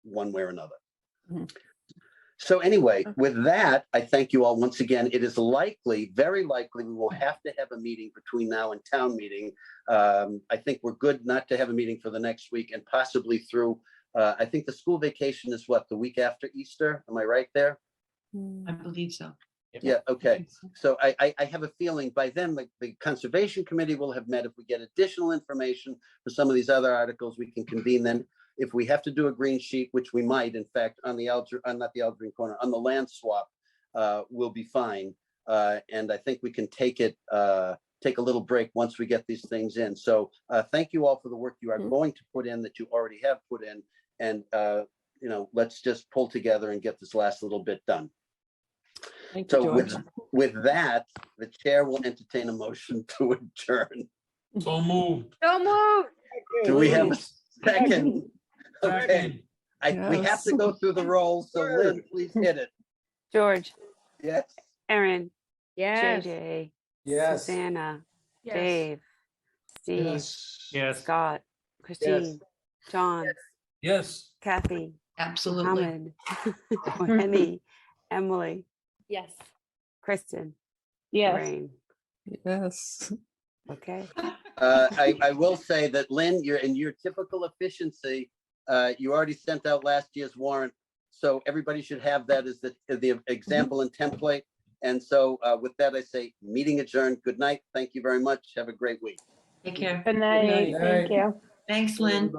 one way or another. So anyway, with that, I thank you all once again. It is likely, very likely, we will have to have a meeting between now and town meeting. I think we're good not to have a meeting for the next week, and possibly through, I think the school vacation is what, the week after Easter? Am I right there? I believe so. Yeah, okay. So I have a feeling by then the Conservation Committee will have met. If we get additional information for some of these other articles, we can convene then. If we have to do a green sheet, which we might, in fact, on the not the Algerine corner, on the land swap, we'll be fine. And I think we can take a little break once we get these things in. So thank you all for the work you are going to put in, that you already have put in. And, you know, let's just pull together and get this last little bit done. Thank you, So George. with that, the chair will entertain a motion to adjourn. So moved. So moved. Do we have a second? Okay, Second. we have to go through the rolls, so Lynn, please hit it. George, Yes. Erin, Yes. JJ, Yes. Susanna, Yes. Dave, Steve, Yes. Yes. Scott, Christine, John, Yes. Kathy, Absolutely. Mohammed, Henny, Emily, Yes. Kristen, Yes. Lorraine. Yes. Okay. I will say that Lynn, you're in your typical efficiency. You already sent out last year's warrant, so everybody should have that as the example and template. And so with that, I say meeting adjourned. Good night. Thank you very much. Have a great week. Take care. Good night. night. Thank you. Thanks, Lynn.